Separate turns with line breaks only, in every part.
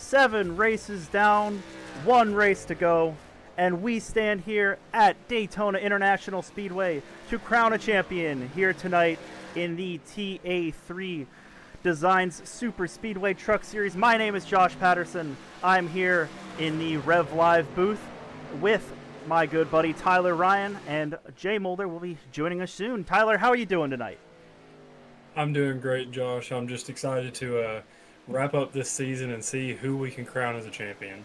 7 races down, 1 race to go, and we stand here at Daytona International Speedway to crown a champion here tonight in the TA3 Designs Superspeedway Truck Series. My name is Josh Patterson. I'm here in the RevLIVE booth with my good buddy Tyler Ryan, and Jay Mulder will be joining us soon. Tyler, how are you doing tonight?
I'm doing great, Josh. I'm just excited to wrap up this season and see who we can crown as a champion.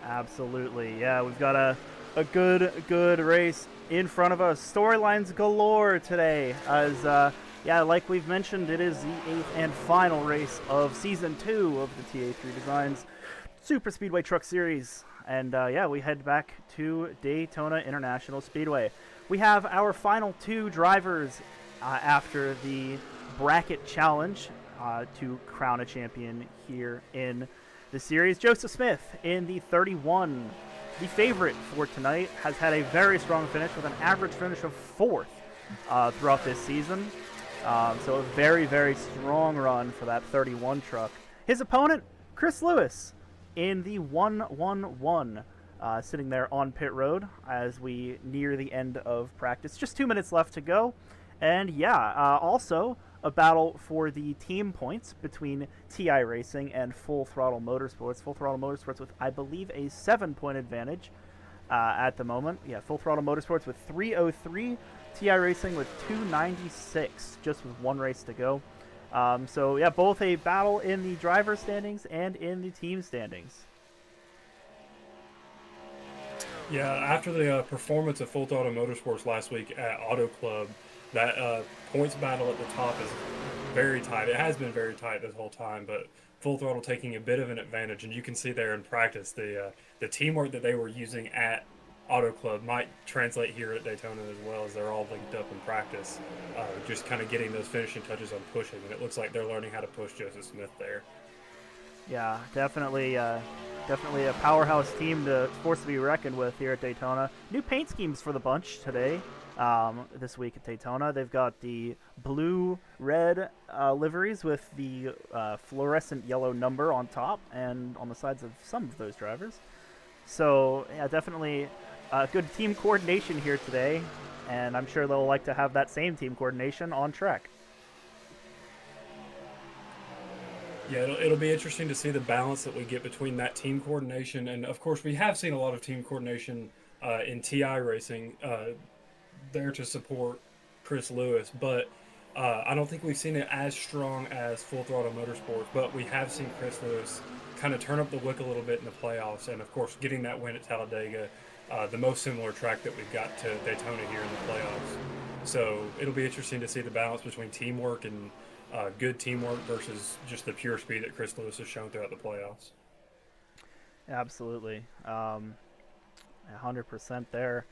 Absolutely. Yeah, we've got a good race in front of us. Storylines galore today as, yeah, like we've mentioned, it is the 8th and final race of Season 2 of the TA3 Designs Superspeedway Truck Series. And, yeah, we head back to Daytona International Speedway. We have our final 2 drivers after the bracket challenge to crown a champion here in the series. Joseph Smith in the 31, the favorite for tonight, has had a very strong finish with an average finish of 4th throughout this season. So a very strong run for that 31 truck. His opponent, Chris Lewis, in the 111, sitting there on pit road as we near the end of practice. Just 2 minutes left to go. And yeah, also a battle for the team points between iRacing and Full Throttle Motorsports. Full Throttle Motorsports with, I believe, a 7-point advantage at the moment. Yeah, Full Throttle Motorsports with 303, iRacing with 296, just with 1 race to go. So yeah, both a battle in the driver standings and in the team standings.
Yeah, after the performance of Full Throttle Motorsports last week at Auto Club, that points battle at the top is very tight. It has been very tight this whole time, but Full Throttle taking a bit of an advantage, and you can see there in practice the teamwork that they were using at Auto Club might translate here at Daytona as well, as they're all linked up in practice, just kind of getting those finishing touches on pushing, and it looks like they're learning how to push Joseph Smith there.
Yeah, definitely a powerhouse team to force to be reckoned with here at Daytona. New paint schemes for the bunch today. This week at Daytona, they've got the blue-red liveries with the fluorescent yellow number on top and on the sides of some of those drivers. So yeah, definitely good team coordination here today, and I'm sure they'll like to have that same team coordination on track.
Yeah, it'll be interesting to see the balance that we get between that team coordination, and of course we have seen a lot of team coordination in TI racing there to support Chris Lewis, but I don't think we've seen it as strong as Full Throttle Motorsports, but we have seen Chris Lewis kind of turn up the wick a little bit in the playoffs, and of course getting that win at Talladega, the most similar track that we've got to Daytona here in the playoffs. So it'll be interesting to see the balance between teamwork and good teamwork versus just the pure speed that Chris Lewis has shown throughout the playoffs.
Absolutely. 100% there.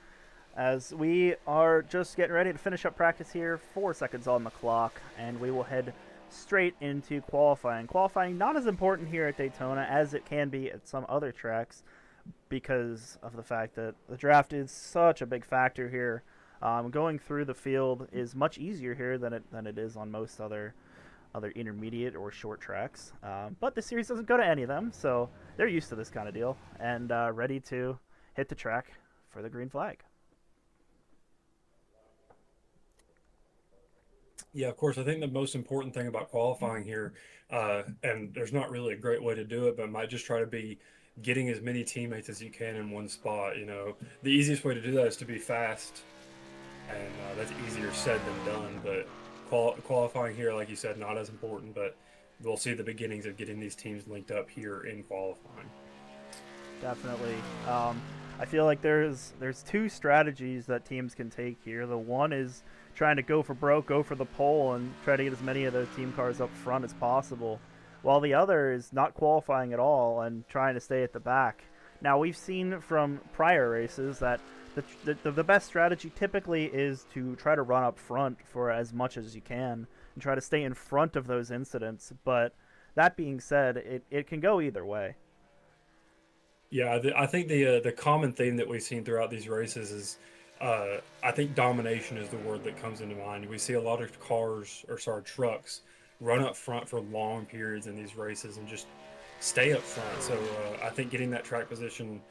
As we are just getting ready to finish up practice here, 4 seconds on the clock, and we will head straight into qualifying. Qualifying not as important here at Daytona as it can be at some other tracks because of the fact that the draft is such a big factor here. Going through the field is much easier here than it is on most other intermediate or short tracks. But the series doesn't go to any of them, so they're used to this kind of deal and ready to hit the track for the green flag.
Yeah, of course. I think the most important thing about qualifying here, and there's not really a great way to do it, but might just try to be getting as many teammates as you can in one spot. You know, the easiest way to do that is to be fast, and that's easier said than done. But qualifying here, like you said, not as important, but we'll see the beginnings of getting these teams linked up here in qualifying.
Definitely. I feel like there's 2 strategies that teams can take here. The one is trying to go for broke, go for the pole, and try to get as many of those team cars up front as possible, while the other is not qualifying at all and trying to stay at the back. Now, we've seen from prior races that the best strategy typically is to try to run up front for as much as you can and try to stay in front of those incidents, but that being said, it can go either way.
Yeah, I think the common theme that we've seen throughout these races is, I think domination is the word that comes into mind. We see a lot of trucks run up front for long periods in these races and just stay up front. So I think getting that track position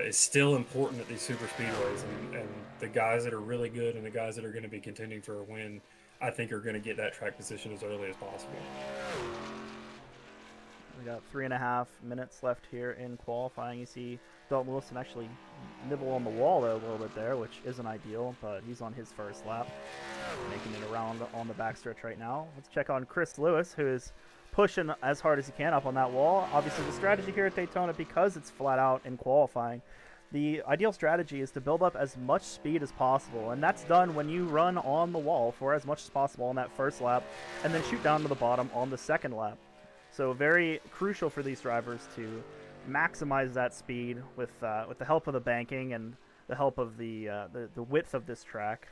is still important at these super speedways, and the guys that are really good and the guys that are going to be contending for a win, I think are going to get that track position as early as possible.
We got 3.5 minutes left here in qualifying. You see Dalton Wilson actually nibble on the wall a little bit there, which isn't ideal, but he's on his first lap, making it around on the backstretch right now. Let's check on Chris Lewis, who is pushing as hard as he can up on that wall. Obviously, the strategy here at Daytona, because it's flat out in qualifying, the ideal strategy is to build up as much speed as possible, and that's done when you run on the wall for as much as possible on that first lap, and then shoot down to the bottom on the second lap. So very crucial for these drivers to maximize that speed with the help of the banking and the help of the width of this track,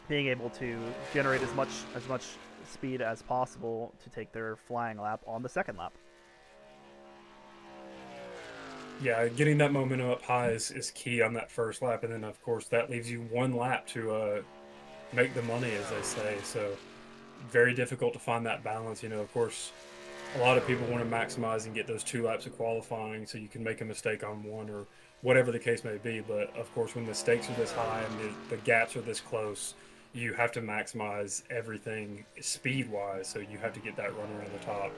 being able to generate as much speed as possible to take their flying lap on the second lap.
Yeah, getting that momentum up high is key on that first lap, and then of course that leaves you one lap to make the money, as they say. So very difficult to find that balance. Of course, a lot of people want to maximize and get those 2 laps of qualifying so you can make a mistake on one or whatever the case may be. But of course, when the stakes are this high and the gaps are this close, you have to maximize everything speed-wise. So you have to get that runner on the top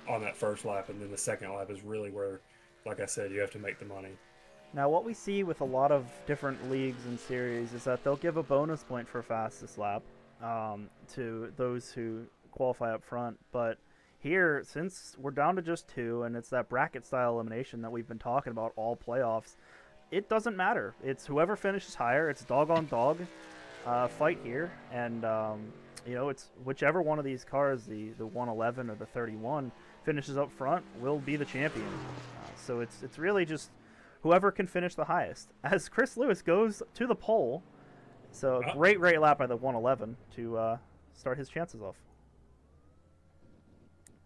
on that first lap, and then the second lap is really where, like I said, you have to make the money.
Now, what we see with a lot of different leagues and series is that they'll give a bonus point for fastest lap to those who qualify up front. But here, since we're down to just 2, and it's that bracket-style elimination that we've been talking about all playoffs, it doesn't matter. It's whoever finishes higher. It's dog-on-dog fight here, and it's whichever one of these cars, the 111 or the 31, finishes up front will be the champion. So it's really just whoever can finish the highest. As Chris Lewis goes to the pole, so great lap by the 111 to start his chances off.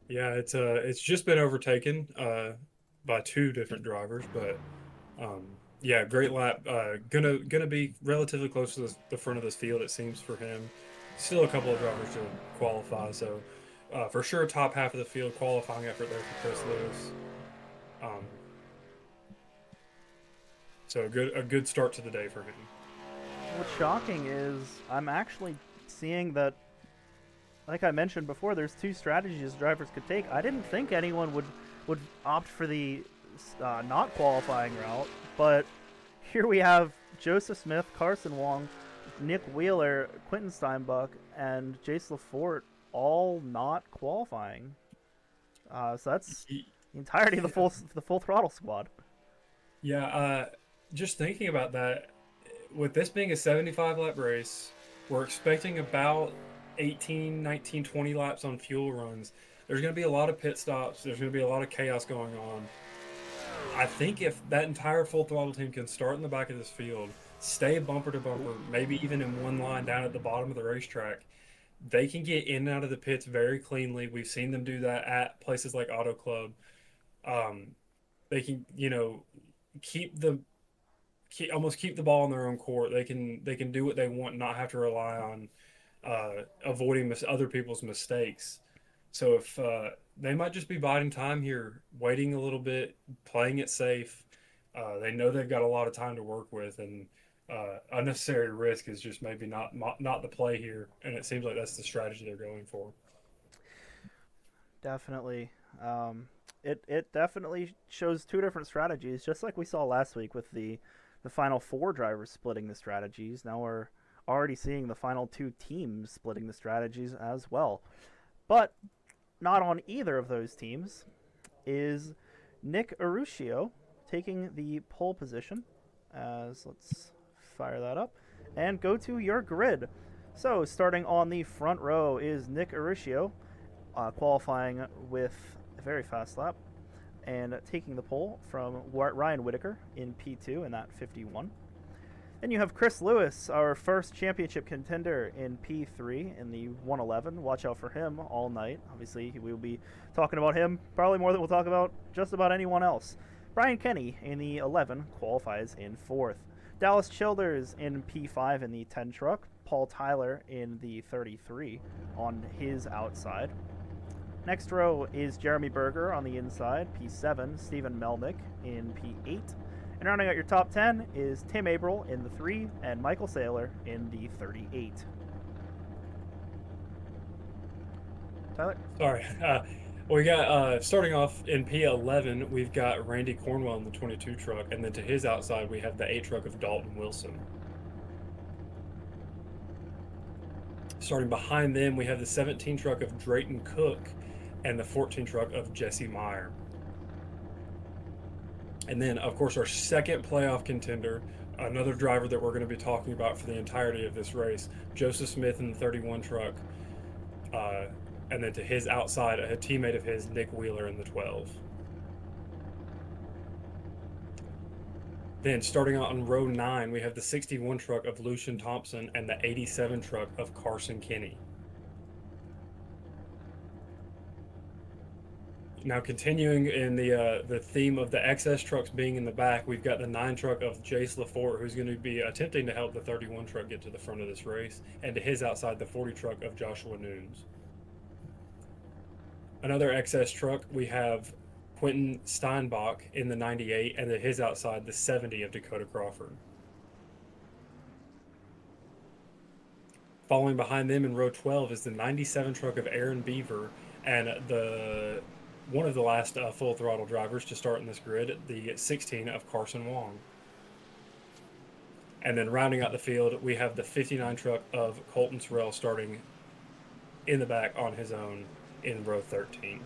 Yeah, it's just been overtaken by 2 different drivers, but yeah, great lap. Gonna be relatively close to the front of this field, it seems, for him. Still a couple of drivers to qualify, so for sure top half of the field qualifying effort there for Chris Lewis. So a good start to the day for him.
What's shocking is I'm actually seeing that, like I mentioned before, there's 2 strategies drivers could take. I didn't think anyone would opt for the not qualifying route, but here we have Joseph Smith, Carson Wong, Nick Wheeler, Quentin Steinbach, and Jace LaForte all not qualifying. So that's the entirety of the full throttle squad.
Yeah, just thinking about that, with this being a 75-lap race, we're expecting about 18, 19, 20 laps on fuel runs. There's going to be a lot of pit stops. There's going to be a lot of chaos going on. I think if that entire full throttle team can start in the back of this field, stay bumper to bumper, maybe even in one line down at the bottom of the racetrack, they can get in and out of the pits very cleanly. We've seen them do that at places like Auto Club. They can, almost keep the ball in their own court. They can do what they want, not have to rely on avoiding other people's mistakes. So if they might just be biding time here, waiting a little bit, playing it safe. They know they've got a lot of time to work with, and unnecessary risk is just maybe not the play here. And it seems like that's the strategy they're going for.
Definitely. It definitely shows 2 different strategies, just like we saw last week with the final 4 drivers splitting the strategies. Now we're already seeing the final 2 teams splitting the strategies as well. But not on either of those teams is Nick Aruscio taking the pole position. Let's fire that up and go to your grid. So starting on the front row is Nick Aruscio, qualifying with a very fast lap and taking the pole from Ryan Whitaker in P2 in that 51. Then you have Chris Lewis, our first championship contender, in P3 in the 111. Watch out for him all night. Obviously, we'll be talking about him probably more than we'll talk about just about anyone else. Brian Kenny in the 11 qualifies in 4th. Dallas Childers in P5 in the 10 truck. Paul Tyler in the 33 on his outside. Next row is Jeremy Berger on the inside, P7, Stephen Melnick in P8. And rounding out your top 10 is Tim Averill in the 3 and Michael Saylor in the 38. Tyler?
Sorry. We got, starting off in P11, we've got Randy Cornwell in the 22 truck, and then to his outside, we have the 8 truck of Dalton Wilson. Starting behind them, we have the 17 truck of Drayton Cook and the 14 truck of Jesse Meyer. And then, of course, our second playoff contender, another driver that we're going to be talking about for the entirety of this race, Joseph Smith in the 31 truck. And then to his outside, a teammate of his, Nick Wheeler, in the 12. Then starting out on row 9, we have the 61 truck of Lucian Thompson and the 87 truck of Carson Kinney. Now continuing in the theme of the XS trucks being in the back, we've got the 9 truck of Jace LaForte, who's going to be attempting to help the 31 truck get to the front of this race, and to his outside, the 40 truck of Joshua Nunes. Another XS truck, we have Quentin Steinbach in the 98, and to his outside, the 70 of Dakota Crawford. Following behind them in row 12 is the 97 truck of Aaron Beaver, and one of the last full throttle drivers to start in this grid, the 16 of Carson Wong. And then rounding out the field, we have the 59 truck of Colton Sorrell starting in the back on his own in row 13.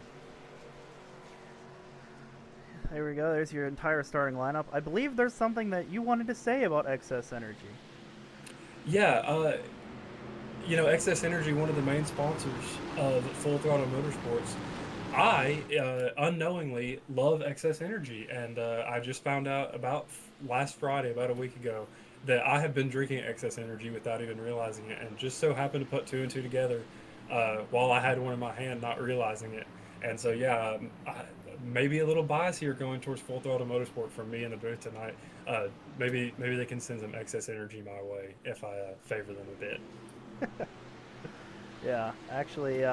There we go. There's your entire starting lineup. I believe there's something that you wanted to say about XS Energy.
Yeah, XS Energy, one of the main sponsors of Full Throttle Motorsports. I unknowingly love XS Energy, and I just found out about last Friday, about a week ago, that I have been drinking XS Energy without even realizing it, and just so happened to put 2 and 2 together while I had one in my hand, not realizing it. And so, yeah, maybe a little bias here going towards Full Throttle Motorsport from me in the booth tonight. Maybe they can send some XS Energy my way if I favor them a bit.
Yeah, actually,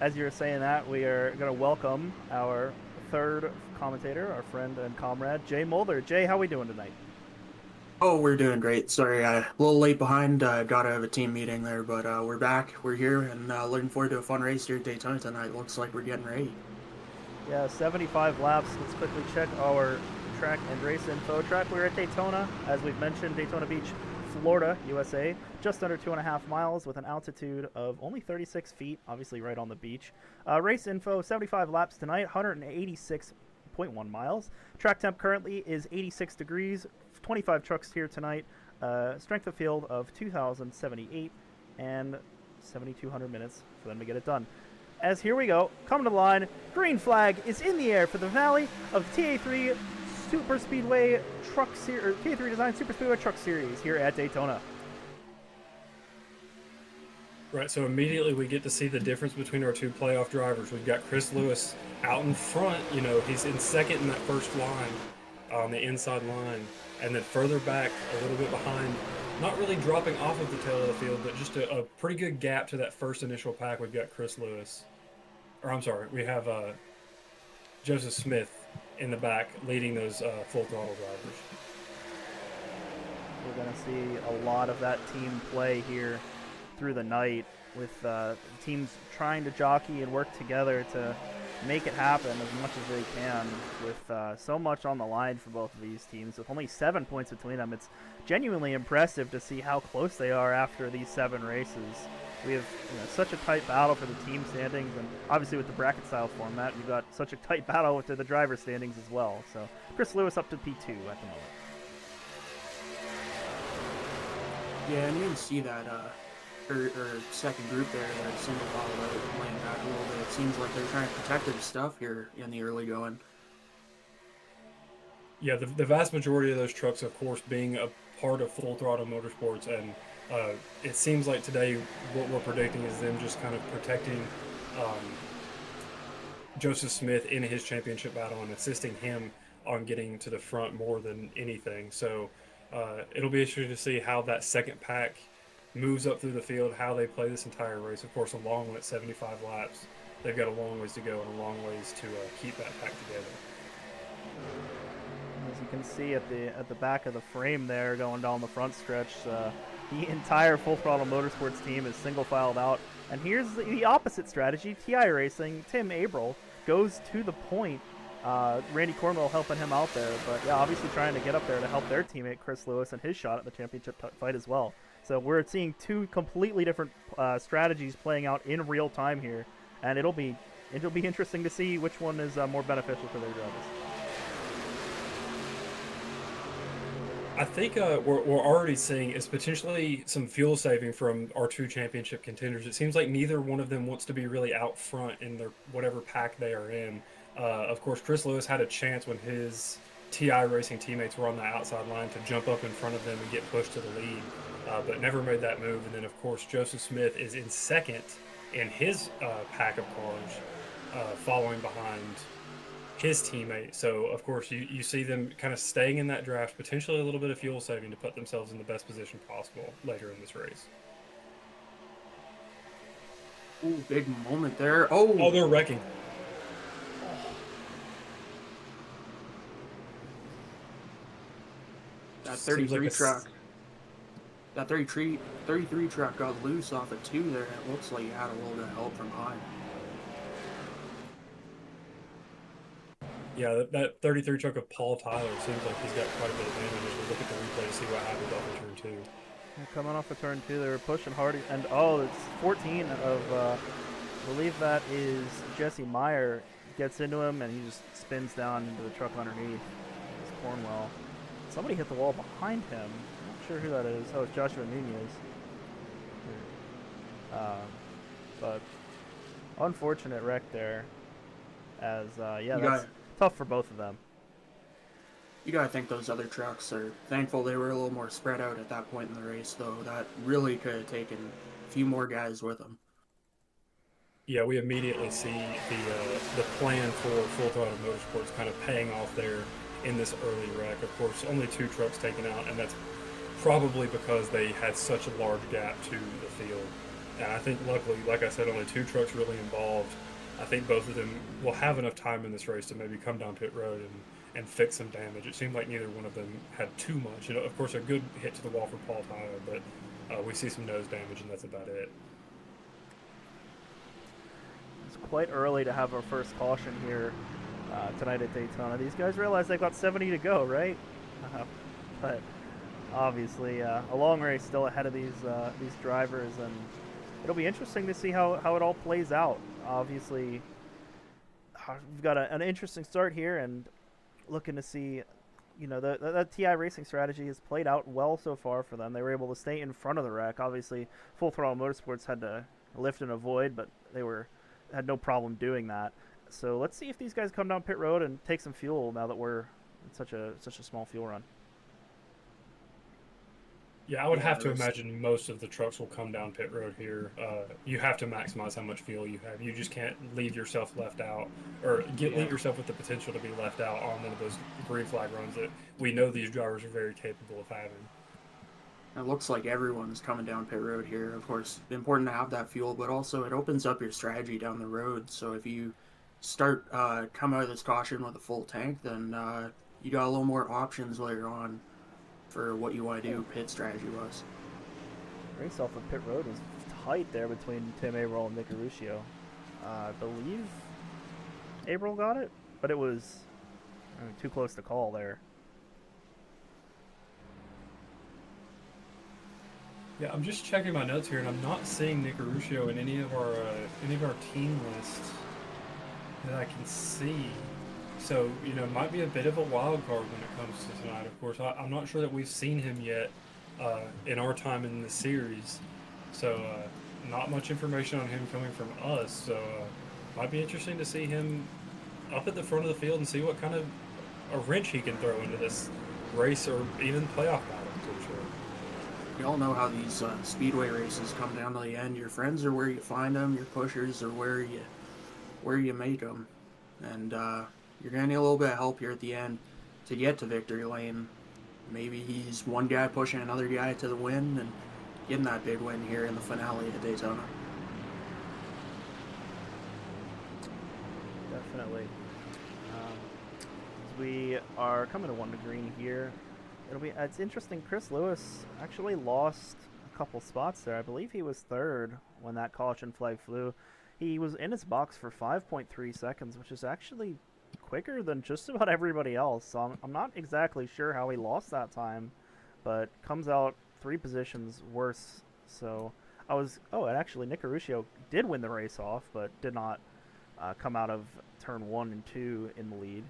as you were saying that, we are going to welcome our third commentator, our friend and comrade, Jay Mulder. Jay, how are we doing tonight?
Oh, we're doing great. Sorry, a little late behind. Got out of a team meeting there, but we're back. We're here, and looking forward to a fun race here at Daytona tonight. Looks like we're getting ready.
Yeah, 75 laps. Let's quickly check our track and race info. Track, we're at Daytona, as we've mentioned, Daytona Beach, Florida, USA. Just under 2.5 miles with an altitude of only 36 feet, obviously right on the beach. Race info, 75 laps tonight, 186.1 miles. Track temp currently is 86 degrees. 25 trucks here tonight, strength of field of 2,078 and 7,200 minutes for them to get it done. As here we go, coming to the line, green flag is in the air for the Valley of TA3 Superspeedway Truck Series, or TA3 Design Superspeedway Truck Series here at Daytona.
Right, so immediately we get to see the difference between our two playoff drivers. We've got Chris Lewis out in front, he's in second in that first line, on the inside line. And then further back, a little bit behind, not really dropping off of the tail of the field, but just a pretty good gap to that first initial pack. We've got Chris Lewis. We have Joseph Smith in the back leading those full throttle drivers.
We're going to see a lot of that team play here through the night, with teams trying to jockey and work together to make it happen as much as they can, with so much on the line for both of these teams. With only 7 points between them, it's genuinely impressive to see how close they are after these 7 races. We have such a tight battle for the team standings, and obviously with the bracket style format, you've got such a tight battle with the driver standings as well. So Chris Lewis up to P2 at the moment.
Yeah, and you can see that or second group there, that single file laying back a little bit. It seems like they're trying to protect their stuff here in the early going.
Yeah, the vast majority of those trucks, of course, being a part of Full Throttle Motorsports, and it seems like today what we're predicting is them just kind of protecting Joseph Smith in his championship battle and assisting him on getting to the front more than anything. So it'll be interesting to see how that second pack moves up through the field, how they play this entire race. Of course, a long one at 75 laps. They've got a long ways to go and a long ways to keep that pack together.
As you can see at the back of the frame there, going down the front stretch, the entire Full Throttle Motorsports team is single filed out. And here's the opposite strategy. TI Racing, Tim Averill, goes to the point. Randy Cornwell helping him out there, but yeah, obviously trying to get up there to help their teammate Chris Lewis and his shot at the championship fight as well. So we're seeing two completely different strategies playing out in real time here, and it'll be interesting to see which one is more beneficial for their drivers.
I think we're already seeing is potentially some fuel saving from our two championship contenders. It seems like neither one of them wants to be really out front in their whatever pack they are in. Of course, Chris Lewis had a chance when his TI Racing teammates were on the outside line to jump up in front of them and get pushed to the lead, but never made that move. And then, of course, Joseph Smith is in second in his pack of cars, following behind his teammate. So, of course, you see them kind of staying in that draft, potentially a little bit of fuel saving to put themselves in the best position possible later in this race.
Ooh, big moment there.
Oh, they're wrecking.
That 33 truck. That 33 truck got loose off of 2 there. It looks like you had a little bit of help from behind.
Yeah, that 33 truck of Paul Tyler seems like he's got quite a bit of damage as we look at the replay to see what happened off of turn 2.
They're coming off of turn 2, they were pushing hard, and it's 14 of, I believe that is Jesse Meyer, gets into him, and he just spins down into the truck underneath. It's Cornwell. Somebody hit the wall behind him. I'm not sure who that is. Oh, it's Joshua Nunez. But unfortunate wreck there. As that's tough for both of them.
You gotta think those other trucks are thankful they were a little more spread out at that point in the race, though. That really could have taken a few more guys with them.
Yeah, we immediately see the plan for Full Throttle Motorsports kind of paying off there in this early wreck. Of course, only 2 trucks taken out, and that's probably because they had such a large gap to the field. And I think luckily, like I said, only 2 trucks really involved. I think both of them will have enough time in this race to maybe come down pit road and fix some damage. It seemed like neither one of them had too much. You know, of course, a good hit to the wall for Paul Tyler, but we see some nose damage, and that's about it.
It's quite early to have our first caution here tonight at Daytona. These guys realize they've got 70 to go, right? But obviously, a long race still ahead of these drivers, and it'll be interesting to see how it all plays out. Obviously, we've got an interesting start here, and looking to see, you know, that TI Racing strategy has played out well so far for them. They were able to stay in front of the wreck. Obviously, Full Throttle Motorsports had to lift and avoid, but they had no problem doing that. So let's see if these guys come down pit road and take some fuel now that we're in such a small fuel run.
Yeah, I would have to imagine most of the trucks will come down pit road here. You have to maximize how much fuel you have. You just can't leave yourself left out, or leave yourself with the potential to be left out on one of those green flag runs that we know these drivers are very capable of having.
It looks like everyone's coming down pit road here. Of course, important to have that fuel, but also it opens up your strategy down the road. So if you start come out of this caution with a full tank, then you got a little more options later on for what you want to do pit strategy-wise.
Race off of pit road was tight there between Tim Averill and Nick Aruscio. I believe Averill got it, but it was too close to call there.
Yeah, I'm just checking my notes here, and I'm not seeing Nick Aruscio in any of our team lists that I can see. So, you know, it might be a bit of a wild card when it comes to tonight. Of course, I'm not sure that we've seen him yet in our time in the series. So, not much information on him coming from us. So, might be interesting to see him up at the front of the field and see what kind of a wrench he can throw into this race or even playoff battle, I'm sure.
You all know how these speedway races come down to the end. Your friends are where you find them. Your pushers are where you make them. And you're going to need a little bit of help here at the end to get to victory lane. Maybe he's one guy pushing another guy to the win, and getting that big win here in the finale at Daytona.
Definitely. As we are coming to 1 to green here, it's interesting. Chris Lewis actually lost a couple spots there. I believe he was third when that caution flag flew. He was in his box for 5.3 seconds, which is actually quicker than just about everybody else. So I'm not exactly sure how he lost that time, but comes out 3 positions worse. So and actually Nick Aruscio did win the race off, but did not come out of turn 1 and 2 in the lead.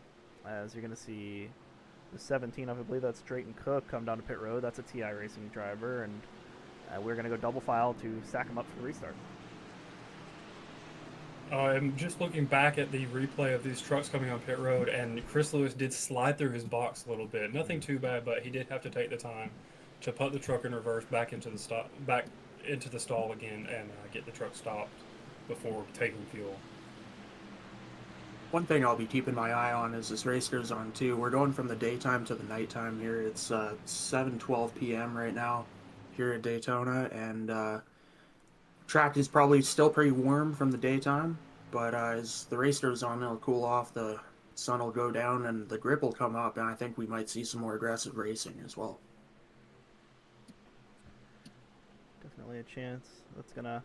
As you're going to see the 17 of, I believe that's Drayton Cook, come down to pit road. That's a TI Racing driver, and we're going to go double file to stack him up for the restart.
I'm just looking back at the replay of these trucks coming on pit road, and Chris Lewis did slide through his box a little bit. Nothing too bad, but he did have to take the time to put the truck in reverse back into the stall again and get the truck stopped before taking fuel.
One thing I'll be keeping my eye on as this race goes on too. We're going from the daytime to the nighttime here. It's 7:12 p.m. right now here at Daytona, and track is probably still pretty warm from the daytime, but as the race goes on, it'll cool off, the sun will go down, and the grip will come up, and I think we might see some more aggressive racing as well.
Definitely a chance. That's gonna,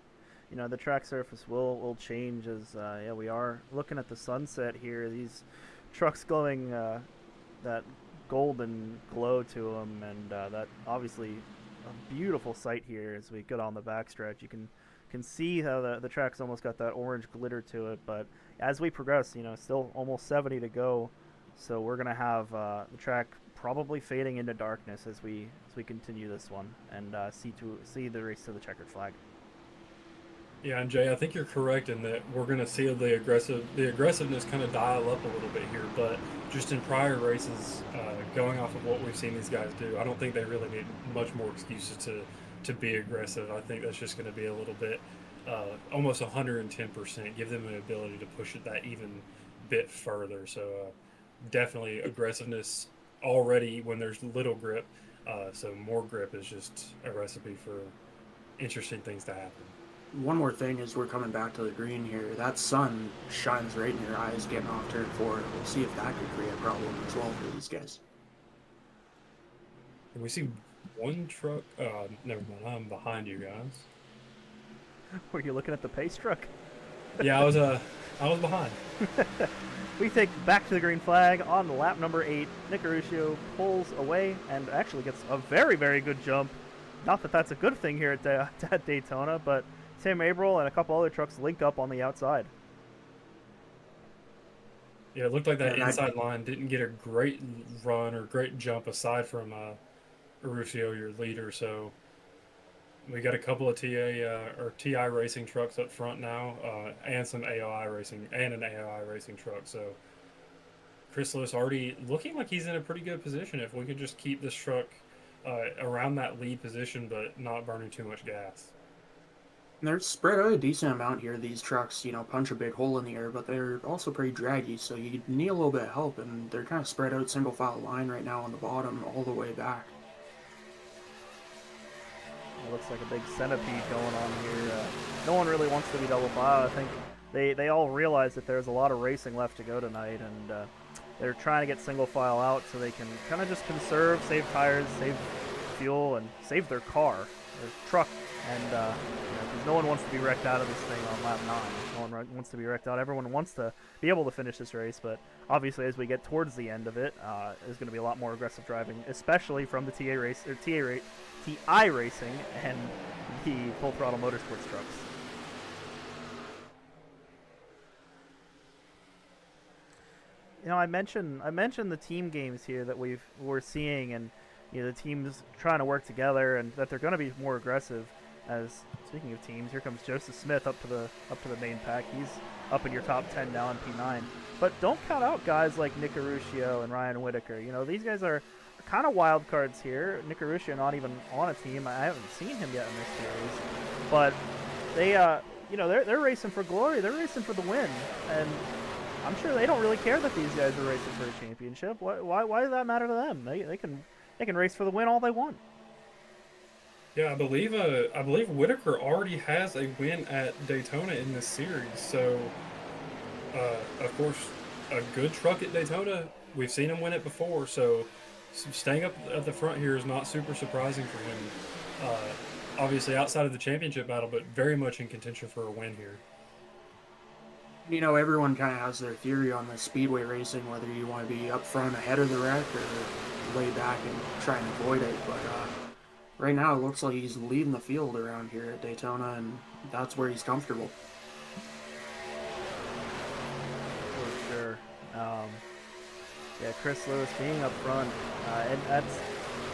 the track surface will change as we are looking at the sunset here. These trucks glowing that golden glow to them, and that obviously a beautiful sight here as we get on the backstretch. You can see how the track's almost got that orange glitter to it, but as we progress, still almost 70 to go, so we're gonna have the track probably fading into darkness as we continue this one and see the race to the checkered flag.
Yeah, and Jay, I think you're correct in that we're going to see the aggressiveness kind of dial up a little bit here, but just in prior races, going off of what we've seen these guys do, I don't think they really need much more excuses to be aggressive. I think that's just going to be a little bit, almost 110%, give them an ability to push it that even bit further. So definitely aggressiveness already when there's little grip, so more grip is just a recipe for interesting things to happen.
One more thing as we're coming back to the green here, that sun shines right in your eyes getting off turn 4. We'll see if that could create a problem as well for these guys.
Can we see one truck? Never mind, I'm behind you guys.
Were you looking at the pace truck?
Yeah, I was behind.
We take back to the green flag on lap number 8. Nick Aruscio pulls away and actually gets a very, very good jump. Not that that's a good thing here at Daytona, but Tim Averill and a couple other trucks link up on the outside.
Yeah, it looked like that inside line didn't get a great run or great jump aside from Aruscio, your leader. So we got a couple of TI Racing trucks up front now, and some AOI Racing and an AOI Racing truck. So Chris Lewis already looking like he's in a pretty good position if we could just keep this truck around that lead position, but not burning too much gas.
And they're spread out a decent amount here. These trucks, punch a big hole in the air, but they're also pretty draggy, so you need a little bit of help, and they're kind of spread out single file line right now on the bottom all the way back.
It looks like a big centipede going on here. No one really wants to be double file. I think they all realize that there's a lot of racing left to go tonight, and they're trying to get single file out so they can kind of just conserve, save tires, save fuel, and save their car, their truck. And because no one wants to be wrecked out of this thing on lap 9. No one wants to be wrecked out. Everyone wants to be able to finish this race, but obviously as we get towards the end of it, there's going to be a lot more aggressive driving, especially from the TI Racing and the Full Throttle Motorsports trucks. I mentioned the team games here that we're seeing, and the teams trying to work together, and that they're going to be more aggressive. As speaking of teams, here comes Joseph Smith up to the main pack. He's up in your top 10 now in P9. But don't count out guys like Nick Aruscio and Ryan Whitaker. These guys are kind of wild cards here. Nick Aruscio not even on a team. I haven't seen him yet in this series. But they they're racing for glory. They're racing for the win. And I'm sure they don't really care that these guys are racing for a championship. Why does that matter to them? They can race for the win all they want.
Yeah, I believe Whitaker already has a win at Daytona in this series. So, of course, a good truck at Daytona. We've seen him win it before, so staying up at the front here is not super surprising for him. Obviously, outside of the championship battle, but very much in contention for a win here.
You know, everyone kind of has their theory on the speedway racing, whether you want to be up front ahead of the wreck or lay back and try and avoid it. But right now, it looks like he's leading the field around here at Daytona, and that's where he's comfortable.
For sure. Yeah, Chris Lewis being up front, and that's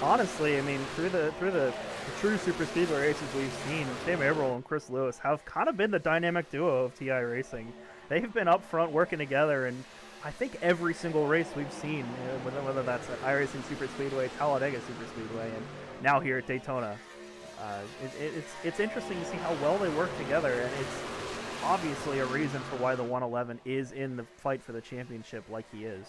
honestly, I mean, through the true super speedway races we've seen, Tim Averill and Chris Lewis have kind of been the dynamic duo of TI racing. They've been up front working together, and I think every single race we've seen, whether that's at iRacing Superspeedway, Talladega Superspeedway, and now here at Daytona, it's interesting to see how well they work together, and it's obviously a reason for why the 111 is in the fight for the championship like he is.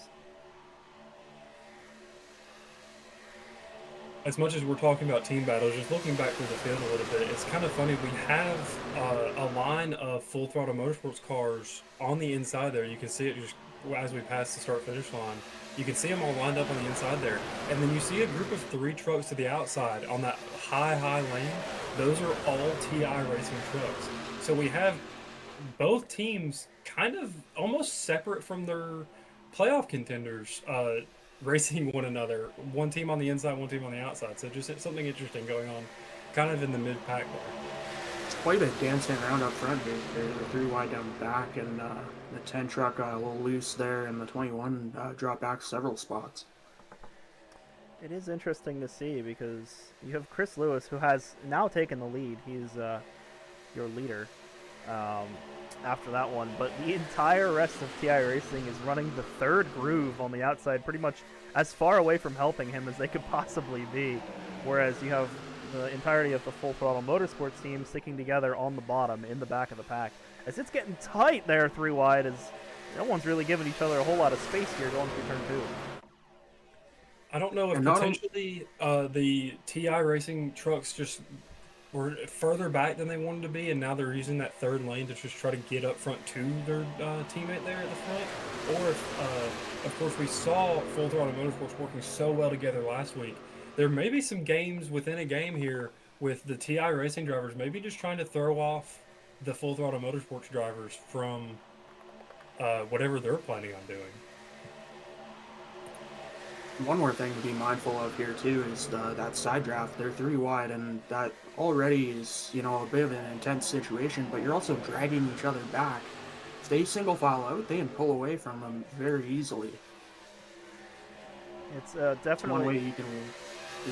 As much as we're talking about team battles, just looking back through the field a little bit, it's kind of funny. We have a line of Full Throttle Motorsports cars on the inside there. You can see it just as we pass the start-finish line. You can see them all lined up on the inside there. And then you see a group of 3 trucks to the outside on that high lane. Those are all TI racing trucks. So we have both teams kind of almost separate from their playoff contenders. Racing one another. One team on the inside, one team on the outside. So just something interesting going on kind of in the mid-pack there.
It's quite a dancing around up front here. They're 3 wide down the back, and the 10 truck a little loose there, and the 21 dropped back several spots.
It is interesting to see because you have Chris Lewis, who has now taken the lead. He's your leader after that one, but the entire rest of TI Racing is running the 3rd groove on the outside, pretty much as far away from helping him as they could possibly be, whereas you have the entirety of the Full Throttle Motorsports team sticking together on the bottom in the back of the pack. As it's getting tight there 3 wide, as no one's really giving each other a whole lot of space here going through turn 2.
I don't know if potentially the TI Racing trucks just were further back than they wanted to be, and now they're using that 3rd lane to just try to get up front to their teammate there at the front. Or if, of course, we saw Full Throttle Motorsports working so well together last week. There may be some games within a game here with the TI Racing drivers maybe just trying to throw off the Full Throttle Motorsports drivers from whatever they're planning on doing.
One more thing to be mindful of here too is that side draft. They're 3 wide, and that already is, you know, a bit of an intense situation. But you're also dragging each other back. If they single file out, they can pull away from them very easily.
It's definitely
one way you can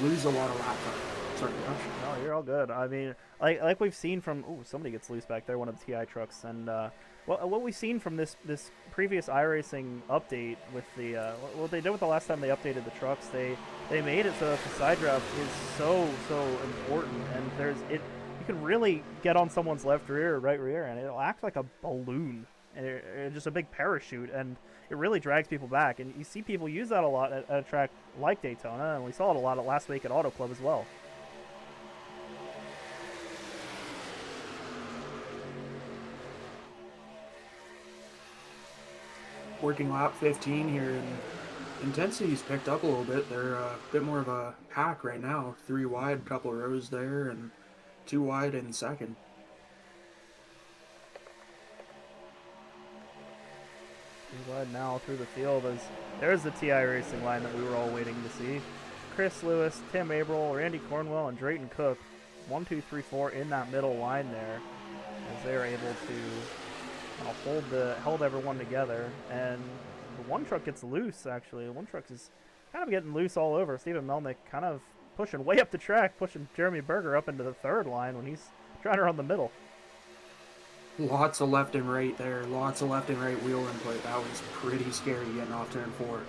lose a lot of lap time. Sorry, Josh.
No, you're all good. I mean, like we've seen from somebody gets loose back there, one of the TI trucks, and what we've seen from this previous iRacing update with the what they did with the last time they updated the trucks, they made it so that the side draft is so important, and you can really get on someone's left rear or right rear, and it'll act like a balloon, and it's just a big parachute, and it really drags people back. And you see people use that a lot at a track like Daytona, and we saw it a lot last week at Auto Club as well.
Working lap 15 here, and intensity's picked up a little bit. They're a bit more of a pack right now. 3 wide, couple of rows there, and 2 wide in second.
Wide now through the field as there's the TI Racing line that we were all waiting to see. Chris Lewis, Tim Averill, Randy Cornwell, and Drayton Cook, 1, 2, 3, 4 in that middle line there, as they are able to hold everyone together. And the one truck gets loose. Actually, the one truck is kind of getting loose all over. Stephen Melnick kind of pushing way up the track, pushing Jeremy Berger up into the 3rd line when he's trying to run the middle.
Lots of left and right there. Lots of left and right wheel input. That was pretty scary getting off turn 4.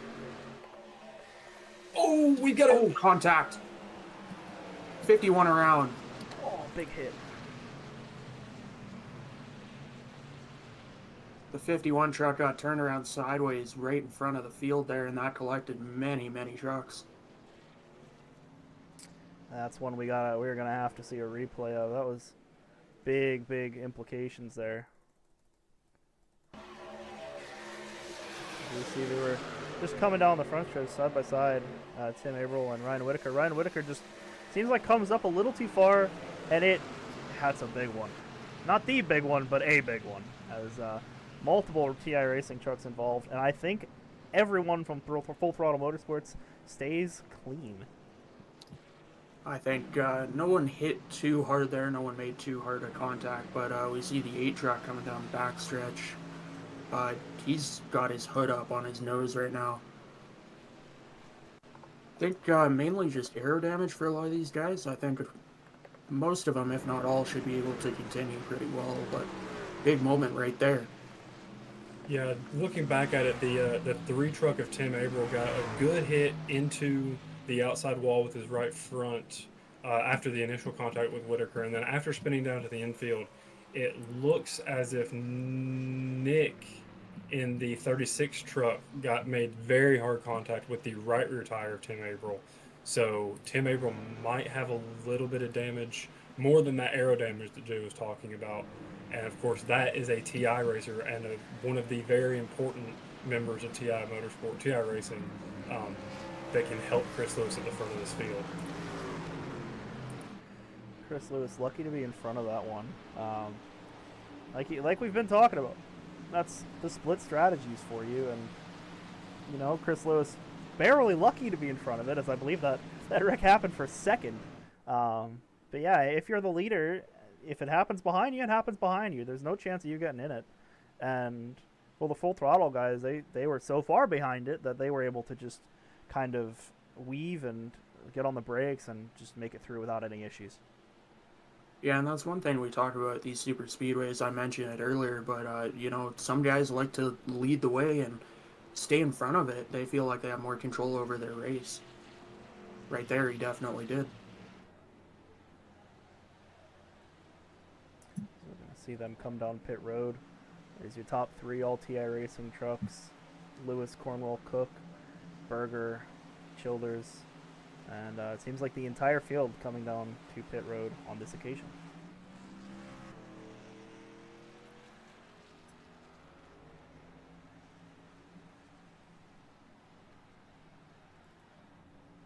Oh, we got
a contact. 51 around.
Oh, big hit.
The 51 truck got turned around sideways right in front of the field there, and that collected many trucks.
That's one we're gonna have to see a replay of. That was big implications there. You see they were just coming down the front stretch side by side, Tim Averill and Ryan Whitaker. Ryan Whitaker just seems like comes up a little too far, and that's a big one. Not the big one, but a big one. As multiple TI Racing trucks involved, and I think everyone from Full Throttle Motorsports stays clean.
I think no one hit too hard there. No one made too hard a contact, but we see the 8 truck coming down the backstretch. He's got his hood up on his nose right now. I think mainly just aero damage for a lot of these guys. I think most of them, if not all, should be able to continue pretty well, but big moment right there.
Yeah, looking back at it, the 3 truck of Tim Averill got a good hit into the outside wall with his right front after the initial contact with Whitaker, and then after spinning down to the infield, it looks as if Nick in the 36 truck made very hard contact with the right rear tire of Tim Averill. So Tim Averill might have a little bit of damage, more than that aero damage that Jay was talking about. And of course, that is a TI racer and one of the very important members of TI Motorsport, TI Racing, that can help Chris Lewis at the front of this field.
Chris Lewis, lucky to be in front of that one. Like we've been talking about, that's the split strategies for you, and Chris Lewis barely lucky to be in front of it, as I believe that wreck happened for second. But yeah, if you're the leader, if it happens behind you, it happens behind you. There's no chance of you getting in it. And well, the Full Throttle guys, they were so far behind it that they were able to just kind of weave and get on the brakes and just make it through without any issues.
Yeah, and that's one thing we talk about these super speedways. I mentioned it earlier, but some guys like to lead the way and stay in front of it. They feel like they have more control over their race. Right there, he definitely did.
So we're going to see them come down pit road. There's your top 3 all TI Racing trucks: Lewis, Cornwall, Cook, Berger, Childers, and it seems like the entire field coming down to pit road on this occasion.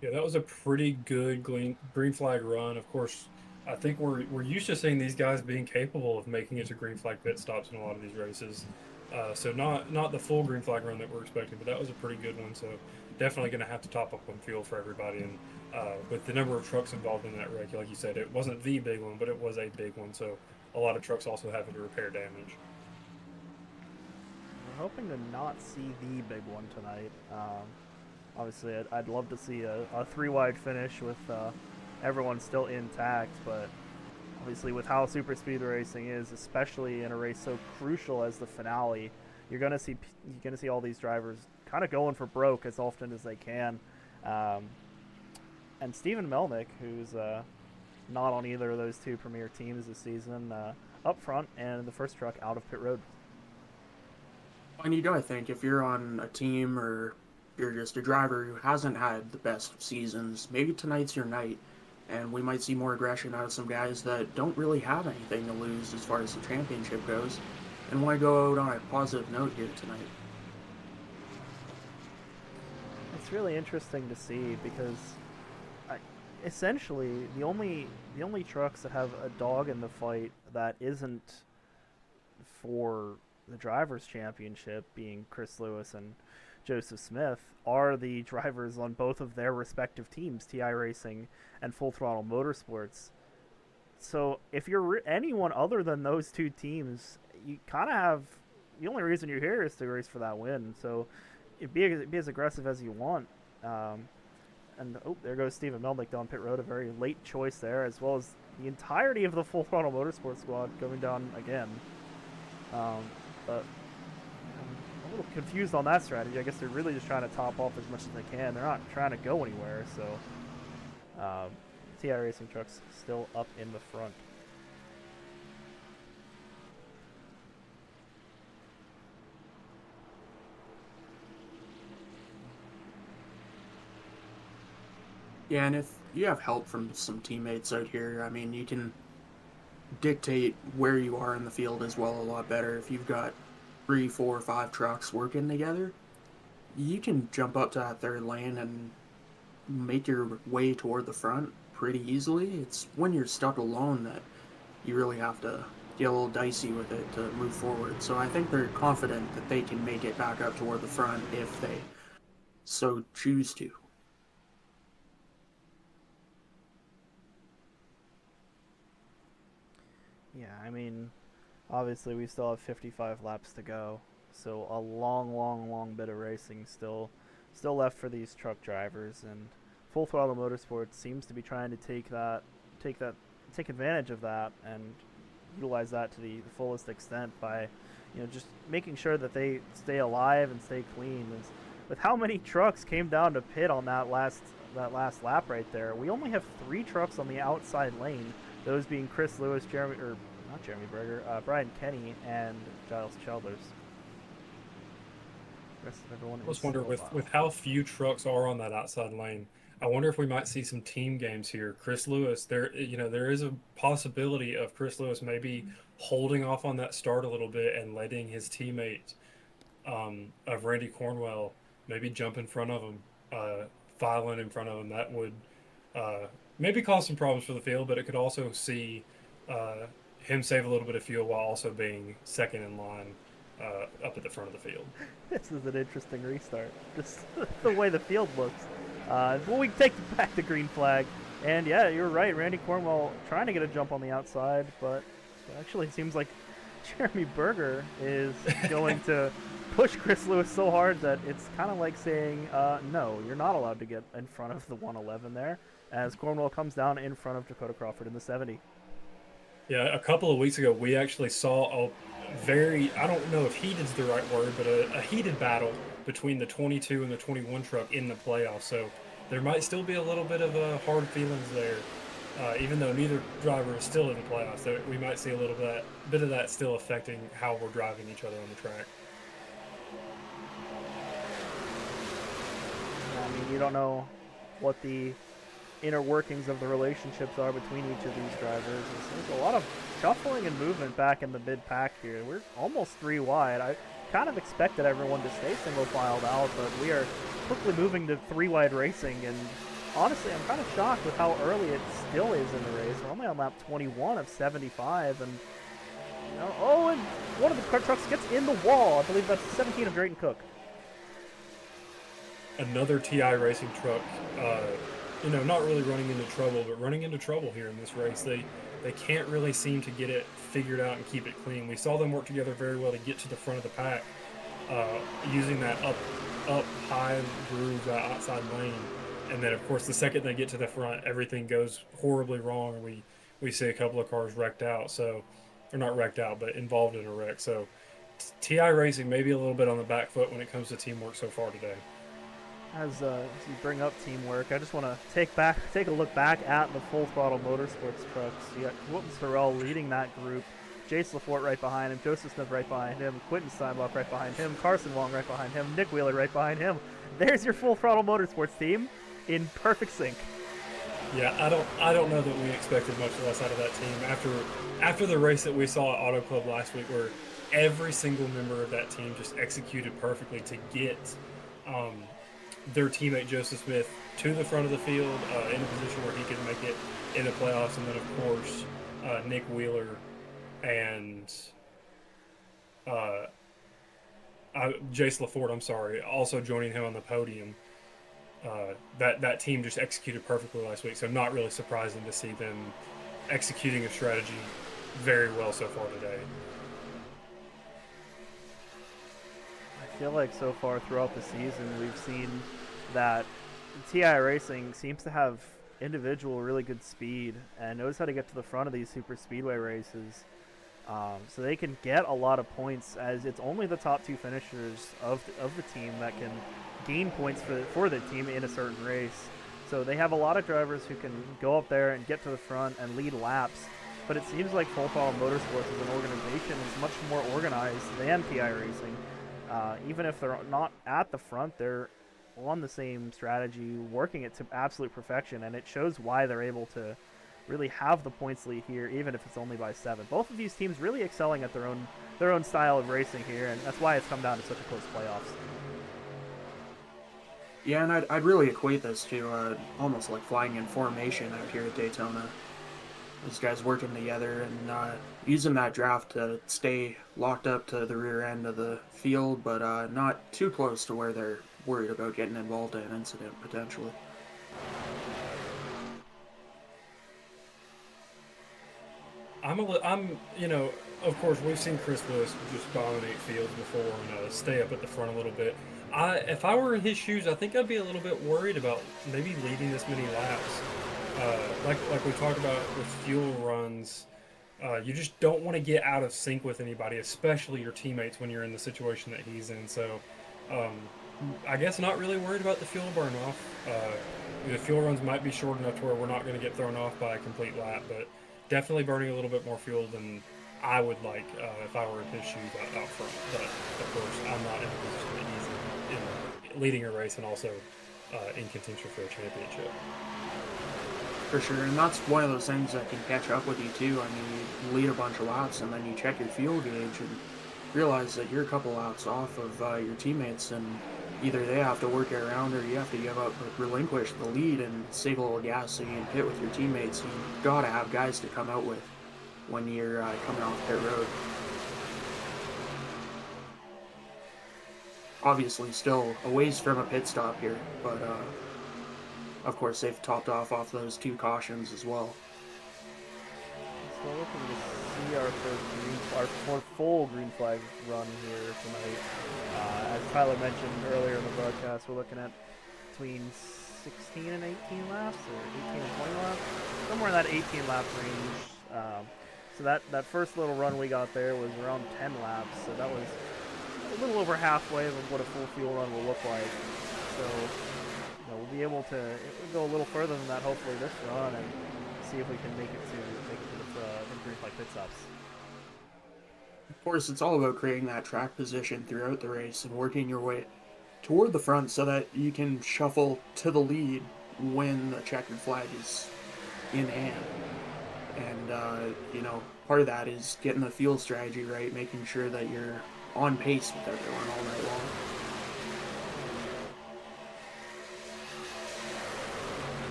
Yeah, that was a pretty good green flag run. Of course, I think we're used to seeing these guys being capable of making it to green flag pit stops in a lot of these races. So not the full green flag run that we're expecting, but that was a pretty good one. So definitely going to have to top up on fuel for everybody. And with the number of trucks involved in that wreck, like you said, it wasn't the big one, but it was a big one. So a lot of trucks also having to repair damage.
We're hoping to not see the big one tonight. Obviously, I'd love to see a 3-wide finish with everyone still intact, but obviously with how Superspeedway racing is, especially in a race so crucial as the finale, you're gonna see all these drivers kind of going for broke as often as they can. And Stephen Melnick, who's not on either of those 2 premier teams this season, up front and the first truck out of pit road.
And you gotta think, if you're on a team or you're just a driver who hasn't had the best seasons, maybe tonight's your night, and we might see more aggression out of some guys that don't really have anything to lose as far as the championship goes, and want to go out on a positive note here tonight.
It's really interesting to see because essentially the only trucks that have a dog in the fight that isn't for the drivers' championship, being Chris Lewis and Joseph Smith, are the drivers on both of their respective teams, TI Racing and Full Throttle Motorsports. So if you're anyone other than those 2 teams, you kind of have, the only reason you're here is to race for that win. So be as aggressive as you want. And there goes Stephen Melnick down pit road, a very late choice there, as well as the entirety of the Full Throttle Motorsports squad going down again. But I'm a little confused on that strategy. I guess they're really just trying to top off as much as they can. They're not trying to go anywhere, so TI Racing trucks still up in the front.
Yeah, and if you have help from some teammates out here, I mean, you can dictate where you are in the field as well a lot better. If you've got 3, 4, 5 trucks working together, you can jump up to that third lane and make your way toward the front pretty easily. It's when you're stuck alone that you really have to get a little dicey with it to move forward. So I think they're confident that they can make it back up toward the front if they so choose to.
Yeah, I mean, obviously we still have 55 laps to go, so a long, long, long bit of racing still left for these truck drivers, and Full Throttle Motorsports seems to be trying to take advantage of that and utilize that to the fullest extent by, just making sure that they stay alive and stay clean. With how many trucks came down to pit on that last lap right there, we only have 3 trucks on the outside lane. Those being Chris Lewis, Brian Kenny, and Giles Childers. The rest of everyone
I just wonder, with how few trucks are on that outside lane, I wonder if we might see some team games here. Chris Lewis, there is a possibility of Chris Lewis maybe holding off on that start a little bit and letting his teammate of Randy Cornwell maybe jump in front of him, file in front of him. That would maybe cause some problems for the field, but it could also see him save a little bit of fuel while also being second in line up at the front of the field.
This is an interesting restart. Just the way the field looks. Well, we take back the green flag. And yeah, you're right. Randy Cornwell trying to get a jump on the outside, but it actually seems like Jeremy Berger is going to push Chris Lewis so hard that it's kind of like saying, no, you're not allowed to get in front of the 111 there, as Cornwell comes down in front of Dakota Crawford in the 70.
Yeah, a couple of weeks ago, we actually saw I don't know if heated is the right word, but a heated battle between the 22 and the 21 truck in the playoffs. So there might still be a little bit of hard feelings there, even though neither driver is still in the playoffs. We might see a little bit of that still affecting how we're driving each other on the track.
I mean, you don't know what the inner workings of the relationships are between each of these drivers. There's a lot of shuffling and movement back in the mid-pack here. We're almost 3 wide. I kind of expected everyone to stay single-filed out, but we are quickly moving to 3 wide racing, and honestly, I'm kind of shocked with how early it still is in the race. We're only on lap 21 of 75, and and one of the car trucks gets in the wall. I believe that's 17 of Drayton Cook.
Another TI racing truck, not really running into trouble, but running into trouble here in this race. They can't really seem to get it figured out and keep it clean. We saw them work together very well to get to the front of the pack, using that up high groove outside lane. And then, of course, the second they get to the front, everything goes horribly wrong. We see a couple of cars wrecked out, or not wrecked out, but involved in a wreck. So TI racing maybe a little bit on the back foot when it comes to teamwork so far today.
As you bring up teamwork, I just want to take a look back at the Full Throttle Motorsports trucks. You got Quentin Sorrell leading that group, Jace Lafort right behind him, Joseph Smith right behind him, Quentin Steinbach right behind him, Carson Wong right behind him, Nick Wheeler right behind him. There's your Full Throttle Motorsports team in perfect sync.
Yeah, I don't know that we expected much less out of that team after the race that we saw at Auto Club last week, where every single member of that team just executed perfectly to get their teammate Joseph Smith to the front of the field in a position where he could make it in the playoffs, and then of course Nick Wheeler and Jace Lafort, also joining him on the podium. That team just executed perfectly last week, so not really surprising to see them executing a strategy very well so far today.
I feel like so far throughout the season we've seen that TI Racing seems to have individual really good speed and knows how to get to the front of these super speedway races, so they can get a lot of points, as it's only the top 2 finishers of the team that can gain points for the team in a certain race. So they have a lot of drivers who can go up there and get to the front and lead laps, but it seems like Full Throttle Motorsports as an organization is much more organized than TI Racing. Even if they're not at the front, they're on the same strategy, working it to absolute perfection, and it shows why they're able to really have the points lead here, even if it's only by 7. Both of these teams really excelling at their own style of racing here, and that's why it's come down to such a close playoffs.
Yeah, and I'd really equate this to almost like flying in formation out here at Daytona. These guys working together and using that draft to stay locked up to the rear end of the field, but not too close to where they're worried about getting involved in an incident potentially.
You know, of course, we've seen Chris Lewis just dominate fields before and stay up at the front a little bit. If I were in his shoes, I think I'd be a little bit worried about maybe leading this many laps. Like we talked about with fuel runs, you just don't want to get out of sync with anybody, especially your teammates when you're in the situation that he's in. So, I guess not really worried about the fuel burn off. The fuel runs might be short enough to where we're not going to get thrown off by a complete lap, but definitely burning a little bit more fuel than I would like if I were in his shoes out front. But of course, I'm not in a position that he's in leading a race and also in contention for a championship.
For sure, and that's one of those things that can catch up with you too. I mean, you lead a bunch of laps and then you check your fuel gauge and realize that you're a couple laps off of your teammates, and either they have to work it around or you have to give up, relinquish the lead and save a little gas so you can pit with your teammates. You gotta have guys to come out with when you're coming off pit road. Obviously, still a ways from a pit stop here, but of course, they've topped off those 2 cautions as well.
So looking to see our fourth full green flag run here tonight. As Tyler mentioned earlier in the broadcast, we're looking at between 16 and 18 laps, or 18 and 20 laps, somewhere in that 18 lap range. So that first little run we got there was around 10 laps, so that was a little over halfway of what a full fuel run will look like. So we'll be able to go a little further than that hopefully this run and see if we can make it to the green flag pit stops.
Of course, it's all about creating that track position throughout the race and working your way toward the front so that you can shuffle to the lead when the checkered flag is in hand. And part of that is getting the field strategy right, making sure that you're on pace with everyone all night long.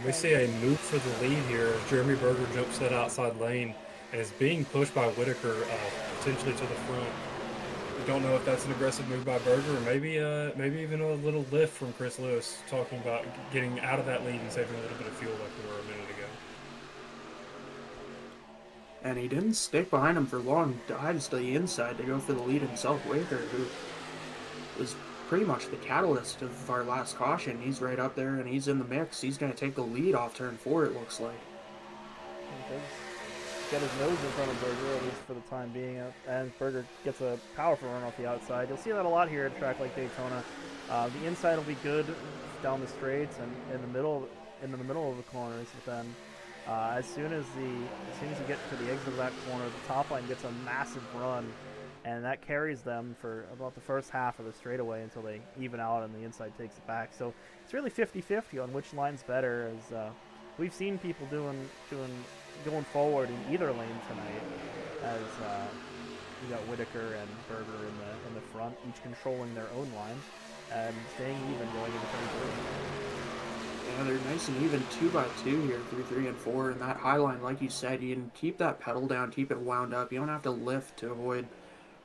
We see a move for the lead here as Jeremy Berger jumps that outside lane and is being pushed by Whitaker potentially to the front. We don't know if that's an aggressive move by Berger or maybe even a little lift from Chris Lewis, talking about getting out of that lead and saving a little bit of fuel like we were a minute ago.
And he didn't stick behind him for long, dives to the inside to go for the lead himself, Whitaker, who was pretty much the catalyst of our last caution. He's right up there and he's in the mix. He's going to take the lead off turn 4, it looks like.
He does get his nose in front of Berger, at least for the time being, and Berger gets a powerful run off the outside. You'll see that a lot here at a track like Daytona. The inside will be good down the straights and in the middle of the corners, but then as soon as you get to the exit of that corner, the top line gets a massive run, and that carries them for about the first half of the straightaway until they even out and the inside takes it back. So it's really 50-50 on which line's better, as we've seen people going forward in either lane tonight, as you got Whitaker and Berger in the front, each controlling their own line and staying even going into turn 3.
Yeah, they're nice and even 2x2 here through 3 and 4, and that high line, like you said, you can keep that pedal down, keep it wound up. You don't have to lift to avoid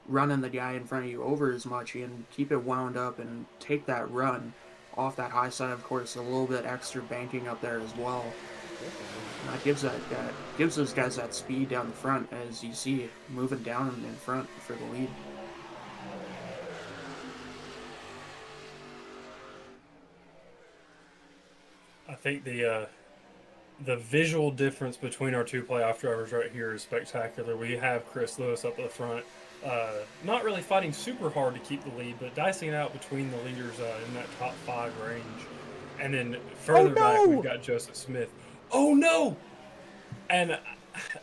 running the guy in front of you over as much. You can keep it wound up and take that run off that high side. Of course, a little bit extra banking up there as well. And that gives those guys that speed down the front, as you see moving down in front for the lead.
I think the visual difference between our 2 playoff drivers right here is spectacular. We have Chris Lewis up at the front, not really fighting super hard to keep the lead, but dicing it out between the leaders in that top 5 range. And then further back, we've got Joseph Smith. Oh no! And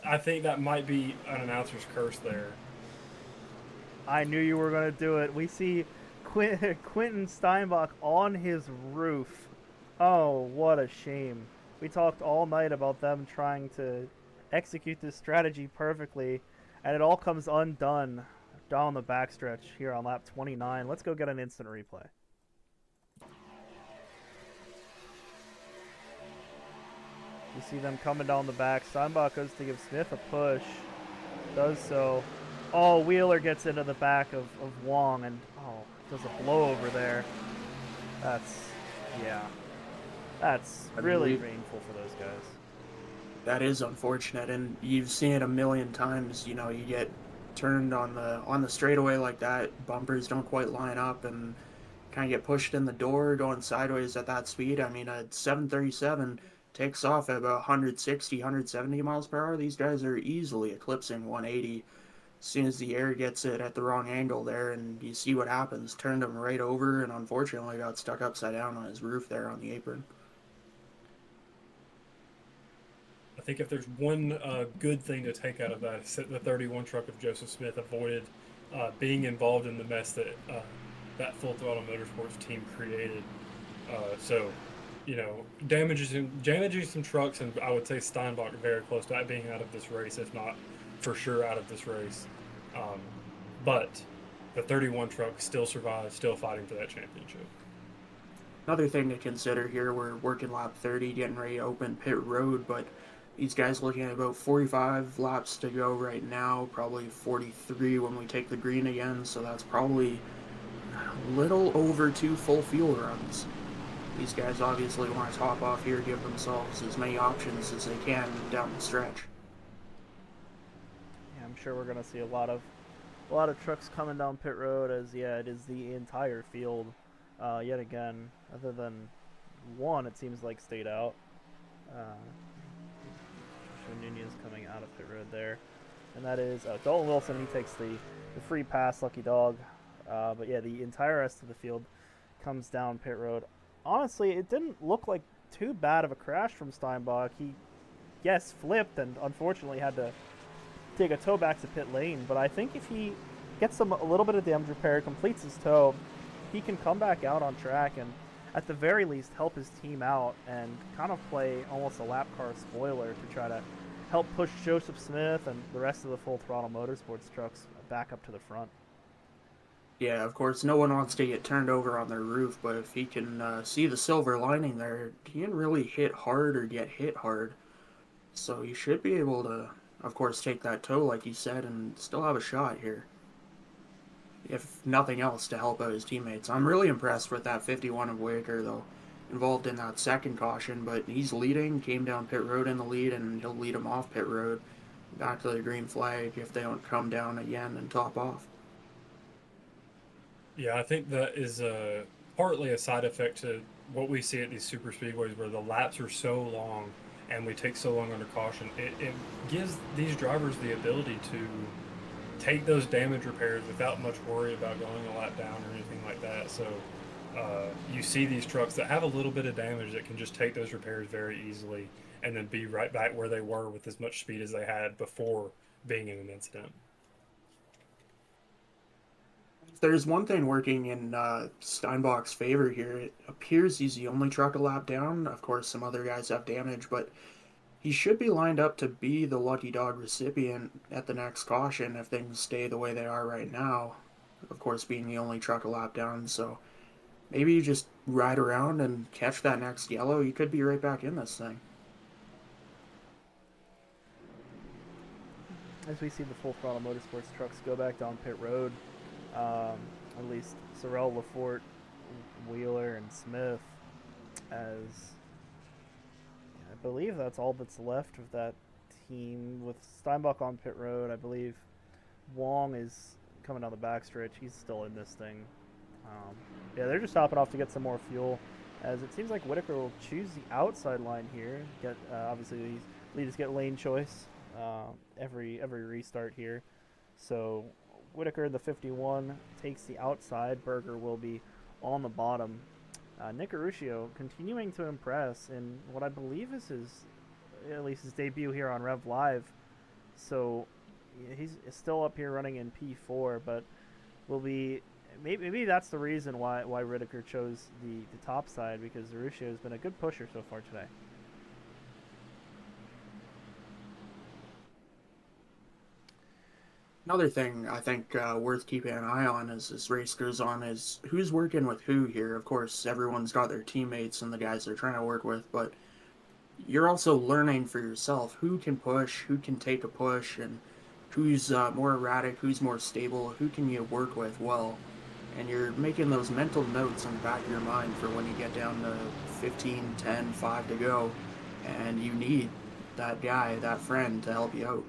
I think that might be an announcer's curse there.
I knew you were going to do it. We see Quentin Steinbach on his roof. Oh, what a shame. We talked all night about them trying to execute this strategy perfectly, and it all comes undone down the backstretch here on lap 29. Let's go get an instant replay. You see them coming down the back. Steinbach goes to give Smith a push. Does so. Oh, Wheeler gets into the back of Wong and, oh, does a blowover there. That's really painful for those guys.
That is unfortunate, and you've seen it a million times. You know, you get turned on the straightaway like that, bumpers don't quite line up, and kind of get pushed in the door going sideways at that speed. I mean, a 737 takes off at about 160, 170 miles per hour. These guys are easily eclipsing 180 as soon as the air gets it at the wrong angle there, and you see what happens. Turned him right over, and unfortunately got stuck upside down on his roof there on the apron.
I think if there's one good thing to take out of that, it's that the 31 truck of Joseph Smith avoided being involved in the mess that that Full Throttle Motorsports team created. So, you know, damaging some trucks, and I would say Steinbach very close to being out of this race, if not for sure out of this race. But the 31 truck still survives, still fighting for that championship.
Another thing to consider here, we're working lap 30, getting ready to open pit road, but these guys looking at about 45 laps to go right now, probably 43 when we take the green again, so that's probably a little over 2 full fuel runs. These guys obviously want to top off here, give themselves as many options as they can down the stretch.
Yeah, I'm sure we're going to see a lot of trucks coming down pit road, as it is the entire field yet again, other than one it seems like stayed out. Nunez coming out of pit road there, and that is Dalton Wilson. He takes the free pass, lucky dog. But yeah, the entire rest of the field comes down pit road. Honestly, it didn't look like too bad of a crash from Steinbach. He, yes, flipped and unfortunately had to take a tow back to pit lane, but I think if he gets a little bit of damage repair, completes his tow, he can come back out on track and at the very least help his team out and kind of play almost a lap car spoiler to try to help push Joseph Smith and the rest of the Full Throttle Motorsports trucks back up to the front.
Yeah, of course, no one wants to get turned over on their roof, but if he can see the silver lining there, he didn't really hit hard or get hit hard. So he should be able to, of course, take that tow, like you said, and still have a shot here. If nothing else, to help out his teammates. I'm really impressed with that 51 of Whitaker, though, involved in that second caution, but he's leading, came down pit road in the lead, and he'll lead him off pit road back to the green flag if they don't come down again and top off.
Yeah, I think that is partly a side effect to what we see at these super speedways, where the laps are so long and we take so long under caution. It gives these drivers the ability to take those damage repairs without much worry about going a lap down or anything like that. So you see these trucks that have a little bit of damage that can just take those repairs very easily and then be right back where they were with as much speed as they had before being in an incident.
If there's one thing working in Steinbach's favor here, it appears he's the only truck a lap down. Of course, some other guys have damage, but he should be lined up to be the lucky dog recipient at the next caution if things stay the way they are right now. Of course, being the only truck a lap down, so maybe you just ride around and catch that next yellow. You could be right back in this thing.
As we see the Full Throttle Motorsports trucks go back down pit road, at least Sorrell, Lafort, Wheeler, and Smith, as I believe that's all that's left of that team. With Steinbach on pit road, I believe Wong is coming down the backstretch. He's still in this thing. Yeah, they're just stopping off to get some more fuel, as it seems like Whitaker will choose the outside line here. Get obviously these leaders get lane choice every restart here, so Whitaker, the 51, takes the outside. Berger will be on the bottom. Nick Aruscio continuing to impress in what I believe is at least his debut here on RevLIVE. So he's still up here running in P4, but will be maybe that's the reason why Rittaker chose the top side, because Arusha has been a good pusher so far today.
Another thing I think worth keeping an eye on as this race goes on is who's working with who here. Of course, everyone's got their teammates and the guys they're trying to work with, but you're also learning for yourself who can push, who can take a push, and who's more erratic, who's more stable, who can you work with well. And you're making those mental notes in the back of your mind for when you get down to 15, 10, 5 to go, and you need that guy, that friend to help you out.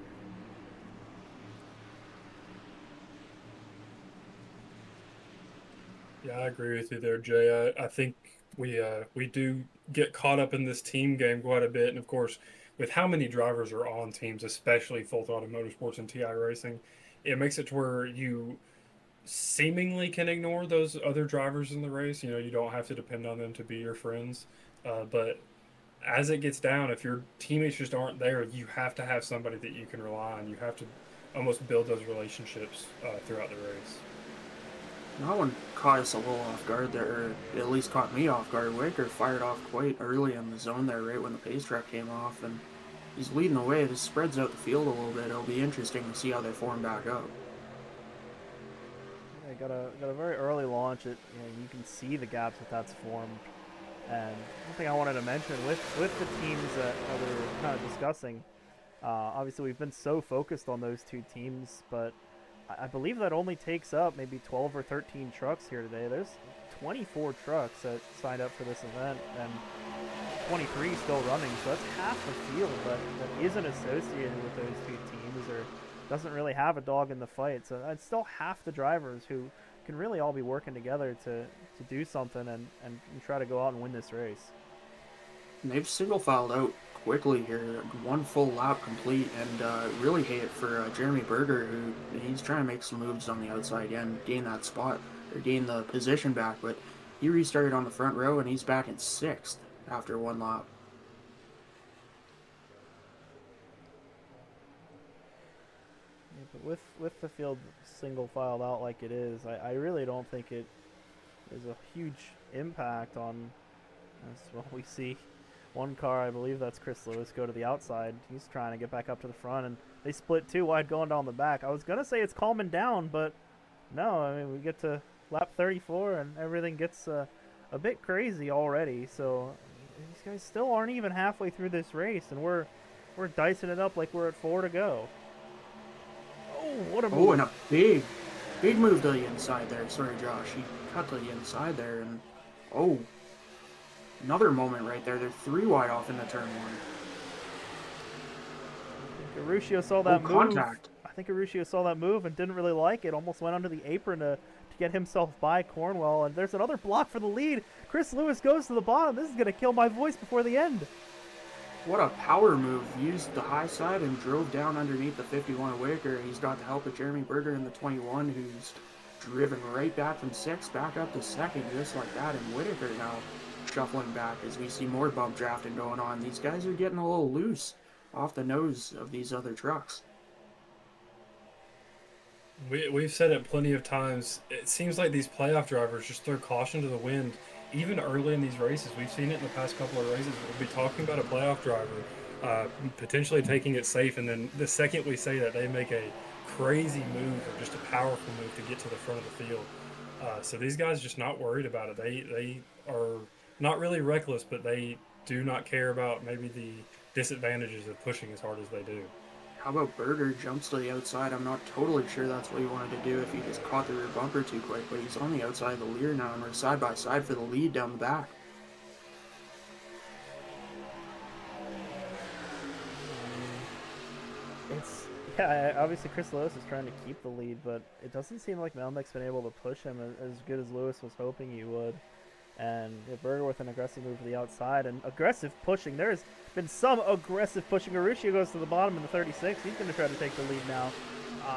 Yeah, I agree with you there, Jay. I think we do get caught up in this team game quite a bit, and of course, with how many drivers are on teams, especially Full Throttle Motorsports and TI Racing, it makes it to where you seemingly can ignore those other drivers in the race. You know, you don't have to depend on them to be your friends, but as it gets down, if your teammates just aren't there, you have to have somebody that you can rely on. You have to almost build those relationships throughout the race.
That one caught us a little off guard there, or at least caught me off guard. Waker fired off quite early in the zone there, right when the pace track came off, and he's leading the way. This spreads out the field a little bit. It'll be interesting to see how they form back up.
Yeah, got a very early launch. You can see the gaps that's formed. And one thing I wanted to mention with the teams that we were kind of discussing, obviously we've been so focused on those two teams, but I believe that only takes up maybe 12 or 13 trucks here today. There's 24 trucks that signed up for this event, and 23 still running, so that's half the field that isn't associated with those two teams or doesn't really have a dog in the fight. So it's still half the drivers who can really all be working together to do something and try to go out and win this race.
And they've single filed out quickly here, one full lap complete, and really hate it for Jeremy Berger, who he's trying to make some moves on the outside again, gain that spot, or gain the position back, but he restarted on the front row and he's back in 6th after one lap.
Yeah, but with the field single filed out like it is, I really don't think it is a huge impact on, as well, we see one car, I believe that's Chris Lewis, go to the outside. He's trying to get back up to the front, and they split 2 wide going down the back. I was going to say it's calming down, but no, I mean, we get to lap 34 and everything gets a bit crazy already. So these guys still aren't even halfway through this race, and we're dicing it up like we're at 4 to go. Oh, what a move.
Oh, and a big move to the inside there. Sorry, Josh. He cut to the inside there, and oh, another moment right there. They're 3 wide off into turn 1.
I think Arusha saw that move.
Contact.
I think Arusha saw that move and didn't really like it. Almost went under the apron to get himself by Cornwell. And there's another block for the lead. Chris Lewis goes to the bottom. This is going to kill my voice before the end.
What a power move. Used the high side and drove down underneath the 51 of Whitaker. He's got the help of Jeremy Berger in the 21, who's driven right back from 6th back up to 2nd, just like that. And Whitaker now shuffling back as we see more bump drafting going on. These guys are getting a little loose off the nose of these other trucks.
We've said it plenty of times. It seems like these playoff drivers just throw caution to the wind, even early in these races. We've seen it in the past couple of races. We'll be talking about a playoff driver potentially taking it safe, and then the second we say that, they make a crazy move or just a powerful move to get to the front of the field. So these guys are just not worried about it. They are not really reckless, but they do not care about maybe the disadvantages of pushing as hard as they do.
How about Berger jumps to the outside? I'm not totally sure that's what he wanted to do if he just caught the rear bumper too quick, but he's on the outside of the leader now, and we're side by side for the lead down the back.
Obviously Chris Lewis is trying to keep the lead, but it doesn't seem like Melnick's been able to push him as good as Lewis was hoping he would. And Berger with an aggressive move to the outside and aggressive pushing. There's been some aggressive pushing. Arusha goes to the bottom in the 36. He's going to try to take the lead now.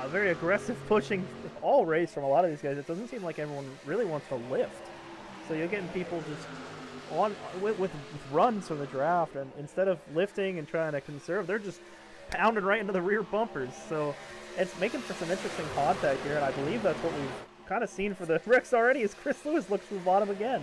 Very aggressive pushing all race from a lot of these guys. It doesn't seem like everyone really wants to lift. So you're getting people just on with runs from the draft, and instead of lifting and trying to conserve, they're just pounding right into the rear bumpers. So it's making for some interesting contact here, and I believe that's what we've kind of seen for the wrecks already as Chris Lewis looks to the bottom again.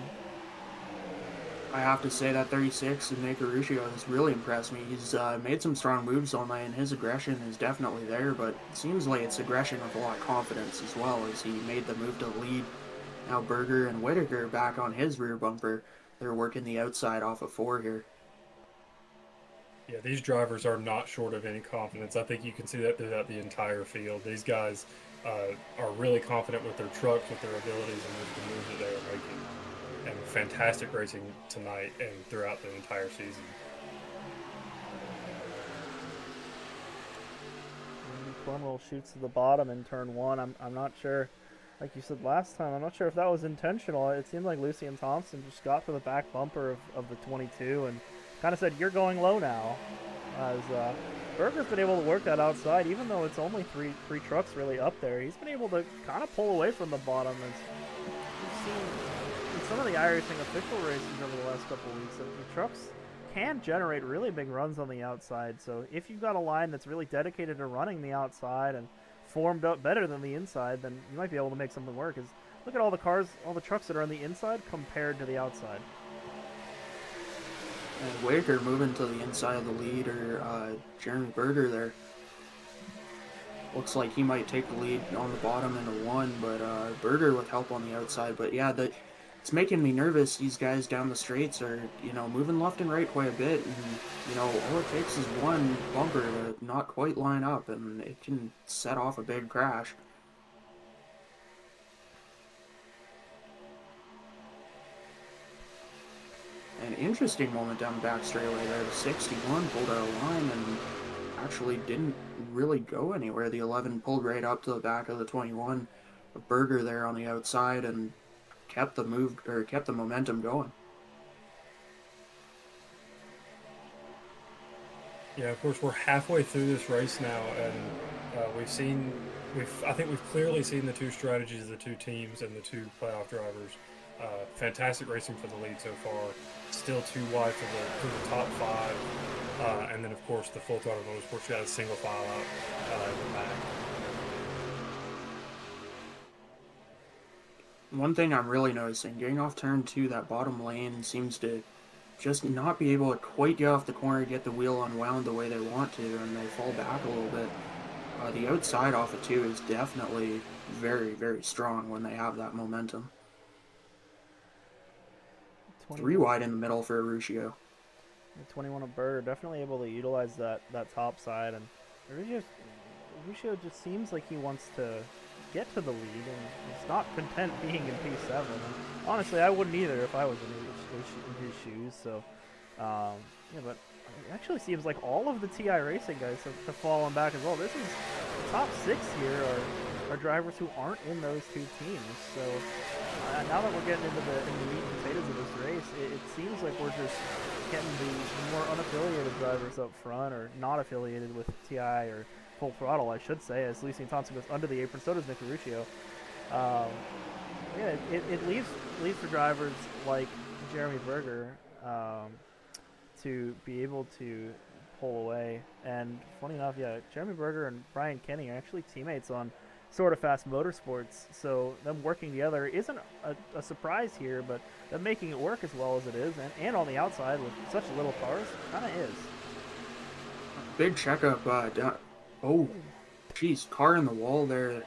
I have to say that 36 and Nick Urrutia has really impressed me. He's made some strong moves all night, and his aggression is definitely there, but it seems like it's aggression with a lot of confidence as well, as he made the move to the lead. Now Berger and Whitaker back on his rear bumper. They're working the outside off of 4 here.
Yeah, these drivers are not short of any confidence. I think you can see that throughout the entire field. These guys are really confident with their trucks, with their abilities, and with the moves that they are making. And fantastic racing tonight and throughout the entire season.
Cornwell shoots to the bottom in turn 1. I'm not sure, like you said last time, I'm not sure if that was intentional. It seemed like Lucian Thompson just got to the back bumper of the 22 and kind of said, "You're going low now." As Berger's been able to work that outside, even though it's only three trucks really up there. He's been able to kind of pull away from the bottom. As we've seen in some of the iRacing official races over the last couple of weeks, the trucks can generate really big runs on the outside. So if you've got a line that's really dedicated to running the outside and formed up better than the inside, then you might be able to make something work. Because look at all the cars, all the trucks that are on the inside compared to the outside.
And Whitaker moving to the inside of the lead, or Jeremy Berger there. Looks like he might take the lead on the bottom into 1, but Berger with help on the outside. But yeah, it's making me nervous. These guys down the straights are, moving left and right quite a bit. And, all it takes is one bumper to not quite line up, and it can set off a big crash. An interesting moment down the back straightaway there. The 61 pulled out of line and actually didn't really go anywhere. The 11 pulled right up to the back of the 21. A Berger there on the outside and kept the momentum going.
Yeah, of course, we're halfway through this race now, and I think we've clearly seen the two strategies of the two teams and the two playoff drivers. Fantastic racing for the lead so far. Still too wide for the top 5, and then of course the Full Throttle Motorsports got a single file out in the back.
One thing I'm really noticing, getting off turn 2, that bottom lane seems to just not be able to quite get off the corner, get the wheel unwound the way they want to, and they fall back a little bit. The outside off of 2 is definitely very, very strong when they have that momentum. 3 wide in the middle for Urrutia.
21 of Berger, definitely able to utilize that top side, and Urrutia just seems like he wants to get to the lead, and he's not content being in P7. And honestly, I wouldn't either if I was in his shoes. So, yeah, but it actually seems like all of the TI Racing guys have fallen back as well. This is the top 6 here are drivers who aren't in those 2 teams. So now that we're getting into the meat and potatoes of this race, it seems like we're just getting the more unaffiliated drivers up front, or not affiliated with TI or Full Throttle, I should say, as Lucian Thompson goes under the apron. So does Nick Urrutia. Yeah, it leaves for drivers like Jeremy Berger to be able to pull away. And funny enough, yeah, Jeremy Berger and Brian Kenny are actually teammates on Sort of Fast Motorsports, so them working together isn't a surprise here, but them making it work as well as it is, and on the outside with such little cars, kind of is.
Big checkup down. Oh, geez, car in the wall there. A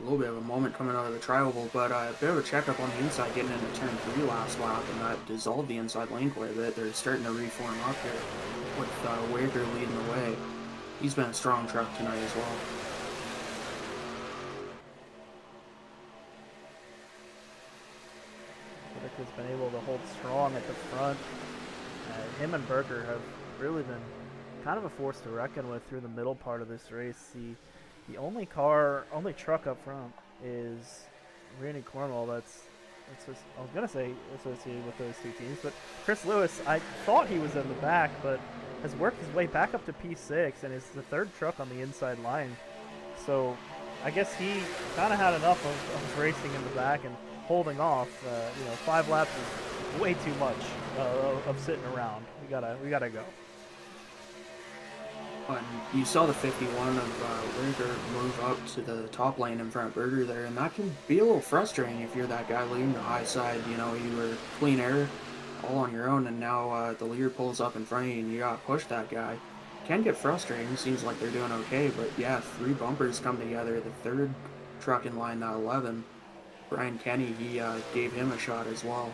little bit of a moment coming out of the tri-oval, but a bit of a checkup on the inside getting into turn 3 last lap, and that dissolved the inside lane quite a bit. They're starting to reform up here with Wager leading the way. He's been a strong truck tonight as well.
Has been able to hold strong at the front. Him and Berger have really been kind of a force to reckon with through the middle part of this race. The only truck up front is Randy Cornwell. That's just, I was gonna say associated with those 2 teams, but Chris Lewis, I thought he was in the back, but has worked his way back up to P6 and is the 3rd truck on the inside line. So I guess he kind of had enough of racing in the back and holding off. 5 laps is way too much of sitting around. We gotta go.
And you saw the 51 of Ritter move up to the top lane in front of Berger there, and that can be a little frustrating if you're that guy leading the high side. You know, you were clean air all on your own, and now the leader pulls up in front of you, and you got to push that guy. Can get frustrating. Seems like they're doing okay, but yeah, 3 bumpers come together. The third truck in line, that 11, Brian Kenny, he gave him a shot as well.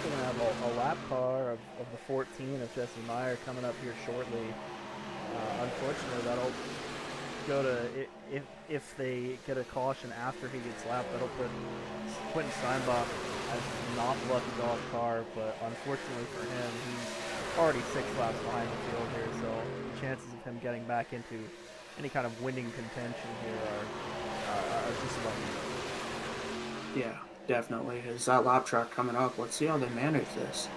We're going to have a lap car of the 14 of Jesse Meyer coming up here shortly. Unfortunately, that'll go to, if they get a caution after he gets lapped, that'll put Quentin Steinbach as not lucky golf car, but unfortunately for him, he's already 6 laps behind the field here, so the chances of him getting back into any kind of winning contention here are just about equal.
Yeah, definitely. Is that lap track coming up? Let's see how they manage this.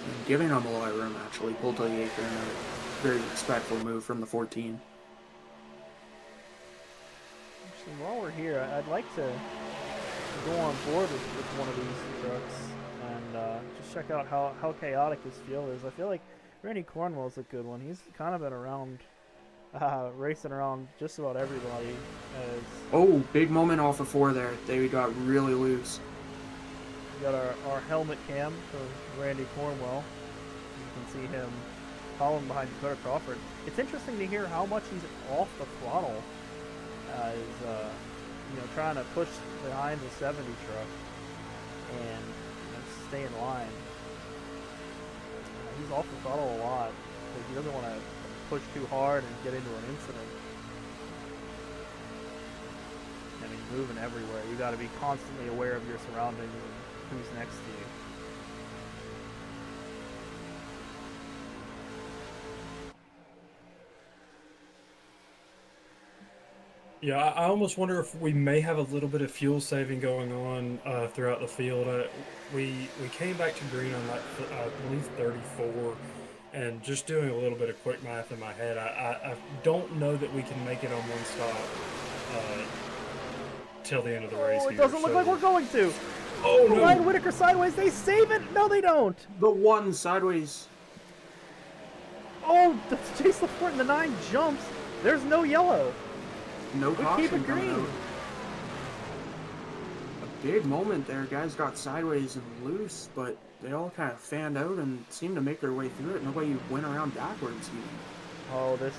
And giving him a lot of room, actually. Pull to the apron, a very respectful move from the 14.
Actually, while we're here, I'd like to go on board with one of these trucks and just check out how chaotic this field is. I feel like Randy Cornwell's a good one. He's kind of been around, racing around just about everybody.
Oh, big moment off of 4 there. They got really loose.
We got our helmet cam for Randy Cornwell. You can see him following behind Dakota Crawford. It's interesting to hear how much he's off the throttle as trying to push behind the 70 truck and stay in line. He's off the throttle a lot because he doesn't want to push too hard and get into an incident. I mean, moving everywhere. You got to be constantly aware of your surroundings and who's next to you.
Yeah, I almost wonder if we may have a little bit of fuel saving going on throughout the field. We came back to green on like I believe 34, and just doing a little bit of quick math in my head, I don't know that we can make it on one stop till the end of the race.
It doesn't look like we're going to.
Oh no!
Ryan Whitaker sideways. They save it. No, they don't.
The 1 sideways.
Oh, Chase LaForte in the 9 jumps. There's no yellow.
No caution
keep it
coming
green.
out. A big moment there. Guys got sideways and loose, but they all kind of fanned out and seemed to make their way through it. Nobody went around backwards even.
Oh, this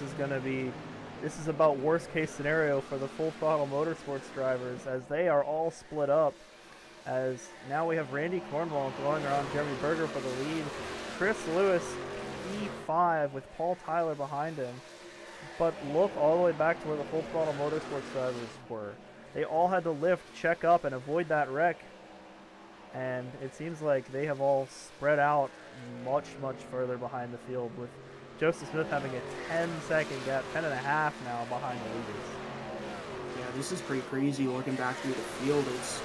is about worst case scenario for the Full Throttle Motorsports drivers as they are all split up. As now we have Randy Cornwell throwing around Jeremy Berger for the lead. Chris Lewis, E5 with Paul Tyler behind him. But look all the way back to where the Full Throttle Motorsports drivers were. They all had to lift, check up, and avoid that wreck. And it seems like they have all spread out much, much further behind the field, with Joseph Smith having a 10-second gap, 10 and a half now behind the leaders.
Yeah, this is pretty crazy looking back through the field. It's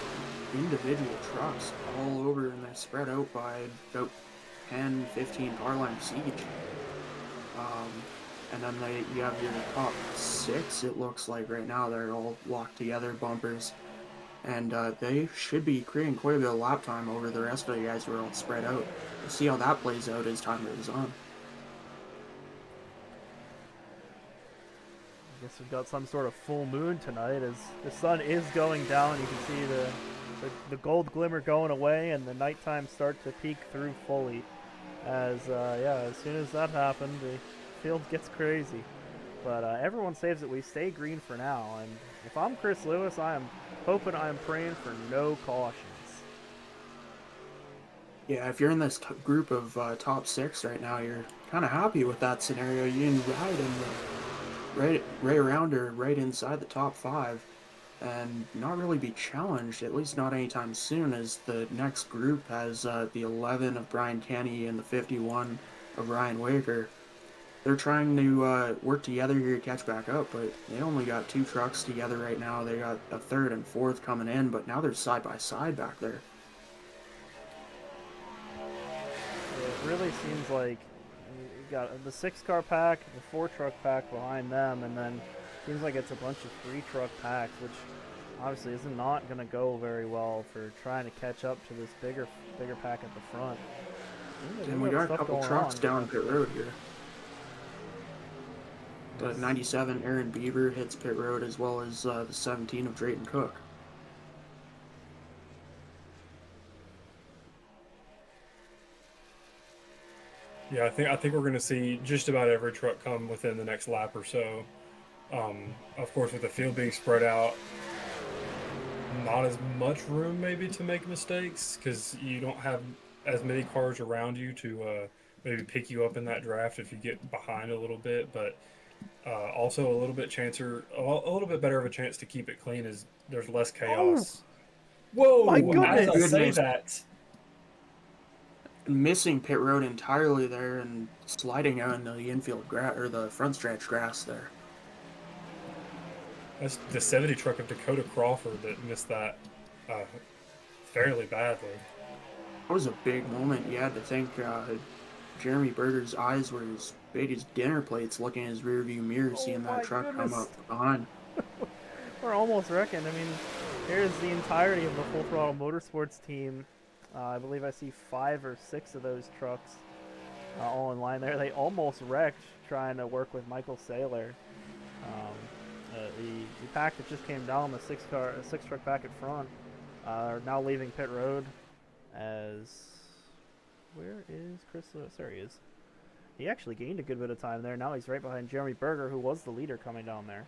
individual trucks all over, and they're spread out by about 10, 15 car lengths each. And then you have your top 6, it looks like right now. They're all locked together, bumpers. And they should be creating quite a bit of lap time over the rest of the guys who are all spread out. We'll see how that plays out as time goes on.
I guess we've got some sort of full moon tonight as the sun is going down. You can see the gold glimmer going away and the nighttime start to peek through fully. As soon as that happened, the field gets crazy. But everyone saves it. We stay green for now. And if I'm Chris Lewis, I am hoping, I am praying for no cautions.
Yeah, if you're in this group of top 6 right now, you're kind of happy with that scenario. You can ride in the right around or right inside the top 5 and not really be challenged, at least not anytime soon, as the next group has the 11 of Brian Kenny and the 51 of Ryan Waker. They're trying to work together here to catch back up, but they only got 2 trucks together right now. They got a 3rd and 4th coming in, but now they're side by side back there.
It really seems like you got the 6-car pack, the 4-truck pack behind them, and then seems like it's a bunch of 3-truck packs, which obviously is not going to go very well for trying to catch up to this bigger pack at the front.
And we got a couple trucks down pit road here. The 97 Aaron Beaver hits pit road, as well as the 17 of Drayton Cook.
Yeah, I think we're going to see just about every truck come within the next lap or so. Of course, with the field being spread out, not as much room maybe to make mistakes because you don't have as many cars around you to maybe pick you up in that draft if you get behind a little bit. But also a little bit better of a chance to keep it clean is there's less chaos.
Oh,
Whoa!
my
As I
goodness.
say that.
Missing pit road entirely there and sliding out into the infield grass or the front stretch grass there.
That's the 70 truck of Dakota Crawford that missed that fairly badly.
That was a big moment. You had to think Jeremy Berger's eyes were as big as dinner plates looking in his rearview mirror, seeing that truck come up behind.
We're almost wrecking. I mean, here's the entirety of the Full Throttle Motorsports team. I believe I see 5 or 6 of those trucks all in line there. They almost wrecked trying to work with Michael Saylor. The pack that just came down, the 6 truck pack at front, are now leaving pit road. Where is Chris Lewis? There he is. He actually gained a good bit of time there. Now he's right behind Jeremy Berger, who was the leader coming down there.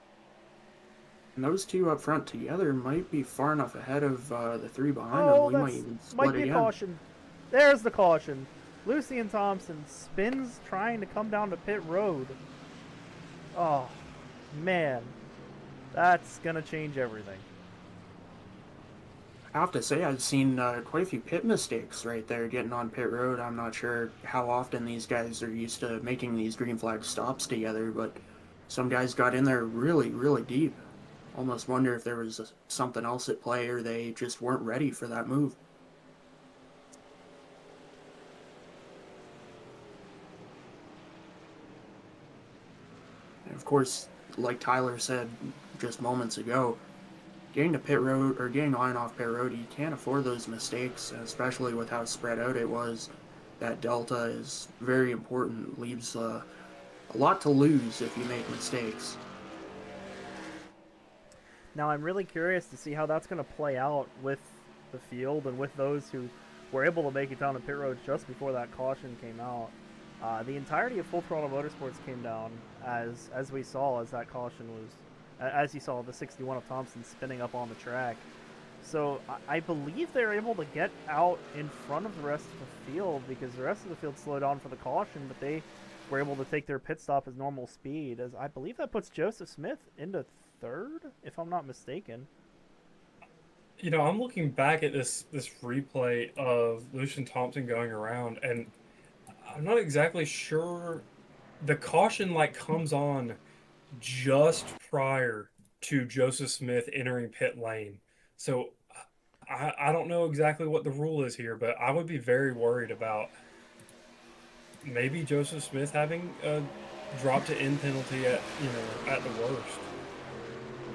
And those two up front together might be far enough ahead of the 3 behind them. We might even split
be
again.
A caution. There's the caution. Lucian Thompson spins trying to come down to pit road. Oh, man. That's going to change everything.
I have to say, I've seen quite a few pit mistakes right there getting on pit road. I'm not sure how often these guys are used to making these green flag stops together, but some guys got in there really, really deep. Almost wonder if there was something else at play or they just weren't ready for that move. And of course, like Tyler said just moments ago, getting to pit road or getting on and off pit road, you can't afford those mistakes, especially with how spread out it was. That delta is very important, leaves a lot to lose if you make mistakes.
Now I'm really curious to see how that's going to play out with the field and with those who were able to make it down to pit road just before that caution came out. The entirety of Full Throttle Motorsports came down as we saw, as that caution was, as you saw the 61 of Thompson spinning up on the track. So I believe they're able to get out in front of the rest of the field because the rest of the field slowed down for the caution, but they were able to take their pit stop as normal speed. As I believe that puts Joseph Smith into 3rd, if I'm not mistaken.
You know, I'm looking back at this replay of Lucian Thompson going around, and I'm not exactly sure. The caution comes on just prior to Joseph Smith entering pit lane. So I don't know exactly what the rule is here, but I would be very worried about maybe Joseph Smith having a drop to end penalty at the worst.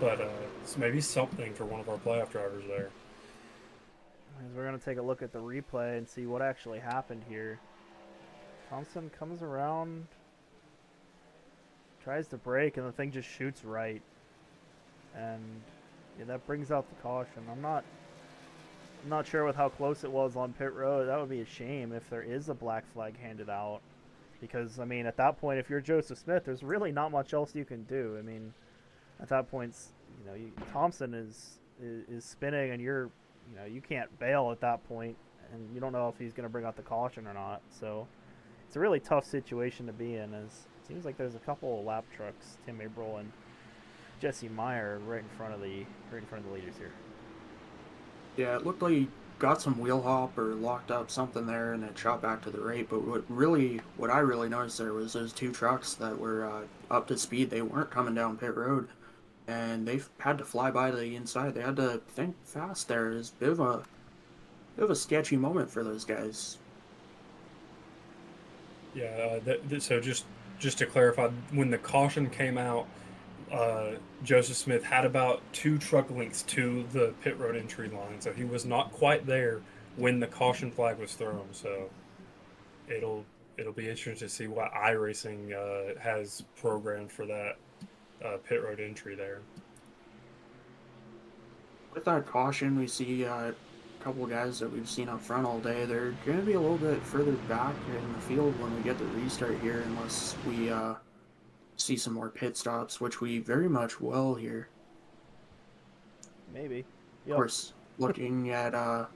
But it's maybe something for one of our playoff drivers there.
As we're going to take a look at the replay and see what actually happened here. Thompson comes around, tries to brake, and the thing just shoots right. And yeah, that brings out the caution. I'm not sure with how close it was on pit road. That would be a shame if there is a black flag handed out. Because, I mean, at that point, if you're Joseph Smith, there's really not much else you can do. I mean, at that point, Thompson is spinning, and you can't bail at that point, and you don't know if he's going to bring out the caution or not. So it's a really tough situation to be in. As it seems like there's a couple of lap trucks, Tim Abril and Jesse Meyer, right in front of the leaders here.
Yeah, it looked like he got some wheel hop or locked up something there, and it shot back to the right. But what I really noticed there was those 2 trucks that were up to speed. They weren't coming down pit road, and they had to fly by to the inside. They had to think fast there. It was a bit of a sketchy moment for those guys.
Yeah. So just to clarify, when the caution came out, Joseph Smith had about 2 truck lengths to the pit road entry line, so he was not quite there when the caution flag was thrown. So it'll be interesting to see what iRacing has programmed for that pit road entry there.
With that caution, we see a couple of guys that we've seen up front all day. They're going to be a little bit further back in the field when we get the restart here, unless we see some more pit stops, which we very much will here.
Maybe.
Of course, looking at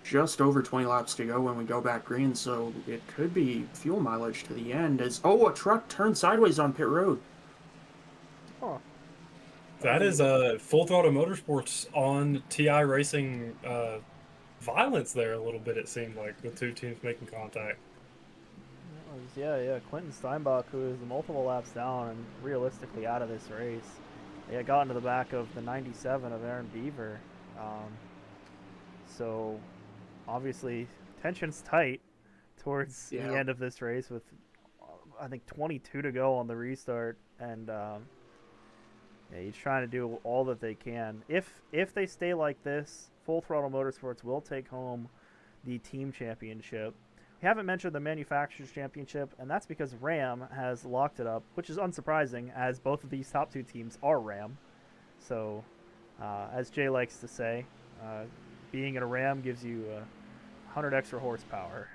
just over 20 laps to go when we go back green, so it could be fuel mileage to the end. As a truck turned sideways on pit road.
Huh.
That is Full Throttle Motorsports on TI Racing violence there a little bit, it seemed like, with two teams making contact.
Yeah. Quentin Steinbach, who is multiple laps down and realistically out of this race. Yeah, got into the back of the 97 of Aaron Beaver. So, obviously, tension's tight towards the end of this race with, I think, 22 to go on the restart. And he's trying to do all that they can. If they stay like this, Full Throttle Motorsports will take home the team championship. We haven't mentioned the manufacturers championship, and that's because Ram has locked it up, which is unsurprising, as both of these top two teams are Ram. So, as Jay likes to say, being in a Ram gives you 100 extra horsepower.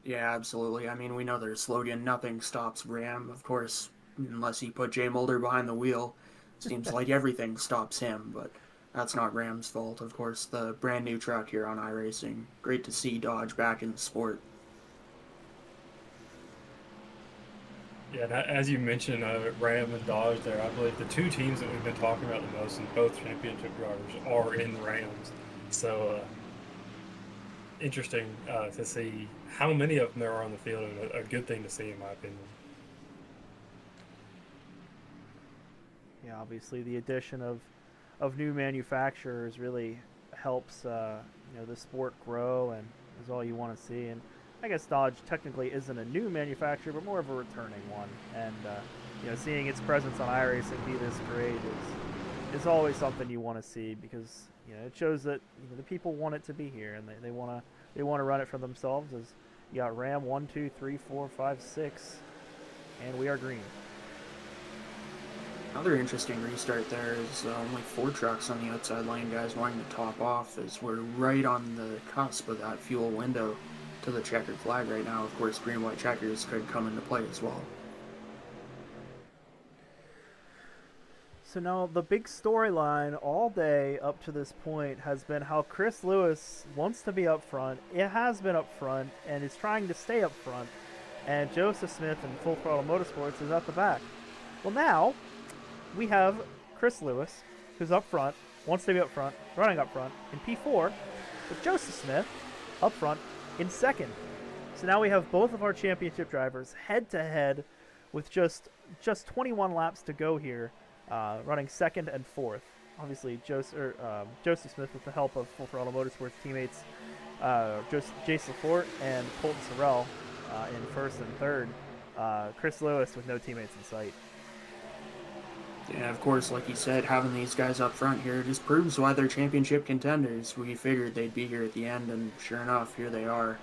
Yeah, absolutely. I mean, we know their slogan, nothing stops Ram, of course, unless you put Jay Mulder behind the wheel. Seems like everything stops him, but that's not Ram's fault, of course. The brand new truck here on iRacing. Great to see Dodge back in the sport.
Yeah, as you mentioned, Ram and Dodge there, I believe the two teams that we've been talking about the most, and both championship drivers are in Rams. So, interesting to see how many of them there are on the field, and a good thing to see, in my opinion.
Yeah, obviously the addition of new manufacturers really helps the sport grow, and is all you want to see. And I guess Dodge technically isn't a new manufacturer, but more of a returning one. And seeing its presence on iRacing be this great is always something you want to see, because it shows that the people want it to be here, and they want to run it for themselves. As you got Ram 1, 2, 3, 4, 5, 6, and we are green.
Another interesting restart there is only 4 trucks on the outside lane, guys wanting to top off, as we're right on the cusp of that fuel window to the checkered flag right now. Of course, green-white checkers could come into play as well.
So now the big storyline all day up to this point has been how Chris Lewis wants to be up front. It has been up front and is trying to stay up front, and Joseph Smith and Full Throttle Motorsports is at the back. Well, now we have Chris Lewis, who's up front, wants to be up front, running up front in P4, with Joseph Smith up front in second. So now we have both of our championship drivers head-to-head with just 21 laps to go here, running second and fourth. Obviously, Joseph Smith with the help of Full Throttle Motorsports teammates Jace Lafort and Colton Sorrell in first and third. Chris Lewis with no teammates in sight.
Yeah, of course, like you said, having these guys up front here just proves why they're championship contenders. We figured they'd be here at the end, and sure enough, here they are.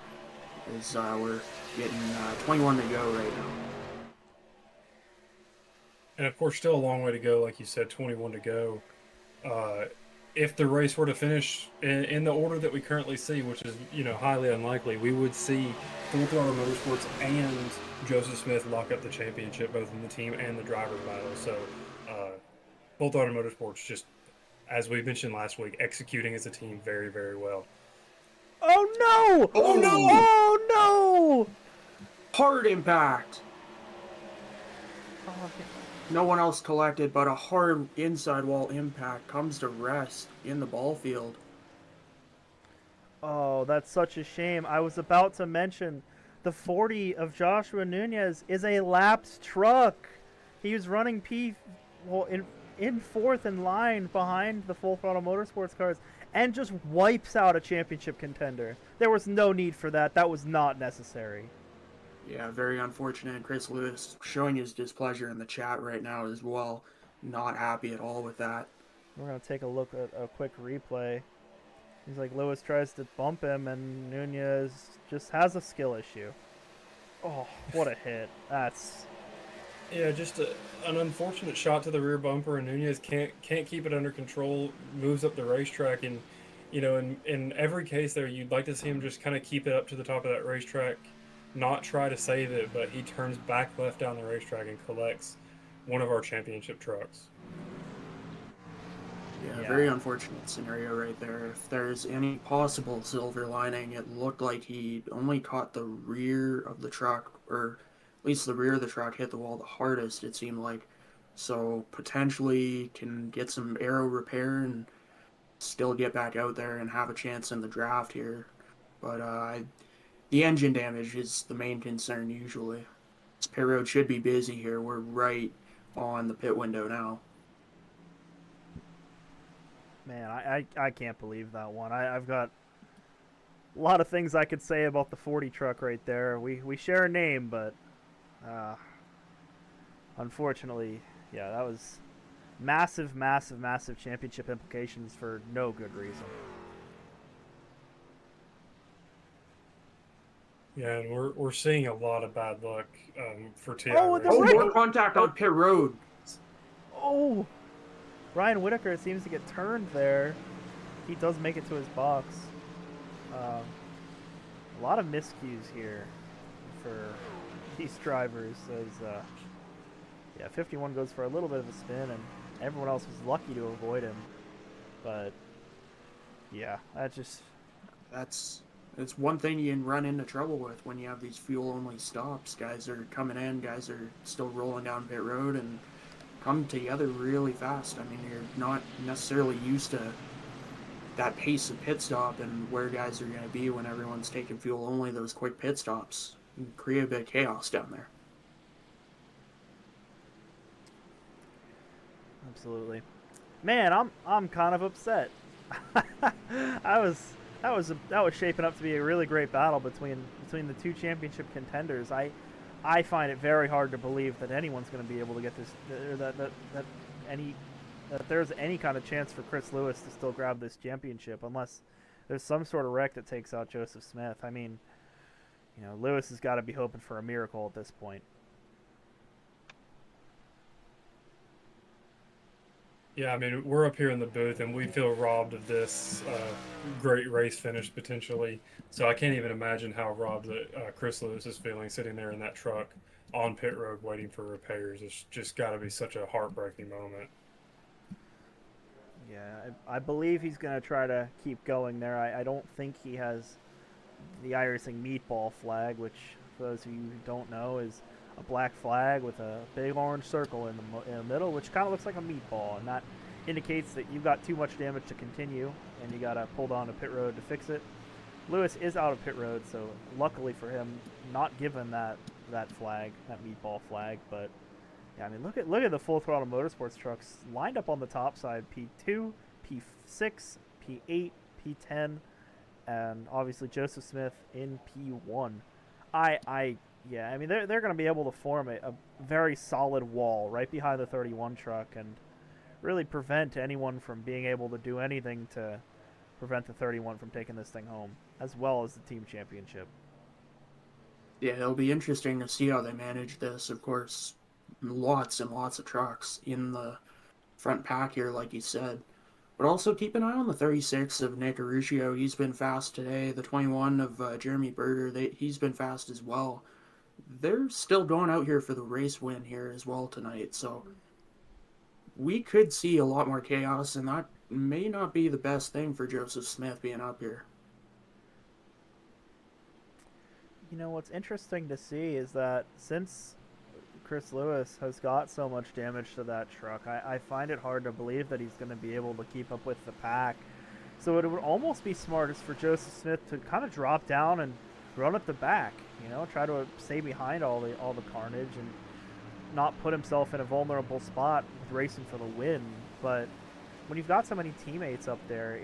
As we're getting 21 to go right now.
And of course, still a long way to go, like you said, 21 to go. If the race were to finish in the order that we currently see, which is highly unlikely, we would see Full Throttle Motorsports and Joseph Smith lock up the championship, both in the team and the driver's battle. So, Full Throttle Motorsports, just as we mentioned last week, executing as a team very, very well.
Oh no!
Oh no!
Oh no!
Hard impact.
Oh, okay.
No one else collected, but a hard inside wall impact comes to rest in the ball field.
Oh, that's such a shame. I was about to mention the 40 of Nunez is a lapped truck. He was running in fourth in line behind the Full Throttle Motorsports cars and just wipes out a championship contender. There was no need for that. That was not necessary.
Yeah, very unfortunate. Chris Lewis showing his displeasure in the chat right now as well. Not happy at all with that.
We're going to take a look at a quick replay. He's like, Lewis tries to bump him, and Nunez just has a skill issue. Oh, what a hit. That's...
Yeah, just an unfortunate shot to the rear bumper, and Nunez can't keep it under control. Moves up the racetrack, and in every case there, you'd like to see him just kind of keep it up to the top of that racetrack, not try to save it, but he turns back left down the racetrack and collects one of our championship trucks.
Yeah, very unfortunate scenario right there. If there's any possible silver lining, it looked like he only caught the rear of the truck, or at least the rear of the truck hit the wall the hardest, it seemed like. So potentially can get some aero repair and still get back out there and have a chance in the draft here. But the engine damage is the main concern usually. This pit road should be busy here. We're right on the pit window now.
Man, I can't believe that one. I've got a lot of things I could say about the 40 truck right there. We share a name, but unfortunately, yeah, that was massive, massive, massive championship implications for no good reason.
Yeah, and we're seeing a lot of bad luck for TA.
Oh, the
racing.
More contact on pit road.
Oh! Ryan Whitaker seems to get turned there. He does make it to his box. A lot of miscues here for these drivers. As yeah, 51 goes for a little bit of a spin, and everyone else was lucky to avoid him. But yeah,
It's one thing you can run into trouble with when you have these fuel-only stops. Guys are coming in, guys are still rolling down pit road and come together really fast. I mean, you're not necessarily used to that pace of pit stop and where guys are going to be when everyone's taking fuel only. Those quick pit stops can create a bit of chaos down there.
absolutely. Man, I'm kind of upset. That was shaping up to be a really great battle between the two championship contenders. I find it very hard to believe that anyone's going to be able to get this, or that there's any kind of chance for Chris Lewis to still grab this championship unless there's some sort of wreck that takes out Joseph Smith. I mean, Lewis has got to be hoping for a miracle at this point.
Yeah, I mean, we're up here in the booth, and we feel robbed of this great race finish, potentially. So I can't even imagine how robbed Chris Lewis is feeling sitting there in that truck on pit road waiting for repairs. It's just got to be such a heartbreaking moment.
Yeah, I believe he's going to try to keep going there. I don't think he has the iRacing meatball flag, which, for those of you who don't know, is a black flag with a big orange circle in the middle, which kind of looks like a meatball, and that indicates that you've got too much damage to continue, and you got to pull down to pit road to fix it. Lewis is out of pit road, so luckily for him, not given that flag, that meatball flag. But yeah, I mean, look at the Full Throttle Motorsports trucks lined up on the top side: P2, P6, P8, P10, and obviously Joseph Smith in P1. Yeah, I mean, they're going to be able to form a very solid wall right behind the 31 truck and really prevent anyone from being able to do anything to prevent the 31 from taking this thing home, as well as the team championship.
Yeah, it'll be interesting to see how they manage this. Of course, lots and lots of trucks in the front pack here, like you said. But also keep an eye on the 36 of Nick Aruscio. He's been fast today. The 21 of Jeremy Berger, he's been fast as well. They're still going out here for the race win here as well tonight. So we could see a lot more chaos, and that may not be the best thing for Joseph Smith being up here.
What's interesting to see is that since Chris Lewis has got so much damage to that truck, I find it hard to believe that he's going to be able to keep up with the pack. So it would almost be smartest for Joseph Smith to kind of drop down and run at the back, try to stay behind all the carnage and not put himself in a vulnerable spot with racing for the win. But when you've got so many teammates up there,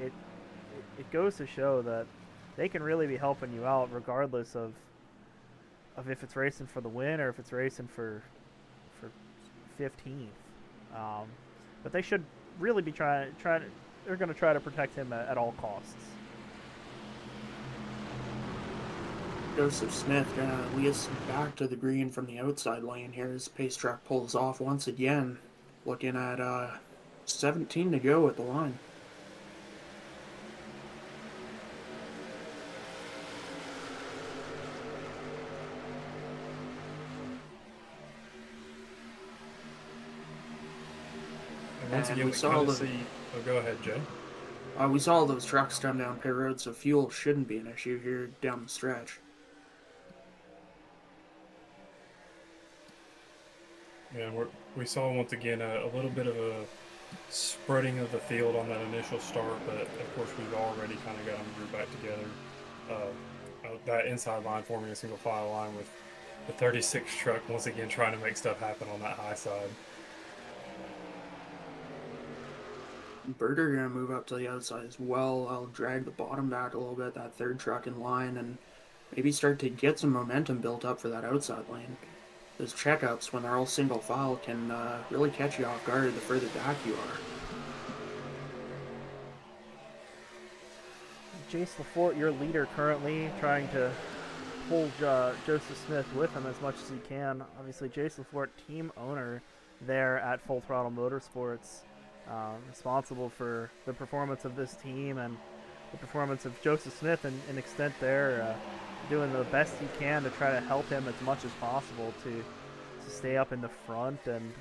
it goes to show that they can really be helping you out regardless of if it's racing for the win or if it's racing for 15th. But they should really be they're going to try to protect him at all costs.
Joseph Smith gonna lead us back to the green from the outside lane here as Pace Truck pulls off once again. Looking at 17 to go at the line.
And once again,
we
we
saw
kind
the-
of see. Oh, go ahead, Jay.
We saw those trucks come down pit road, so fuel shouldn't be an issue here down the stretch.
And we saw once again a little bit of a spreading of the field on that initial start, but of course we've already kind of got them grouped back together. That inside line forming a single file line with the 36 truck once again trying to make stuff happen on that high side.
Birder gonna move up to the outside as well. I'll drag the bottom back a little bit, that third truck in line, and maybe start to get some momentum built up for that outside lane. Those checkups, when they're all single file, can really catch you off guard the further back you are.
Jace Lafort, your leader currently, trying to pull Joseph Smith with him as much as he can. Obviously, Jace Lafort, team owner there at Full Throttle Motorsports, responsible for the performance of this team and the performance of Joseph Smith and an extent there, doing the best he can to try to help him as much as possible to stay up in the front and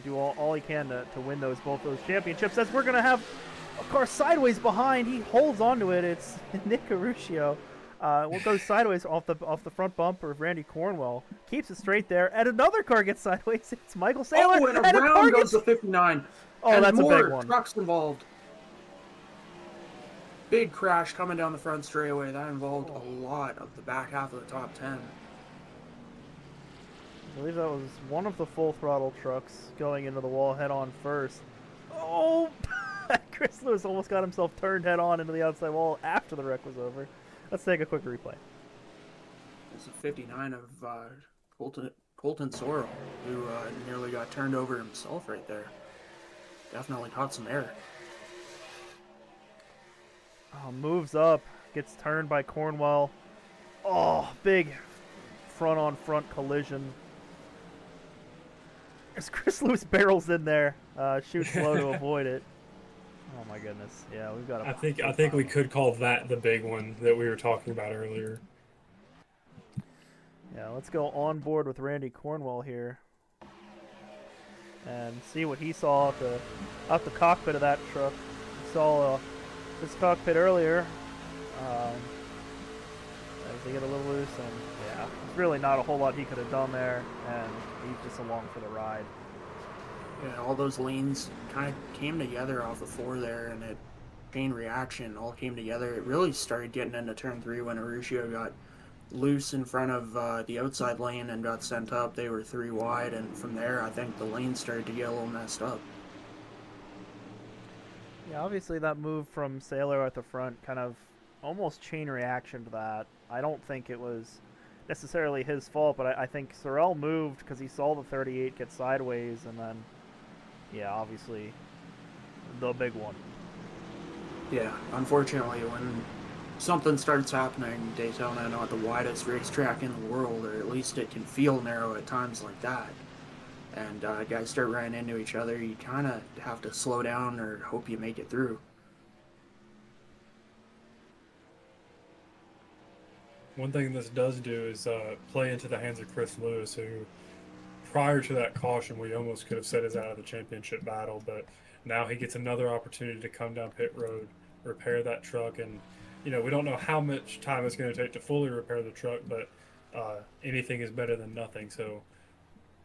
do all he can to win both those championships. As we're going to have a car sideways behind, he holds onto it. It's Nick Caruccio. Will go sideways off the front bumper of Randy Cornwell. Keeps it straight there, and another car gets sideways. It's Michael Saylor.
Oh, and around goes the 59.
Oh,
and
that's a
more
big one.
Trucks involved. Big crash coming down the front straightaway. That involved a lot of the back half of the top 10.
I believe that was one of the Full Throttle trucks going into the wall head-on first. Oh! Chris Lewis almost got himself turned head-on into the outside wall after the wreck was over. Let's take a quick replay.
It's a 59 of Colton Sorrell, who nearly got turned over himself right there. Definitely caught some air.
Oh, moves up, gets turned by Cornwell. Oh, big front-on-front collision. As Chris Lewis barrels in there, shoots low to avoid it. Oh my goodness! Yeah, we've got.
I think we could call that the big one that we were talking about earlier.
Yeah, let's go on board with Randy Cornwell here and see what he saw out the cockpit of that truck. We saw this cockpit earlier. As they get a little loose, and yeah, there's really not a whole lot he could have done there, and he's just along for the ride.
Yeah, all those lanes kind of came together off the floor there, and it chain reaction all came together. It really started getting into turn 3 when Arusio got loose in front of the outside lane and got sent up. They were 3 wide, and from there I think the lane started to get a little messed up.
Yeah, obviously that move from Saylor at the front kind of almost chain reaction to that. I don't think it was necessarily his fault, but I think Sorrell moved because he saw the 38 get sideways, and then, yeah, obviously the big one.
Yeah, unfortunately, when something starts happening, Daytona, not the widest racetrack in the world, or at least it can feel narrow at times like that, and guys start running into each other, you kind of have to slow down or hope you make it through.
One thing this does do is play into the hands of Chris Lewis, who, prior to that caution, we almost could have said is out of the championship battle, but now he gets another opportunity to come down pit road, repair that truck, and we don't know how much time it's going to take to fully repair the truck, but anything is better than nothing. So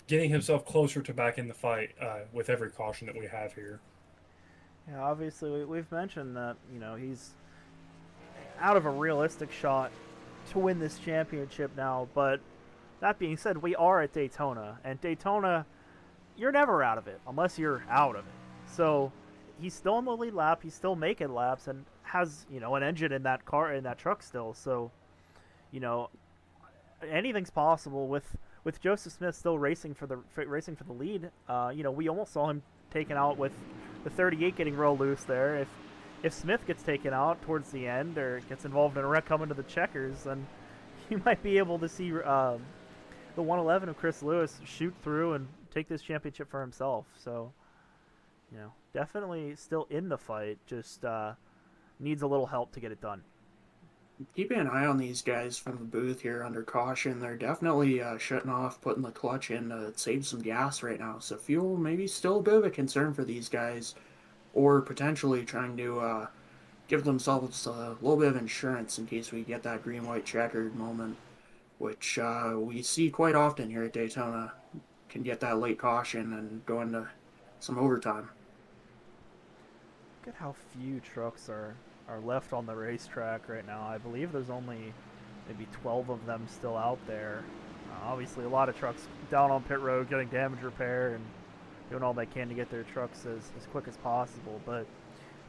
getting himself closer to back in the fight with every caution that we have here.
Yeah, obviously we've mentioned that he's out of a realistic shot to win this championship now, but that being said, we are at Daytona, and Daytona, you're never out of it unless you're out of it. So he's still in the lead lap, he's still making laps, and has an engine in that truck still. So anything's possible with Joseph Smith still racing for the lead. We almost saw him taken out with the 38 getting real loose there. If Smith gets taken out towards the end or gets involved in a wreck coming to the checkers, then you might be able to see the 111 of Chris Lewis shoot through and take this championship for himself. So, you know, definitely still in the fight, just needs a little help to get it done.
Keeping an eye on these guys from the booth here under caution. They're definitely shutting off, putting the clutch in to save some gas right now. So fuel maybe still a bit of a concern for these guys, or potentially trying to give themselves a little bit of insurance in case we get that green-white checkered moment, which we see quite often here at Daytona. Can get that late caution and go into some overtime.
Look at how few trucks are left on the racetrack right now. I believe there's only maybe 12 of them still out there. Obviously, a lot of trucks down on pit road getting damage repair and doing all they can to get their trucks as quick as possible. But it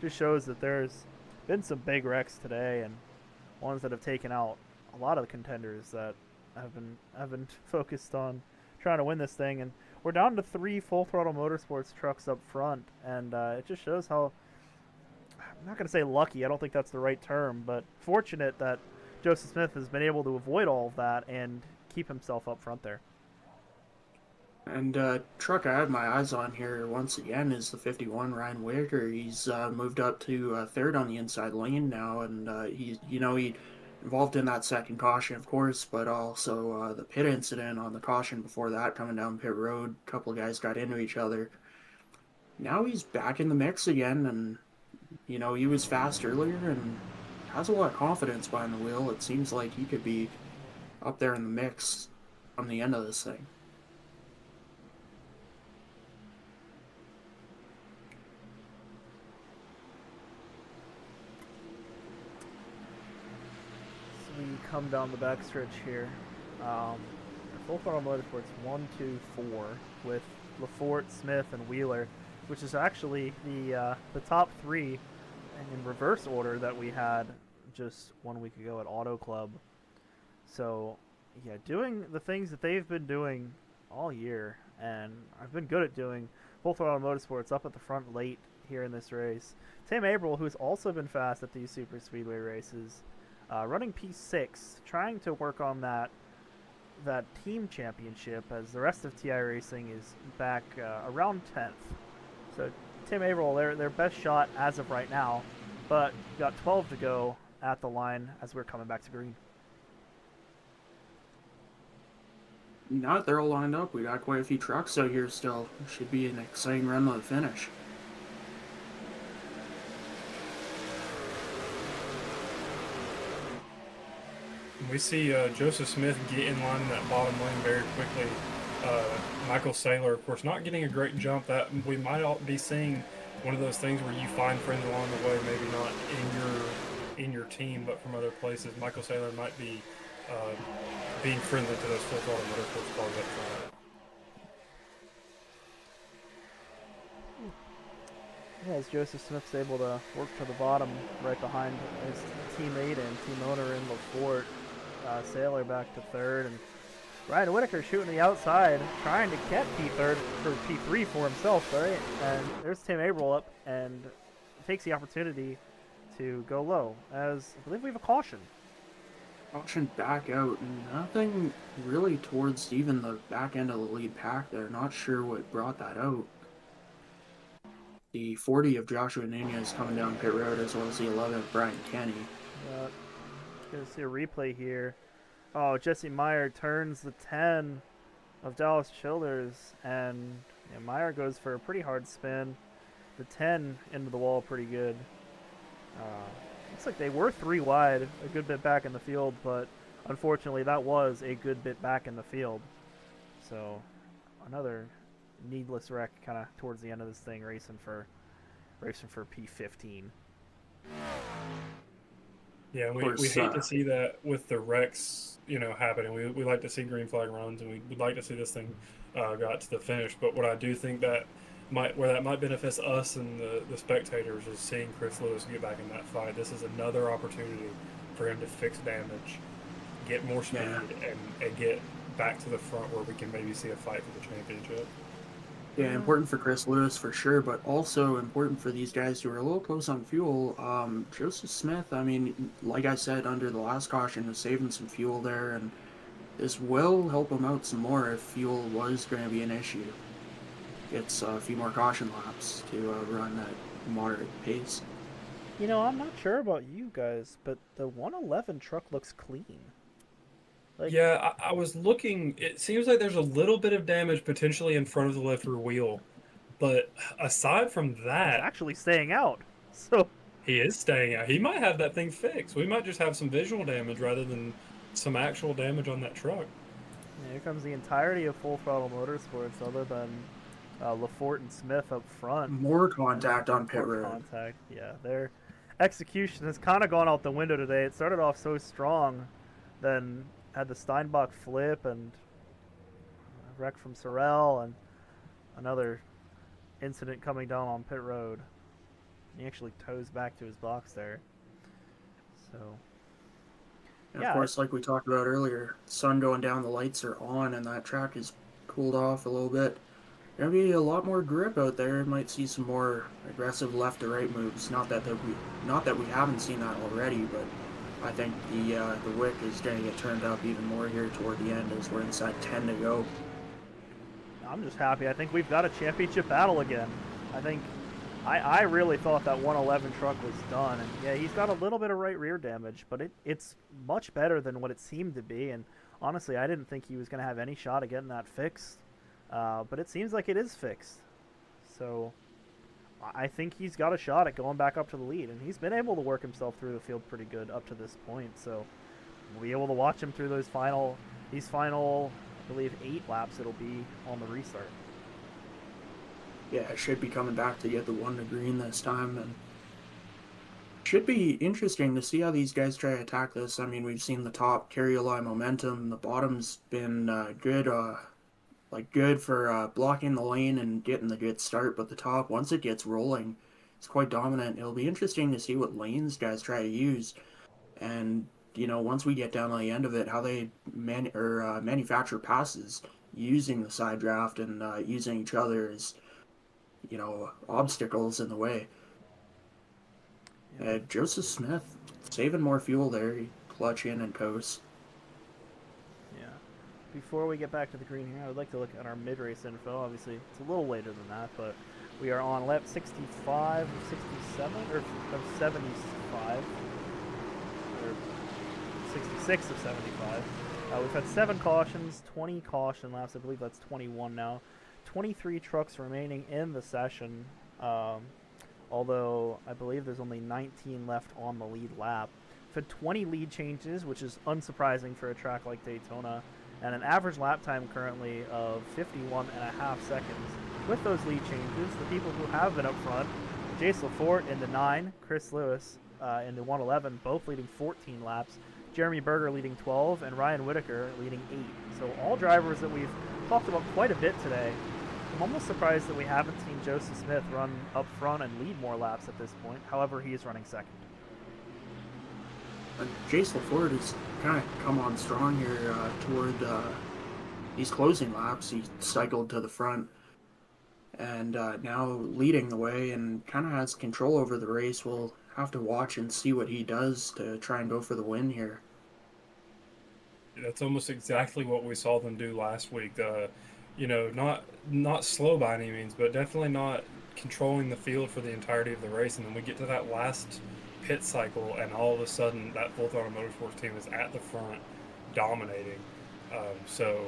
just shows that there's been some big wrecks today, and ones that have taken out a lot of the contenders that have been focused on trying to win this thing. And we're down to 3 Full Throttle Motorsports trucks up front, and it just shows how, I'm not going to say lucky, I don't think that's the right term, but fortunate that Joseph Smith has been able to avoid all of that and keep himself up front there.
And truck I had my eyes on here once again is the 51 Ryan Whitaker. He's moved up to third on the inside lane now, and he involved in that second caution, of course, but also the pit incident on the caution before that coming down pit road. A couple of guys got into each other. Now he's back in the mix again, and you know, he was fast earlier and has a lot of confidence behind the wheel. It seems like he could be up there in the mix on the end of this thing.
So we come down the backstretch here. Full Throttle Motorsports 1, 2, 4 with Lafort, Smith, and Wheeler, which is actually the top 3 in reverse order that we had just 1 week ago at Auto Club. So, yeah, doing the things that they've been doing all year, and I've been good at doing. Full Throttle Motorsports up at the front late here in this race. Tim Averill, who's also been fast at these Superspeedway races, running P6, trying to work on that team championship, as the rest of TI Racing is back around 10th. So Tim Averill, their best shot as of right now, but got 12 to go at the line as we're coming back to green.
Now that they're all lined up, we got quite a few trucks out here still. Should be an exciting run to the finish.
We see Joseph Smith get in line in that bottom lane very quickly. Michael Saylor, of course, not getting a great jump. That we might all be seeing one of those things where you find friends along the way, maybe not in your team, but from other places. Michael Saylor might be being friendly to those Full Throttle Motorsports cars up front.
Yeah, as Joseph Smith's able to work to the bottom right behind his teammate and team owner in Lafort. Saylor back to third, and Ryan Whitaker shooting the outside, trying to get P3 for himself, sorry. And there's Tim Averill up and takes the opportunity to go low, as I believe we have a caution.
Caution back out. Nothing really towards even the back end of the lead pack there. Not sure what brought that out. The 40 of Joshua Nunez coming down pit road, as well as the 11 of Brian Kenny.
Gonna see a replay here. Oh, Jesse Meyer turns the 10 of Dallas Childers, and Meyer goes for a pretty hard spin. The 10 into the wall pretty good. Looks like they were 3 wide, a good bit back in the field, but unfortunately that was a good bit back in the field. So another needless wreck kind of towards the end of this thing, racing for P15.
Yeah, we hate to see that with the wrecks, happening. We like to see green flag runs, and we'd like to see this thing got to the finish. But what I do think that might benefit us and the spectators is seeing Chris Lewis get back in that fight. This is another opportunity for him to fix damage, get more speed, and get back to the front where we can maybe see a fight for the championship.
Yeah, important for Chris Lewis for sure, but also important for these guys who are a little close on fuel. Joseph Smith, I mean, like I said under the last caution, is saving some fuel there, and this will help him out some more if fuel was going to be an issue. Gets a few more caution laps to run at moderate pace.
You know, I'm not sure about you guys, but the 111 truck looks clean. Like,
Yeah, I was looking. It seems like there's a little bit of damage potentially in front of the left rear wheel, but aside from
he's
that,
actually staying out. So,
he is staying out. He might have that thing fixed. We might just have some visual damage rather than some actual damage on that truck.
here comes the entirety of Full Throttle Motorsports, other than Lafort and Smith up front.
More contact on pit
More
road.
contact. Yeah, their execution has kind of gone out the window today. It started off so strong, then had the Steinbach flip and a wreck from Sorrell and another incident coming down on pit road. He actually toes back to his box there. So,
And
yeah,
of course, like we talked about earlier, sun going down, the lights are on, and that track is cooled off a little bit. Gonna be a lot more grip out there. Might see some more aggressive left to right moves. Not that we haven't seen that already, but I think the wick is gonna get turned up even more here toward the end as we're inside 10 to go.
I'm just happy. I think we've got a championship battle again. I really thought that 111 truck was done. And yeah, he's got a little bit of right rear damage, but it's much better than what it seemed to be. And honestly, I didn't think he was going to have any shot at getting that fixed. But it seems like it is fixed. So I think he's got a shot at going back up to the lead. And he's been able to work himself through the field pretty good up to this point. So we'll be able to watch him through these final, I believe, 8 laps it'll be on the restart.
Yeah, it should be coming back to get the 1 to green this time, and should be interesting to see how these guys try to attack this. I mean, we've seen the top carry a lot of momentum. The bottom's been good for blocking the lane and getting the good start, but the top, once it gets rolling, it's quite dominant. It'll be interesting to see what lanes guys try to use, and once we get down to the end of it, how they manufacture passes using the side draft and using each other as obstacles in the way. Joseph Smith saving more fuel there. He clutch in and coast.
Yeah. Before we get back to the green here, I would like to look at our mid-race info. Obviously, it's a little later than that, but we are on lap 65 of 67, or of 75, or 66 of 75. We've had 7 cautions, 20 caution laps. I believe that's 21 now. 23 trucks remaining in the session, although I believe there's only 19 left on the lead lap. We've had 20 lead changes, which is unsurprising for a track like Daytona, and an average lap time currently of 51.5 seconds. With those lead changes, the people who have been up front, Jace Lafort in the 9, Chris Lewis in the 111, both leading 14 laps, Jeremy Berger leading 12, and Ryan Whitaker leading 8. So all drivers that we've talked about quite a bit today. I'm almost surprised that we haven't seen Joseph Smith run up front and lead more laps at this point. However, he is running second.
Jace Lafort has kind of come on strong here toward these closing laps. He cycled to the front and now leading the way and kind of has control over the race. We'll have to watch and see what he does to try and go for the win here.
That's almost exactly what we saw them do last week. Not slow by any means, but definitely not controlling the field for the entirety of the race. And then we get to that last pit cycle, and all of a sudden, that Full Throttle Motorsports team is at the front, dominating. So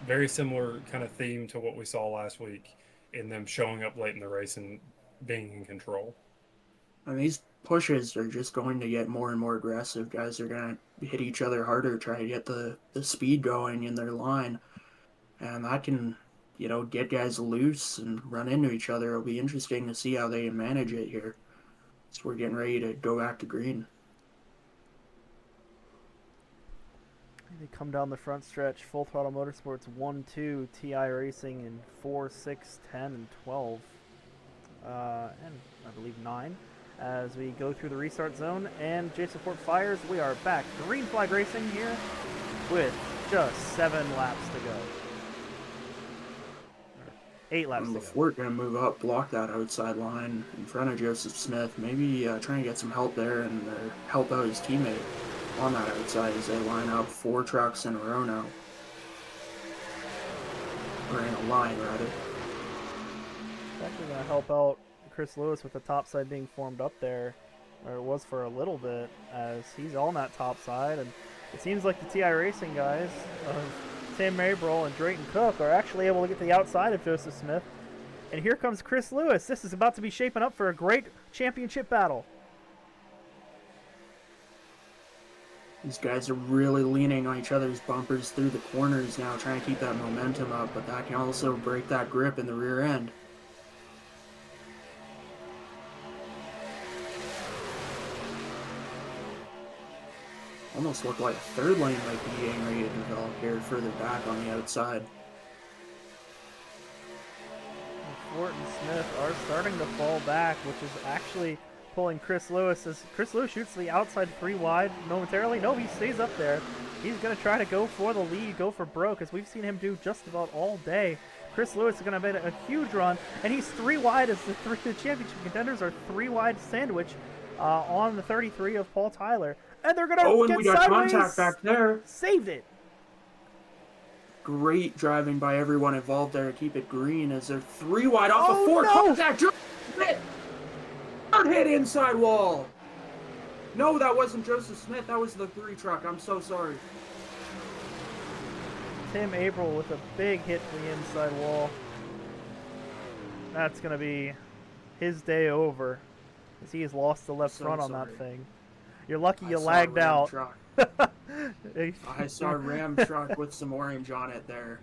very similar kind of theme to what we saw last week in them showing up late in the race and being in control.
And these pushes are just going to get more and more aggressive. Guys are going to hit each other harder, try to get the speed going in their line. And that can, get guys loose and run into each other. It'll be interesting to see how they manage it here. So we're getting ready to go back to green.
They come down the front stretch. Full Throttle Motorsports 1-2, TI Racing in 4, 6, 10, and 12. And I believe 9. As we go through the restart zone, and Jason Ford fires. We are back. Green flag racing here with just 7 laps to go. 8 laps
And
to go.
LaForte going to move up, block that outside line in front of Joseph Smith. Maybe try and get some help there and help out his teammate on that outside as they line up 4 trucks in a row now. Or in a line, rather.
It's actually going to help out Chris Lewis with the top side being formed up there, or it was for a little bit, as he's on that top side. And it seems like the iRacing guys of Tim Mabrel and Drayton Cook are actually able to get to the outside of Joseph Smith. And here comes Chris Lewis. This is about to be shaping up for a great championship battle.
These guys are really leaning on each other's bumpers through the corners now, trying to keep that momentum up, but that can also break that grip in the rear end. Almost looked like a third lane might be getting ready to develop here further back on the outside.
Fort and Smith are starting to fall back, which is actually pulling Chris Lewis as Chris Lewis shoots the outside 3 wide momentarily. No, he stays up there. He's going to try to go for the lead, go for broke, as we've seen him do just about all day. Chris Lewis is going to make a huge run, and he's 3 wide as the championship contenders are 3 wide sandwich on the 33 of Paul Tyler. And they're going to get
we got
sideways.
Contact back there.
Saved it.
Great driving by everyone involved there to keep it green as they're 3 wide off
Oh,
the 4.
no.
Contact. Hard hit inside wall. No, that wasn't Joseph Smith. That was the 3 truck. I'm so sorry.
Tim April with a big hit to the inside wall. That's going to be his day over, as he has lost the left front on that thing. You're lucky you lagged out.
I saw a Ram truck with some orange on it there.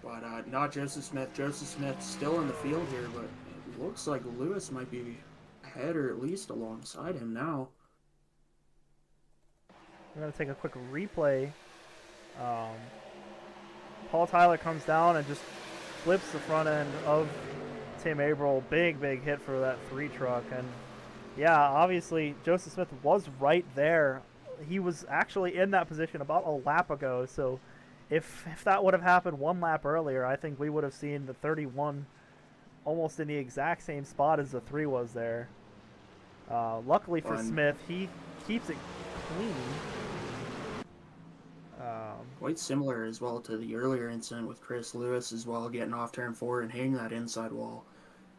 But not Joseph Smith. Joseph Smith still in the field here, but it looks like Lewis might be ahead or at least alongside him now.
We're going to take a quick replay. Paul Tyler comes down and just flips the front end of Tim April. Big hit for that 3 truck. And yeah, obviously Joseph Smith was right there. He was actually in that position about a lap ago. So if that would have happened 1 lap earlier, I think we would have seen the 31 almost in the exact same spot as the 3 was there. Luckily for Smith, he keeps it clean.
Quite similar as well to the earlier incident with Chris Lewis as well, getting off turn 4 and hitting that inside wall.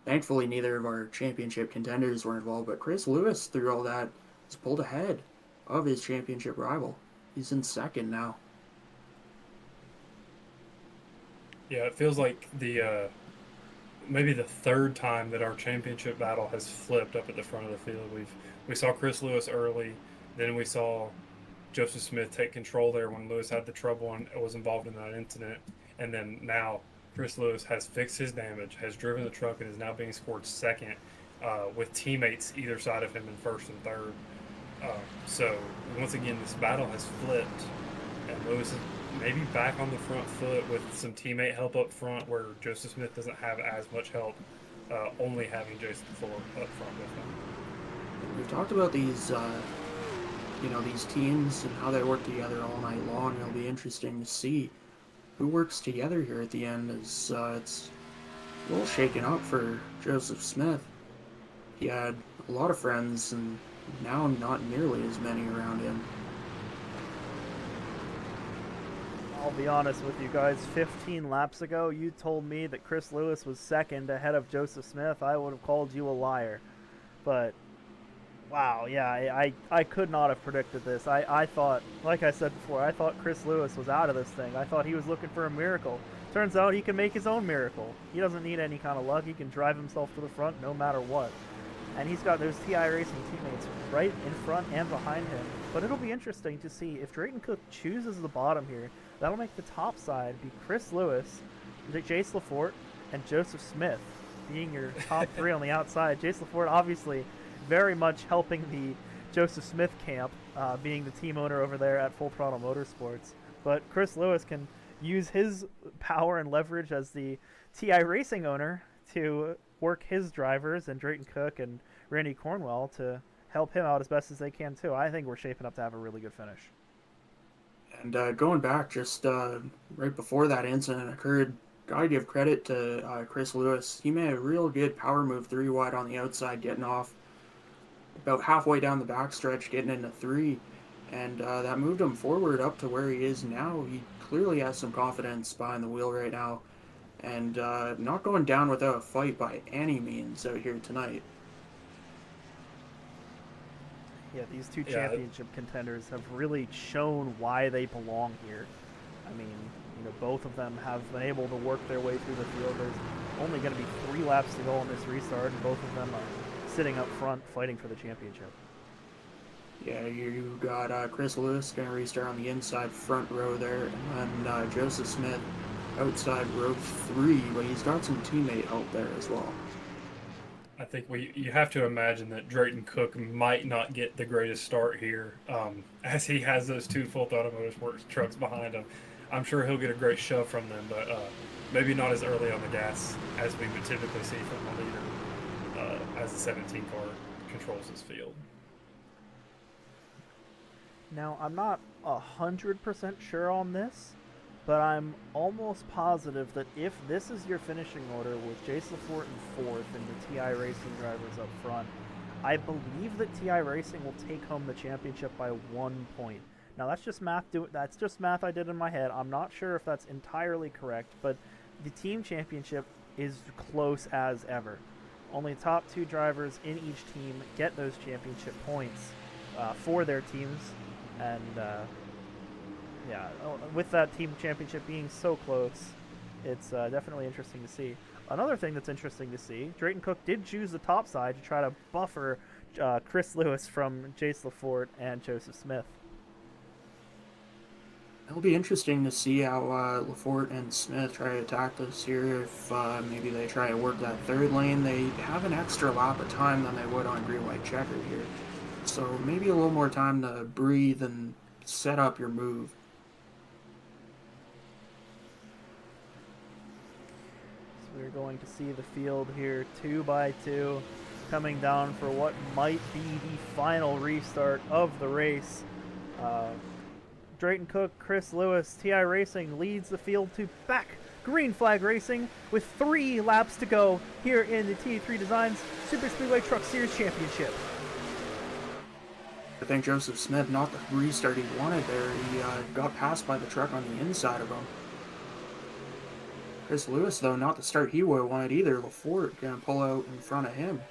Thankfully, neither of our championship contenders were involved, but Chris Lewis, through all that, has pulled ahead of his championship rival. He's in second now.
Yeah, it feels like the maybe the 3rd time that our championship battle has flipped up at the front of the field. We saw Chris Lewis early, then we saw Joseph Smith take control there when Lewis had the trouble and was involved in that incident, and then now Chris Lewis has fixed his damage, has driven the truck, and is now being scored second with teammates either side of him in 1st and 3rd. So once again, this battle has flipped, and Lewis is maybe back on the front foot with some teammate help up front, where Joseph Smith doesn't have as much help, only having Jason Fuller up front with him.
We've talked about these these teams and how they work together all night long. It'll be interesting to see who works together here at the end, as it's a little shaken up for Joseph Smith. He had a lot of friends, and now not nearly as many around him.
I'll be honest with you guys, 15 laps ago, you told me that Chris Lewis was second ahead of Joseph Smith. I would have called you a liar. But wow, yeah, I could not have predicted this. I thought, like I said before, I thought Chris Lewis was out of this thing. I thought he was looking for a miracle. Turns out he can make his own miracle. He doesn't need any kind of luck. He can drive himself to the front no matter what. And he's got those iRacing teammates right in front and behind him. But it'll be interesting to see if Drayton Cook chooses the bottom here. That'll make the top side be Chris Lewis, Jace LaForte, and Joseph Smith being your top 3 on the outside. Jace LaForte obviously very much helping the Joseph Smith camp, being the team owner over there at Full Throttle Motorsports. But Chris Lewis can use his power and leverage as the iRacing owner to work his drivers and Drayton Cook and Randy Cornwell to help him out as best as they can too. I think we're shaping up to have a really good finish.
And going back just right before that incident occurred, gotta give credit to Chris Lewis. He made a real good power move 3 wide on the outside, getting off about halfway down the backstretch, getting into 3. And that moved him forward up to where he is now. He clearly has some confidence behind the wheel right now. And not going down without a fight by any means out here tonight.
Yeah, these two championship contenders have really shown why they belong here. I mean, both of them have been able to work their way through the field. There's only going to be 3 laps to go on this restart, and both of them are sitting up front fighting for the championship.
Yeah, you got Chris Lewis going to restart on the inside front row there, and then Joseph Smith outside row 3, but he's got some teammate help there as well.
I think you have to imagine that Drayton Cook might not get the greatest start here, as he has those 2 Full Throttle Motorsports trucks behind him. I'm sure he'll get a great shove from them, but maybe not as early on the gas as we would typically see from the leader as the 17 car controls his field.
Now, I'm not 100% sure on this, but I'm almost positive that if this is your finishing order with Jason Lafort in 4th and the TI Racing drivers up front, I believe that TI Racing will take home the championship by 1 point. Now, that's just math. That's just math I did in my head. I'm not sure if that's entirely correct, but the team championship is close as ever. Only the top 2 drivers in each team get those championship points for their teams, and yeah, with that team championship being so close, it's definitely interesting to see. Another thing that's interesting to see, Drayton Cook did choose the top side to try to buffer Chris Lewis from Jace Lafort and Joseph Smith.
It'll be interesting to see how Lafort and Smith try to attack this here. If maybe they try to work that 3rd lane, they have an extra lap of time than they would on green-white checkered here. So maybe a little more time to breathe and set up your move.
We're going to see the field here 2 by 2 coming down for what might be the final restart of the race. Drayton Cook, Chris Lewis, TI Racing leads the field to back Green Flag Racing with 3 laps to go here in the TA3 Designs Superspeedway Truck Series Championship.
I think Joseph Smith, not the restart he wanted there. He got passed by the truck on the inside of him. Chris Lewis, though, not the start he would have wanted either. Lafort going to pull out in front of him.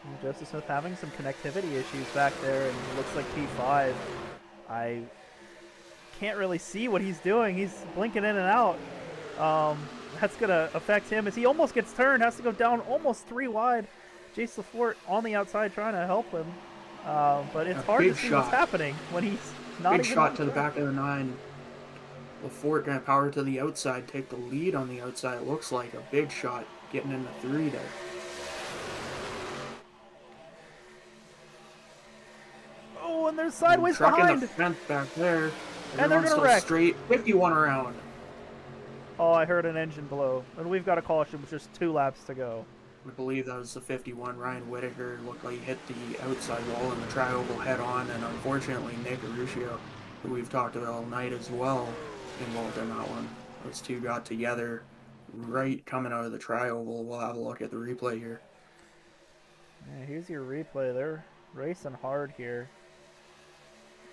And Joseph Smith having some connectivity issues back there, and it looks like P5. I can't really see what he's doing. He's blinking in and out. That's going to affect him as he almost gets turned, has to go down almost 3 wide. Jace Lafort on the outside trying to help him. But it's hard to see what's happening when he's not
big
even
shot to the back of the 9. Lafort going to power to the outside, take the lead on the outside. It looks like a big shot getting into 3 there.
Oh, and there's sideways
truck
behind.
In the fence back there.
And they're going to wreck.
Straight, 51 around.
Oh, I heard an engine blow. And we've got a caution with just 2 laps to go.
I believe that was the 51. Ryan Whitaker looked like he hit the outside wall in the tri-oval head on, and unfortunately Nick Aruscio, who we've talked about all night as well, involved in that one. Those 2 got together right coming out of the tri-oval. We'll have a look at the replay here.
Yeah, here's your replay. They're racing hard here.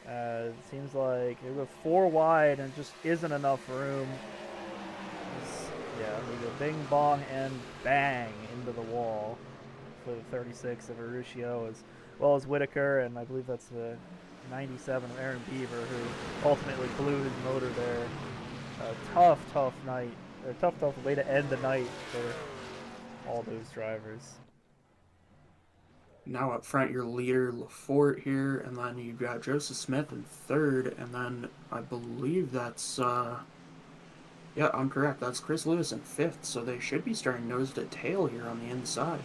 It seems like they go 4 wide and just isn't enough room. Yeah, we go bing, bong, and bang into the wall for the 36 of Aruscio, as well as Whitaker, and I believe that's the 97 of Aaron Beaver, who ultimately blew his motor there. Tough night, or tough way to end the night for all those drivers.
Now up front, your leader, Lafort here, and then you've got Joseph Smith in 3rd, and then I believe that's, yeah, I'm correct, that's Chris Lewis in 5th, so they should be starting nose to tail here on the inside.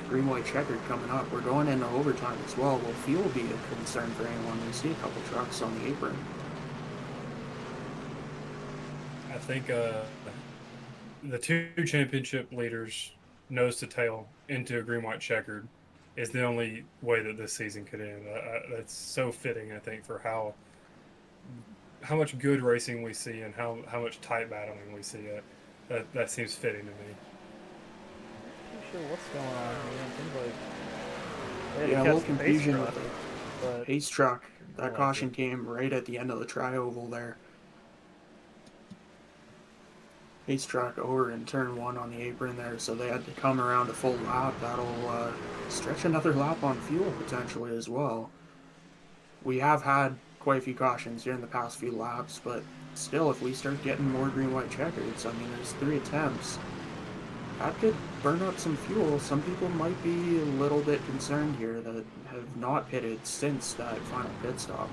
Green-white checkered coming up. We're going into overtime as well. Will fuel be a concern for anyone? We see a couple trucks on the apron.
I think the 2 championship leaders nose to tail into a green-white checkered is the only way that this season could end. That's so fitting, I think, for how good racing we see and how much tight battling we see. That seems fitting to me.
Not too sure what's going on here. It seems like they had
Yeah, a
to
little
catch the pace
confusion
truck,
with the
but
pace truck.
I
That
like
caution
it.
came right at the end of the tri-oval there. Pace truck over in turn 1 on the apron there, so they had to come around a full lap. That'll stretch another lap on fuel potentially as well. We have had quite a few cautions during the past few laps, but still, if we start getting more green-white checkers, I mean, there's 3 attempts. That could burn up some fuel. Some people might be a little bit concerned here that have not pitted since that final pit stop.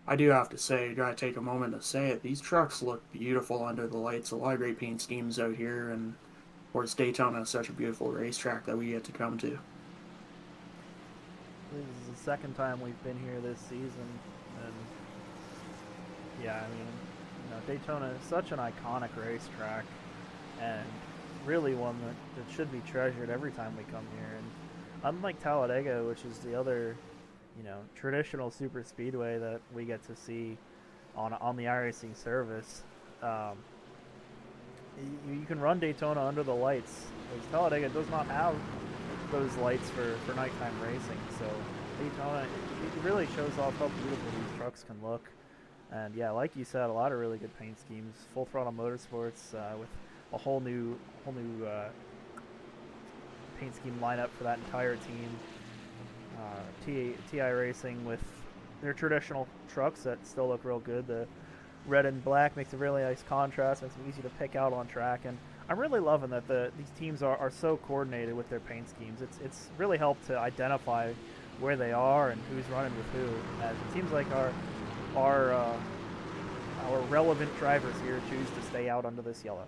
I do have to say, gotta take a moment to say it, these trucks look beautiful under the lights. A lot of great paint schemes out here, and of course Daytona is such a beautiful racetrack that we get to come to.
This is the second time we've been here this season, and yeah, I mean, Daytona is such an iconic racetrack, and really one that should be treasured every time we come here. And unlike Talladega, which is the other, traditional super speedway that we get to see on the iRacing service, you can run Daytona under the lights. Because Talladega does not have those lights for nighttime racing. So Daytona, it really shows off how beautiful these trucks can look. And yeah, like you said, a lot of really good paint schemes. Full Throttle Motorsports with a whole new paint scheme lineup for that entire team. iRacing with their traditional trucks that still look real good. The red and black makes a really nice contrast, makes them easy to pick out on track, and I'm really loving that these teams are so coordinated with their paint schemes. It's really helped to identify where they are and who's running with who. As it seems like our relevant drivers here choose to stay out under this yellow.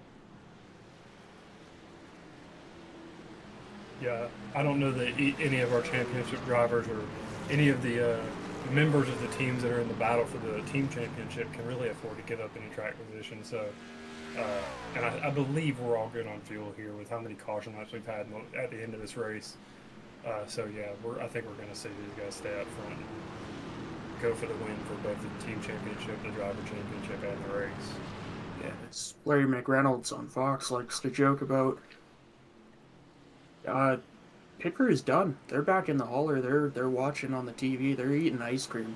Yeah, I don't know that any of our championship drivers or any of the members of the teams that are in the battle for the team championship can really afford to give up any track position. So, and I believe we're all good on fuel here with how many caution laps we've had at the end of this race. So yeah, I think we're going to see these guys stay up front, and go for the win for both the team championship, the driver championship, and the race.
Yeah, as Larry McReynolds on Fox likes to joke about, pit crew is done. They're back in the hauler. They're watching on the TV. They're eating ice cream.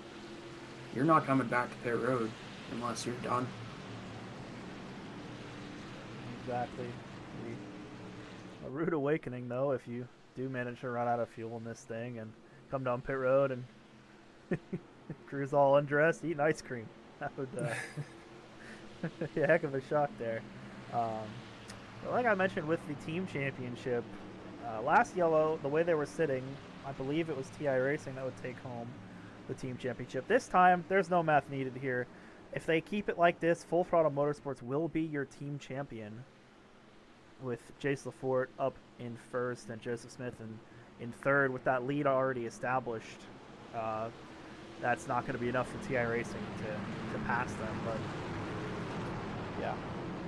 You're not coming back to pit road unless you're done.
Exactly. A rude awakening, though, if you do manage to run out of fuel in this thing and come down pit road and crew's all undressed eating ice cream. That would be a heck of a shock there. But like I mentioned with the team championship, last yellow, the way they were sitting, I believe it was iRacing that would take home the team championship. This time, there's no math needed here. If they keep it like this, Full Throttle Motorsports will be your team champion, with Jace Lafort up in first and Joseph Smith in third, with that lead already established. That's not going to be enough for iRacing to pass them. But yeah,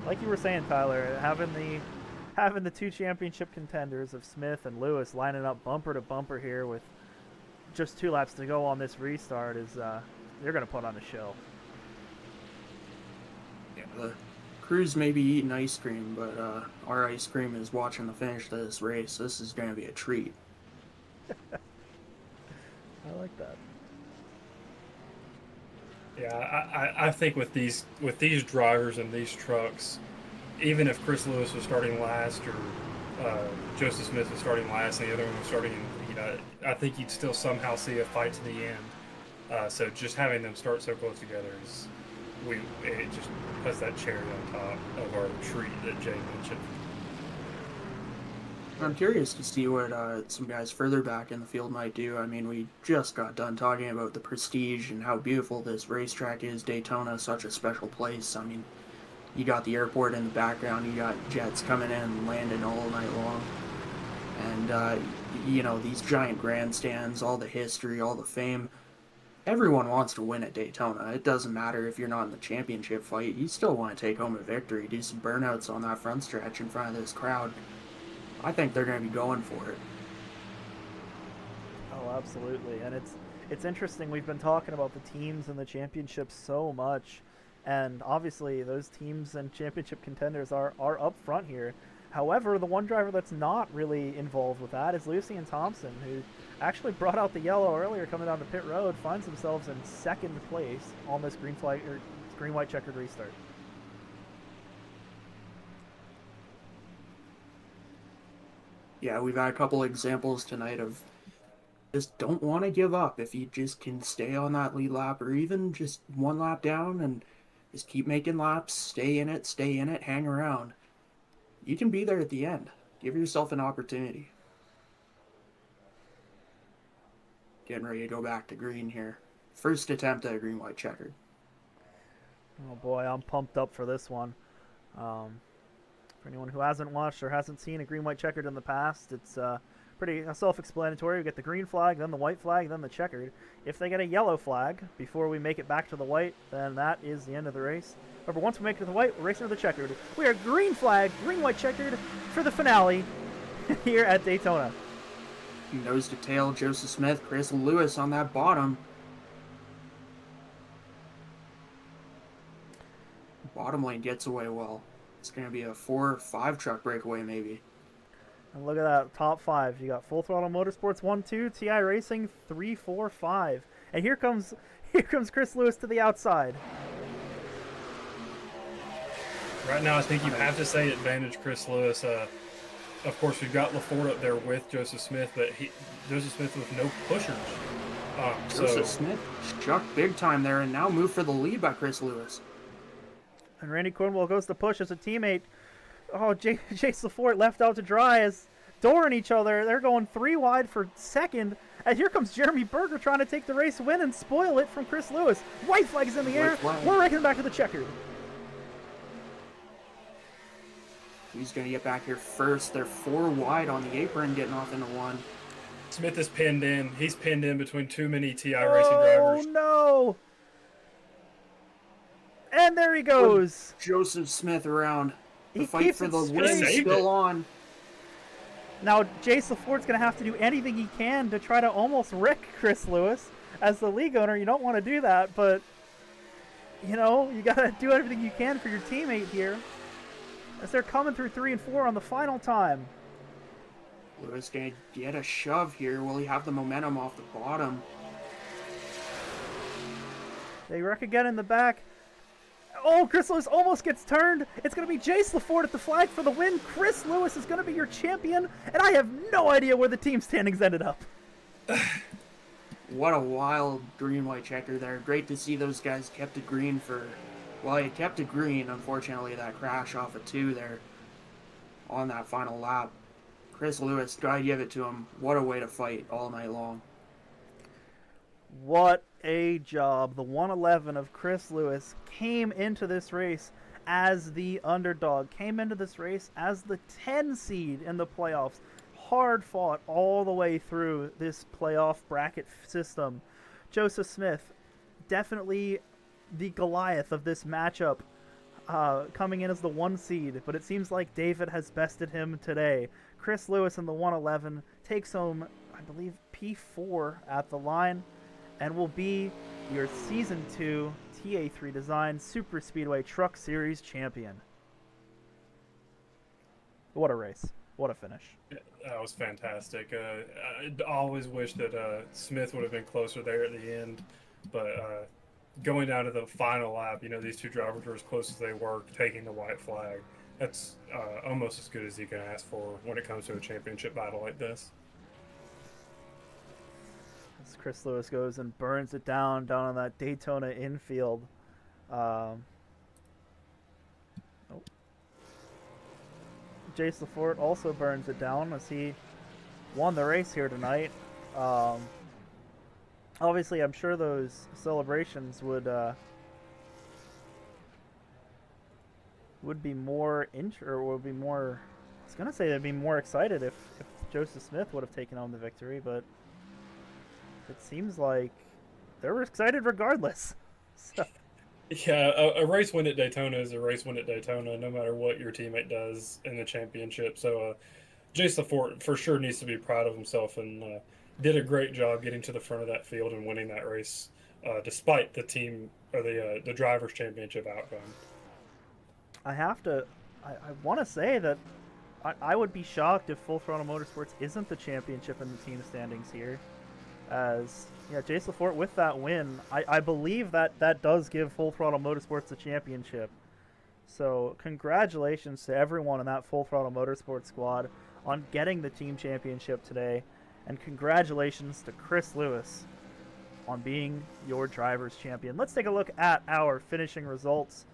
like you were saying, Tyler, having the two championship contenders of Smith and Lewis lining up bumper to bumper here with just 2 laps to go on this restart is they're going to put on a show.
Yeah, the crews may be eating ice cream, but our ice cream is watching the finish of this race. This is going to be a treat.
I like that.
Yeah, I think with these drivers and these trucks, even if Chris Lewis was starting last or Joseph Smith was starting last and the other one was starting, I think you'd still somehow see a fight to the end. So just having them start so close together it just puts that cherry on top of our treat that Jay mentioned.
I'm curious to see what some guys further back in the field might do. I mean, we just got done talking about the prestige and how beautiful this racetrack is. Daytona is such a special place. I mean, you got the airport in the background. You got jets coming in and landing all night long. And, these giant grandstands, all the history, all the fame. Everyone wants to win at Daytona. It doesn't matter if you're not in the championship fight. You still want to take home a victory. Do some burnouts on that front stretch in front of this crowd. I think they're going to be going for it.
Oh, absolutely. And it's interesting. We've been talking about the teams and the championships so much, and obviously those teams and championship contenders are up front here. However, the one driver that's not really involved with that is Lucy and Thompson, who actually brought out the yellow earlier coming down to pit road, finds themselves in second place on this green flag or green white checkered restart.
Yeah, we've had a couple examples tonight of just don't want to give up. If you just can stay on that lead lap or even just one lap down and just keep making laps, stay in it, hang around. You can be there at the end. Give yourself an opportunity. Getting ready to go back to green here. First attempt at a green white checkered.
Oh boy, I'm pumped up for this one. For anyone who hasn't watched or hasn't seen a green white checkered in the past, it's pretty self-explanatory. We get the green flag, then the white flag, then the checkered. If they get a yellow flag before we make it back to the white, then that is the end of the race. However, once we make it to the white, we're racing to the checkered. We are green flag, green white checkered for the finale here at Daytona.
Nose to tail, Joseph Smith, Chris Lewis on that bottom. Bottom lane gets away well. It's going to be a 4 or 5 truck breakaway maybe.
And look at that, top 5. You got Full Throttle Motorsports 1-2, TI Racing 3-4-5. And here comes Chris Lewis to the outside.
Right now, I think you have to say advantage Chris Lewis. Of course, we've got LaFord up there with Joseph Smith, but Joseph Smith with no pushers.
Joseph Smith struck big time there and now moved for the lead by Chris Lewis.
And Randy Cornwell goes to push as a teammate. Oh, Jace LaFort left out to dry as dooring each other. They're going 3 wide for second. And here comes Jeremy Berger trying to take the race win and spoil it from Chris Lewis. White flag is in the air. We're racing back to the checkered.
He's going to get back here first. They're 4 wide on the apron, getting off into 1.
Smith is pinned in. He's pinned in between too many TI Racing drivers.
Oh, no. And there he goes.
With Joseph Smith around. The fight for the win
is
still on.
Now, Jace LaFort's going to have to do anything he can to try to almost wreck Chris Lewis. As the league owner, you don't want to do that, but, you know, you got to do everything you can for your teammate here. As they're coming through 3 and 4 on the final time.
Lewis going to get a shove here. Will he have the momentum off the bottom?
They wreck again in the back. Oh, Chris Lewis almost gets turned. It's going to be Jace LaFort at the flag for the win. Chris Lewis is going to be your champion, and I have no idea where the team standings ended up.
What a wild green-white checker there. Great to see those guys kept it green for... Well, he kept it green. Unfortunately, that crash off of 2 there on that final lap. Chris Lewis, gotta give it to him. What a way to fight all night long.
What a job. The 111 of Chris Lewis came into this race as the underdog, came into this race as the 10 seed in the playoffs. Hard fought all the way through this playoff bracket system. Joseph Smith, definitely the Goliath of this matchup, coming in as the 1 seed, but it seems like David has bested him today. Chris Lewis in the 111 takes home, I believe, P4 at the line, and will be your Season 2 TA3 Design Superspeedway Truck Series champion. What a race. What a finish.
That was fantastic. I always wish that Smith would have been closer there at the end, but going down to the final lap, you know, these 2 drivers were as close as they were, taking the white flag. That's almost as good as you can ask for when it comes to a championship battle like this.
As Chris Lewis goes and burns it down on that Daytona infield. Jace LaFort also burns it down as he won the race here tonight. Obviously, I'm sure those celebrations would be more I was gonna say they'd be more excited if Joseph Smith would have taken home the victory, but it seems like they were excited regardless. So.
Yeah, a race win at Daytona is a race win at Daytona, no matter what your teammate does in the championship. So Jace Lafort for sure needs to be proud of himself and did a great job getting to the front of that field and winning that race, despite the team or the drivers' championship outcome.
I have to. I want to say that I would be shocked if Full Throttle Motorsports isn't the championship in the team standings here. As yeah, Jace Lafort with that win, I believe that does give Full Throttle Motorsports the championship. So congratulations to everyone in that Full Throttle Motorsports squad on getting the team championship today, and congratulations to Chris Lewis on being your driver's champion. Let's take a look at our finishing results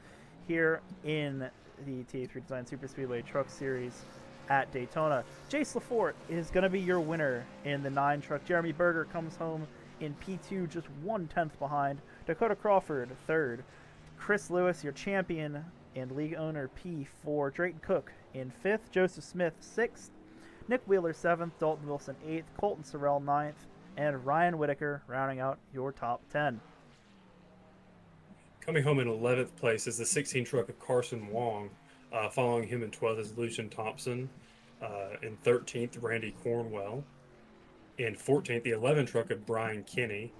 here in the TA3 Design Superspeedway Truck Series at Daytona. Jace Lafort is going to be your winner in the 9 truck. Jeremy Berger comes home in P2, just 1/10 behind. Dakota Crawford, 3rd. Chris Lewis, your champion and league owner, P4. Drayton Cook in 5th. Joseph Smith, 6th. Nick Wheeler, 7th. Dalton Wilson, 8th. Colton Sorrell, 9th. And Ryan Whitaker rounding out your top 10.
Coming home in 11th place is the 16 truck of Carson Wong. Following him in 12th is Lucian Thompson. In 13th, Randy Cornwell. In 14th, the 11 truck of Brian Kinney.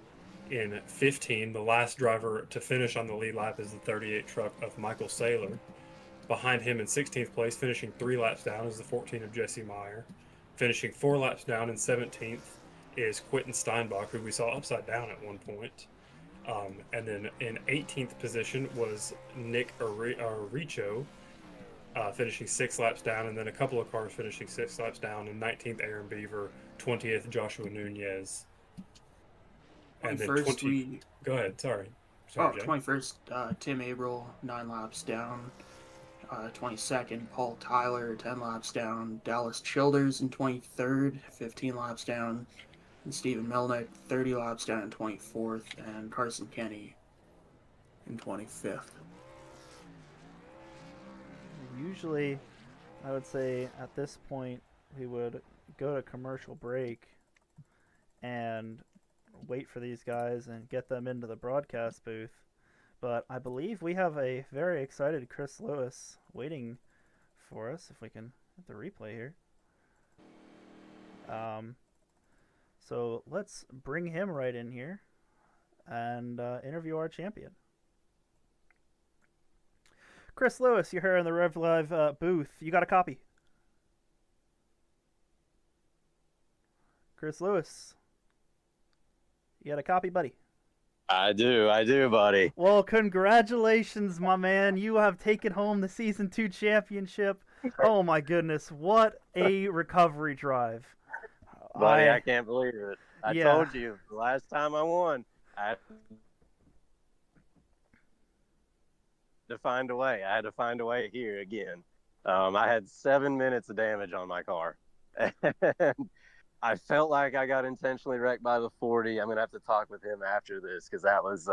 In 15, the last driver to finish on the lead lap is the 38 truck of Michael Saylor. Behind him in 16th place, finishing 3 laps down, is the 14 of Jesse Meyer. Finishing 4 laps down in 17th is Quentin Steinbach, who we saw upside down at one point. And then in 18th position was Nick Aricho, finishing 6 laps down, and then a couple of cars finishing 6 laps down. In 19th, Aaron Beaver, 20th, Joshua Nunez. And then 20. Go ahead. Sorry,
21st, Tim Averill, 9 laps down. 22nd, Paul Tyler, 10 laps down. Dallas Childers in 23rd, 15 laps down. And Stephen Melnick, 30 laps down in 24th. And Carson Kenny in 25th.
Usually, I would say at this point, we would go to commercial break and wait for these guys and get them into the broadcast booth. But I believe we have a very excited Chris Lewis waiting for us, if we can hit the replay here. So let's bring him right in here and interview our champion. Chris Lewis, you're here in the RevLIVE booth. You got a copy? Chris Lewis, you got a copy, buddy?
I do, buddy.
Well, congratulations, my man. You have taken home the Season 2 championship. Oh, my goodness. What a recovery drive.
Buddy, I can't believe it. I told you, the last time I won, I had to find a way. I had to find a way here again. I had 7 minutes of damage on my car. And I felt like I got intentionally wrecked by the 40. I'm going to have to talk with him after this because that was,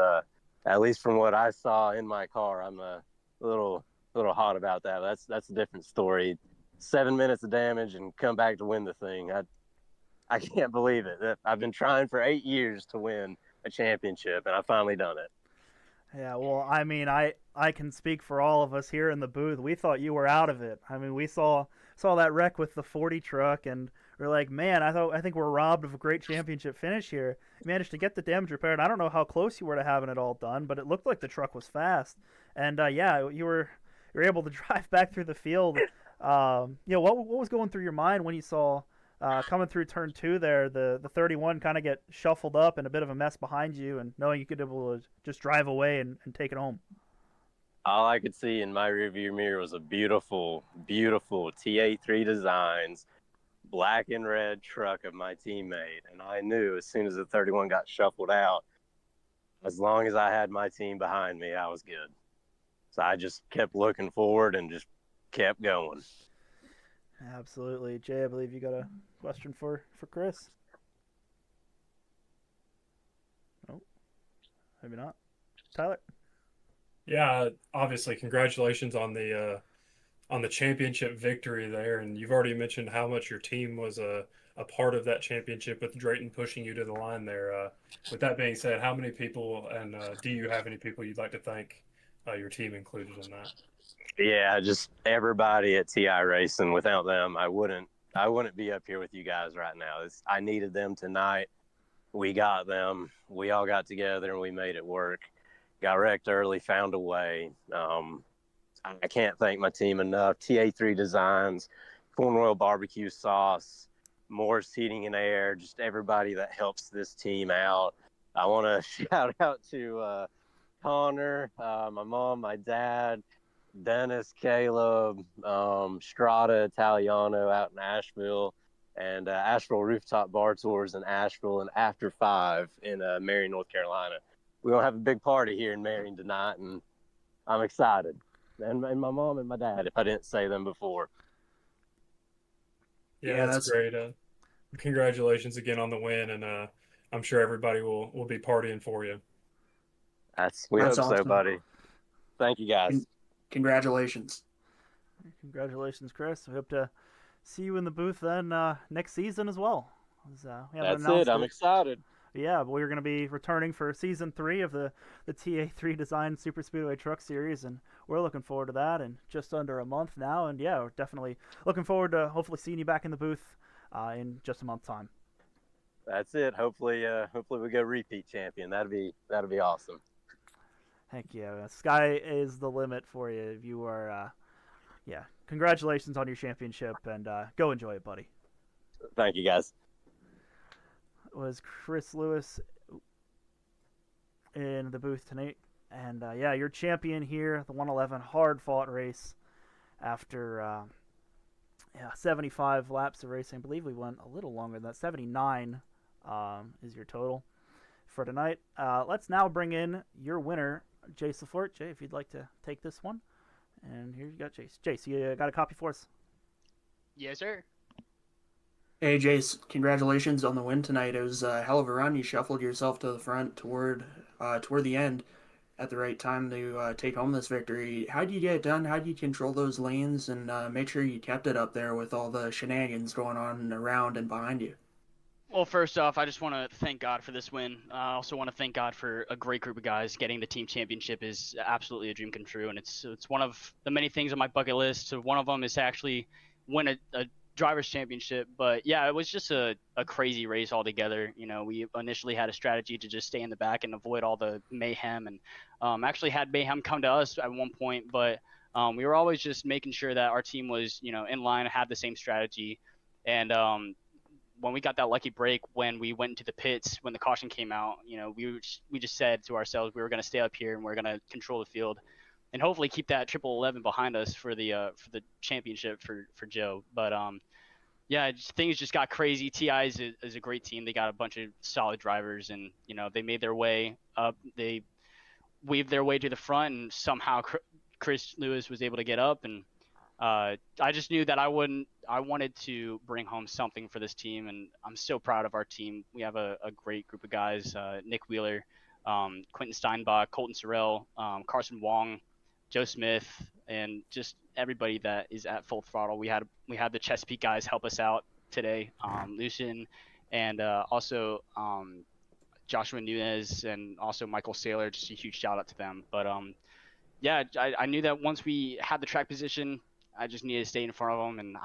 at least from what I saw in my car, I'm a little hot about that. That's a different story. 7 minutes of damage and come back to win the thing. I can't believe it. I've been trying for 8 years to win a championship, and I finally done it.
Yeah, well, I mean, I can speak for all of us here in the booth. We thought you were out of it. I mean, we saw that wreck with the 40 truck, and we're like, man, I think we're robbed of a great championship finish here. You managed to get the damage repaired. I don't know how close you were to having it all done, but it looked like the truck was fast. And yeah, you were able to drive back through the field. What was going through your mind when you saw coming through turn 2 there, the 31 kind of get shuffled up and a bit of a mess behind you, and knowing you could be able to just drive away and take it home?
All I could see in my rearview mirror was a beautiful, beautiful TA3 Designs black and red truck of my teammate. And I knew as soon as the 31 got shuffled out, as long as I had my team behind me, I was good. So I just kept looking forward and just kept going.
Absolutely. Jay, I believe you got a question for Chris? Oh, maybe not. Tyler?
Yeah, obviously, congratulations on the championship victory there. And you've already mentioned how much your team was a part of that championship with Drayton pushing you to the line there. With that being said, how many people and do you have any people you'd like to thank your team included in that?
Yeah, just everybody at TI Racing. Without them, I wouldn't I wouldn't be up here with you guys right now. I needed them tonight. We got them. We all got together and we made it work. Got wrecked early, found a way. I can't thank my team enough. TA3 Designs, Corn Oil Barbecue Sauce, Moore's Heating and Air, just everybody that helps this team out. I want to shout out to Connor, my mom, my dad, Dennis, Caleb, Strata Italiano out in Asheville, and Asheville Rooftop Bar Tours in Asheville, and After 5 in Marion, North Carolina. We're going to have a big party here in Marion tonight, and I'm excited. And my mom and my dad, if I didn't say them before.
Yeah, that's great. Congratulations again on the win, and I'm sure everybody will be partying for you.
We hope
awesome.
so, buddy. Thank you, guys.
Congratulations.
Congratulations, Chris. We hope to see you in the booth then next season as well.
That's it. I'm excited.
Yeah, but we're going to be returning for season 3 of the TA3 Design Superspeedway Truck Series, and we're looking forward to that in just under a month now. And yeah, we're definitely looking forward to hopefully seeing you back in the booth in just a month's time.
That's it. Hopefully we go repeat champion. That'd be awesome.
Heck yeah, sky is the limit for you. If you are, congratulations on your championship, and go enjoy it, buddy.
Thank you, guys.
Was Chris Lewis in the booth tonight, and your champion here, the 111 hard-fought race after 75 laps of racing. I believe we went a little longer than that. 79 is your total for tonight. Let's now bring in your winner, Jace LaForte. Jay, if you'd like to take this one. And here you go, Jace. Jace, you got a copy for us?
Yes, sir.
Hey, Jace, congratulations on the win tonight. It was a hell of a run. You shuffled yourself to the front toward the end at the right time to take home this victory. How did you get it done? How did you control those lanes and make sure you kept it up there with all the shenanigans going on around and behind you?
Well, first off, I just want to thank God for this win. I also want to thank God for a great group of guys. Getting the team championship is absolutely a dream come true, and it's one of the many things on my bucket list. So one of them is to actually win a driver's championship. But yeah, it was just a crazy race altogether. You know, we initially had a strategy to just stay in the back and avoid all the mayhem, and actually had mayhem come to us at one point. But we were always just making sure that our team was, in line, had the same strategy. And when we got that lucky break, when we went into the pits, when the caution came out, we just said to ourselves we were going to stay up here and we're going to control the field, and hopefully keep that 11 behind us for the championship for Joe. But things just got crazy. TI is a great team. They got a bunch of solid drivers, and they made their way up. They weaved their way to the front, and somehow Chris Lewis was able to get up. And I just knew that I wanted to bring home something for this team, and I'm so proud of our team. We have a great group of guys: Nick Wheeler, Quentin Steinbach, Colton Sorrell, Carson Wong, Joe Smith, and just everybody that is at full throttle. We had the Chesapeake guys help us out today, Lucien, and also Joshua Nunez, and also Michael Saylor. Just a huge shout out to them. But I knew that once we had the track position, I just needed to stay in front of them, and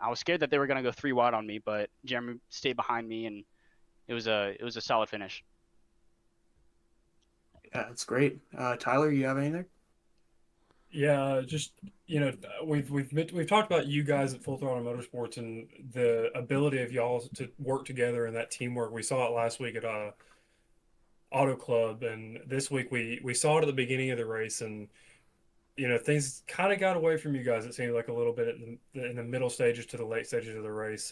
I was scared that they were going to go 3 wide on me, but Jeremy stayed behind me, and it was a solid finish.
Yeah, that's great. Tyler, you have anything?
Yeah, just we've talked about you guys at Full Throttle Motorsports and the ability of y'all to work together and that teamwork. We saw it last week at Auto Club, and this week we saw it at the beginning of the race, and things kind of got away from you guys. It seemed like a little bit in the middle stages to the late stages of the race.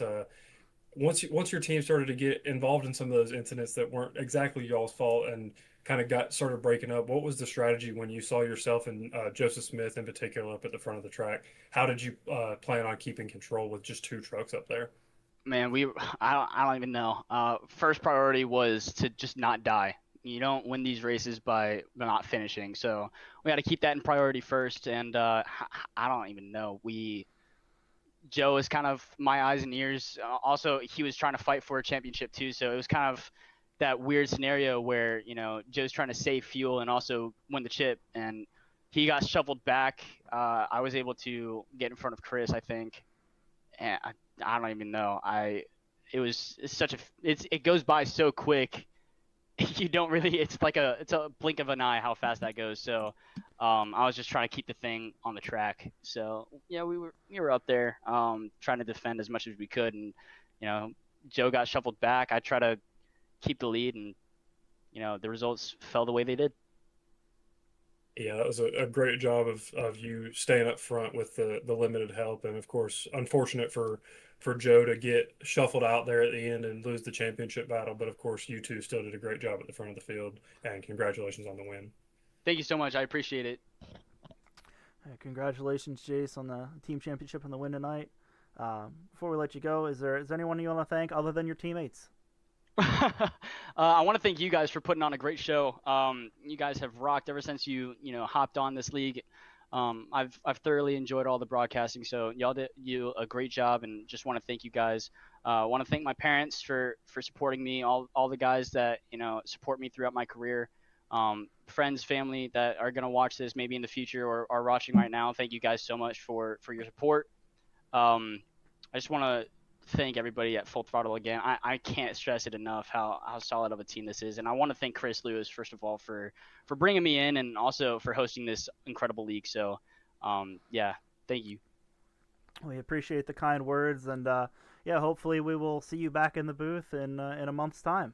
Once your team started to get involved in some of those incidents that weren't exactly y'all's fault and kind of started breaking up, what was the strategy when you saw yourself and Joseph Smith in particular up at the front of the track? How did you plan on keeping control with just 2 trucks up there?
Man, I don't even know. First priority was to just not die. You don't win these races by not finishing, so we got to keep that in priority first. And I don't even know. Joe is kind of my eyes and ears. Also, he was trying to fight for a championship too, so it was kind of that weird scenario where Joe's trying to save fuel and also win the chip, and he got shuffled back. I was able to get in front of Chris, I think, and I don't even know. It goes by so quick. You don't really. It's a blink of an eye how fast that goes. So, I was just trying to keep the thing on the track. So yeah, we were up there, trying to defend as much as we could, and Joe got shuffled back. I tried to keep the lead, and the results fell the way they did.
Yeah, that was a great job of you staying up front with the limited help, and of course, unfortunate for Joe to get shuffled out there at the end and lose the championship battle. But of course, you two still did a great job at the front of the field, and congratulations on the win.
Thank you so much. I appreciate it.
Hey, congratulations, Jace, on the team championship and the win tonight. Before we let you go, is there anyone you want to thank other than your teammates?
I want to thank you guys for putting on a great show. You guys have rocked ever since you hopped on this league. I've thoroughly enjoyed all the broadcasting, so y'all did a great job, and just want to thank you guys. I want to thank my parents for supporting me, all the guys that support me throughout my career, friends, family that are going to watch this maybe in the future or are watching right now. Thank you guys so much for your support. I just want to thank everybody at Full Throttle again. I can't stress it enough how solid of a team this is, and I want to thank Chris Lewis first of all for bringing me in, and also for hosting this incredible league. So yeah, thank you.
We appreciate the kind words, and yeah, hopefully we will see you back in the booth in a month's time.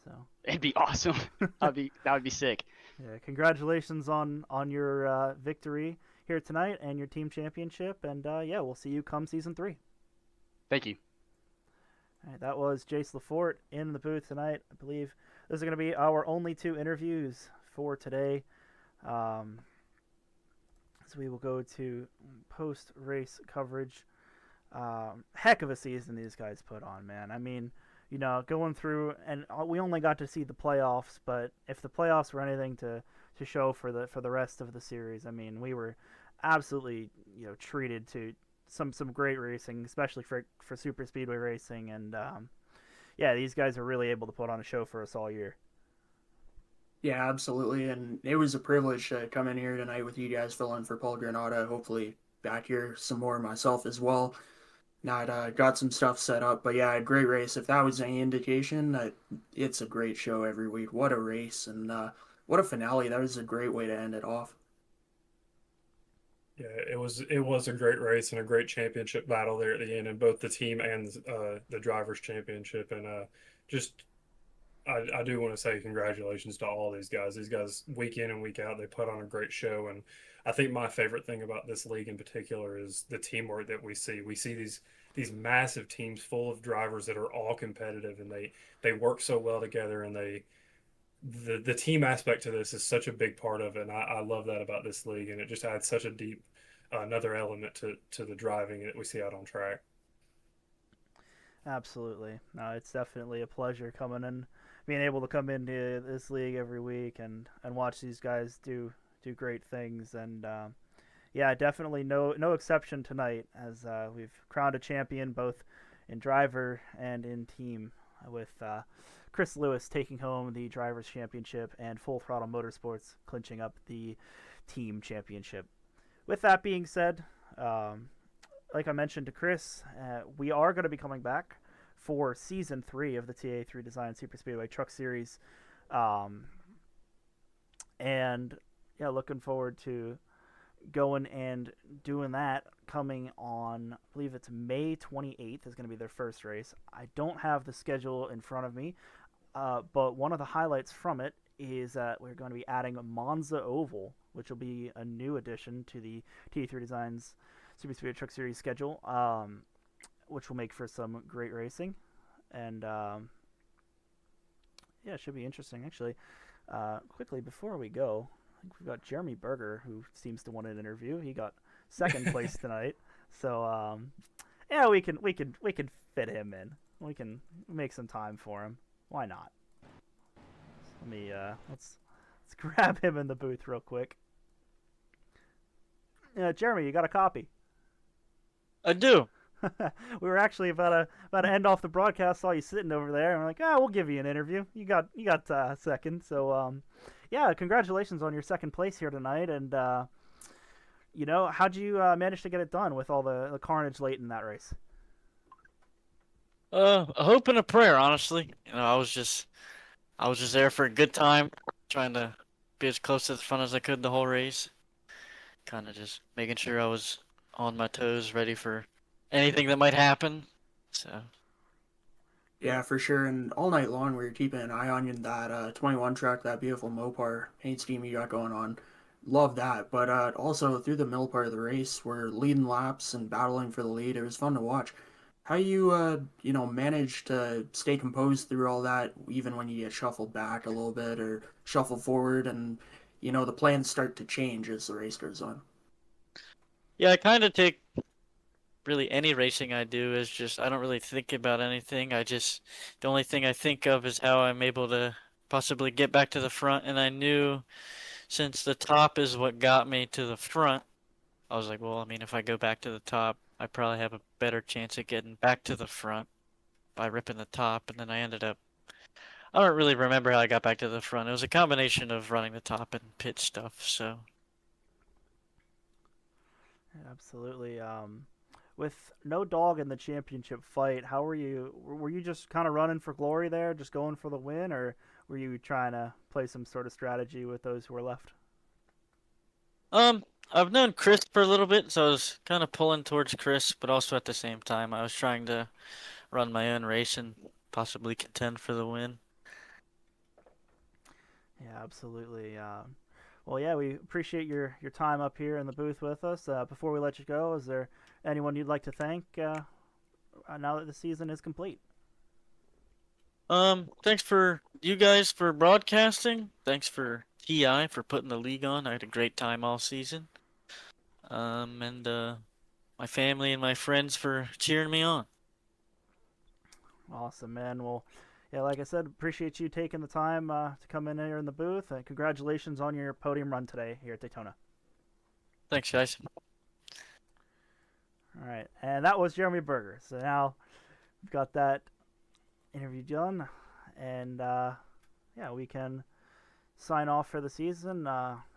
So
it'd be awesome. that would be sick.
Yeah, congratulations on your victory here tonight and your team championship, and yeah, we'll see you come season 3.
Thank you.
All right, that was Jace Lafort in the booth tonight. I believe those are going to be our only 2 interviews for today. So we will go to post-race coverage. Heck of a season these guys put on, man. I mean, going through, and we only got to see the playoffs, but if the playoffs were anything to show for the rest of the series, I mean, we were absolutely treated to some great racing, especially for Superspeedway racing, and yeah, these guys are really able to put on a show for us all year.
Yeah, absolutely, and it was a privilege to come in here tonight with you guys, filling for Paul Granada. Hopefully back here some more myself as well. Not got some stuff set up, but yeah, a great race. If that was any indication, it's a great show every week. What a race, and what a finale. That was a great way to end it off.
Yeah, it was a great race and a great championship battle there at the end in both the team and the drivers' championship. And I do want to say congratulations to all these guys. These guys, week in and week out, they put on a great show. And I think my favorite thing about this league in particular is the teamwork that we see. We see these massive teams full of drivers that are all competitive, and they work so well together, and the team aspect to this is such a big part of it, and I love that about this league, and it just adds such a deep another element to the driving that we see out on track.
Absolutely. No, it's definitely a pleasure being able to come into this league every week and watch these guys do great things, and yeah, definitely no exception tonight, as we've crowned a champion both in driver and in team, with Chris Lewis taking home the Drivers' Championship and Full Throttle Motorsports clinching up the Team Championship. With that being said, like I mentioned to Chris, we are going to be coming back for Season 3 of the TA3 Design Superspeedway Truck Series. And, yeah, looking forward to going and doing that, coming on, I believe it's May 28th is going to be their first race. I don't have the schedule in front of me, but one of the highlights from it is that we're going to be adding Monza Oval, which will be a new addition to the TA3 Designs Superspeedway Truck Series schedule, which will make for some great racing. And yeah, it should be interesting. Actually, quickly before we go, I think we've got Jeremy Berger, who seems to want an interview. He got second place tonight, so yeah, we can fit him in. We can make some time for him. Why not? Let me let's grab him in the booth real quick. Jeremy, you got a copy?
I do.
We were actually about to end off the broadcast. Saw you sitting over there, and we're like, we'll give you an interview. You got second, so yeah, congratulations on your second place here tonight, and how'd you manage to get it done with all the carnage late in that race?
A hope and a prayer, honestly. I was just there for a good time, trying to be as close to the front as I could the whole race. Kind of just making sure I was on my toes, ready for anything that might happen. So.
Yeah, for sure. And all night long, we were keeping an eye on you, that 21 truck, that beautiful Mopar paint scheme you got going on. Love that. But also, through the middle part of the race, we're leading laps and battling for the lead. It was fun to watch. How you, manage to stay composed through all that, even when you get shuffled back a little bit or shuffled forward, and, the plans start to change as the race goes on?
Yeah, I kind of take really any racing I do is just I don't really think about anything. The only thing I think of is how I'm able to possibly get back to the front. And I knew since the top is what got me to the front, I was like, well, I mean, if I go back to the top, I probably have a better chance of getting back to the front by ripping the top. And then I don't really remember how I got back to the front. It was a combination of running the top and pit stuff. So.
Absolutely. With no dog in the championship fight, how were you? Were you just kind of running for glory there, just going for the win, or were you trying to play some sort of strategy with those who were left?
I've known Chris for a little bit, so I was kind of pulling towards Chris, but also at the same time, I was trying to run my own race and possibly contend for the win.
Yeah, absolutely. Well, yeah, we appreciate your time up here in the booth with us. Before we let you go, is there anyone you'd like to thank now that the season is complete?
Thanks for you guys for broadcasting. Thanks for TI for putting the league on. I had a great time all season. And my family and my friends for cheering me on.
Awesome, man. Well, yeah, like I said, appreciate you taking the time to come in here in the booth. And congratulations on your podium run today here at Daytona.
Thanks, guys.
All right, and that was Jeremy Berger. So now we've got that interview done, and yeah, we can sign off for the season.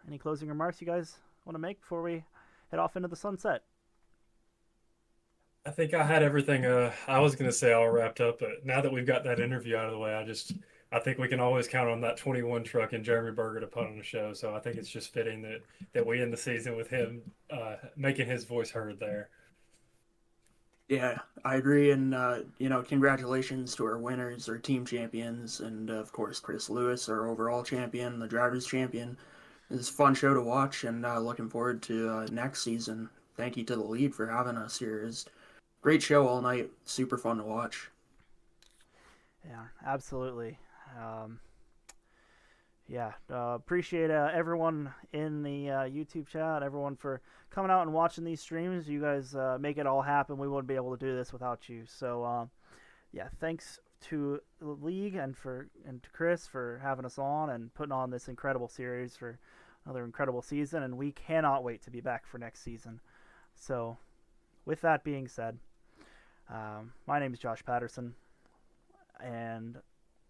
Any closing remarks you guys want to make before we head off into the sunset?
I think I had everything I was going to say all wrapped up, but now that we've got that interview out of the way, I think we can always count on that 21 truck and Jeremy Berger to put on the show. So I think it's just fitting that we end the season with him making his voice heard there.
Yeah, I agree. And, congratulations to our winners, our team champions, and, of course, Chris Lewis, our overall champion, the driver's champion. It's a fun show to watch, and looking forward to next season. Thank you to the lead for having us here. It's great show all night. Super fun to watch.
Yeah, absolutely. Appreciate everyone in the YouTube chat, everyone for coming out and watching these streams. You guys make it all happen. We wouldn't be able to do this without you. So, thanks to the league and to Chris for having us on and putting on this incredible series for another incredible season. And we cannot wait to be back for next season. So, with that being said, my name is Josh Patterson, and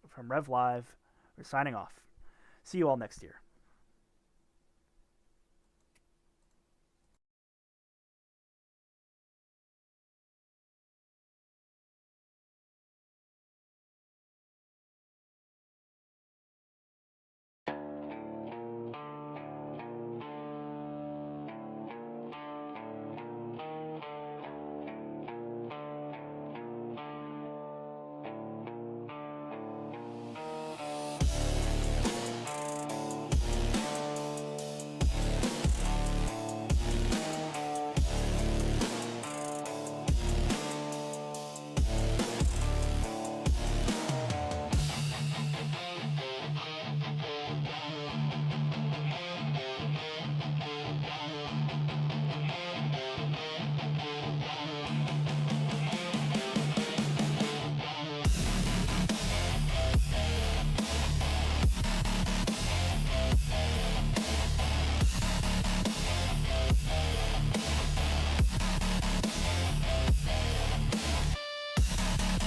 from RevLIVE, we're signing off. See you all next year.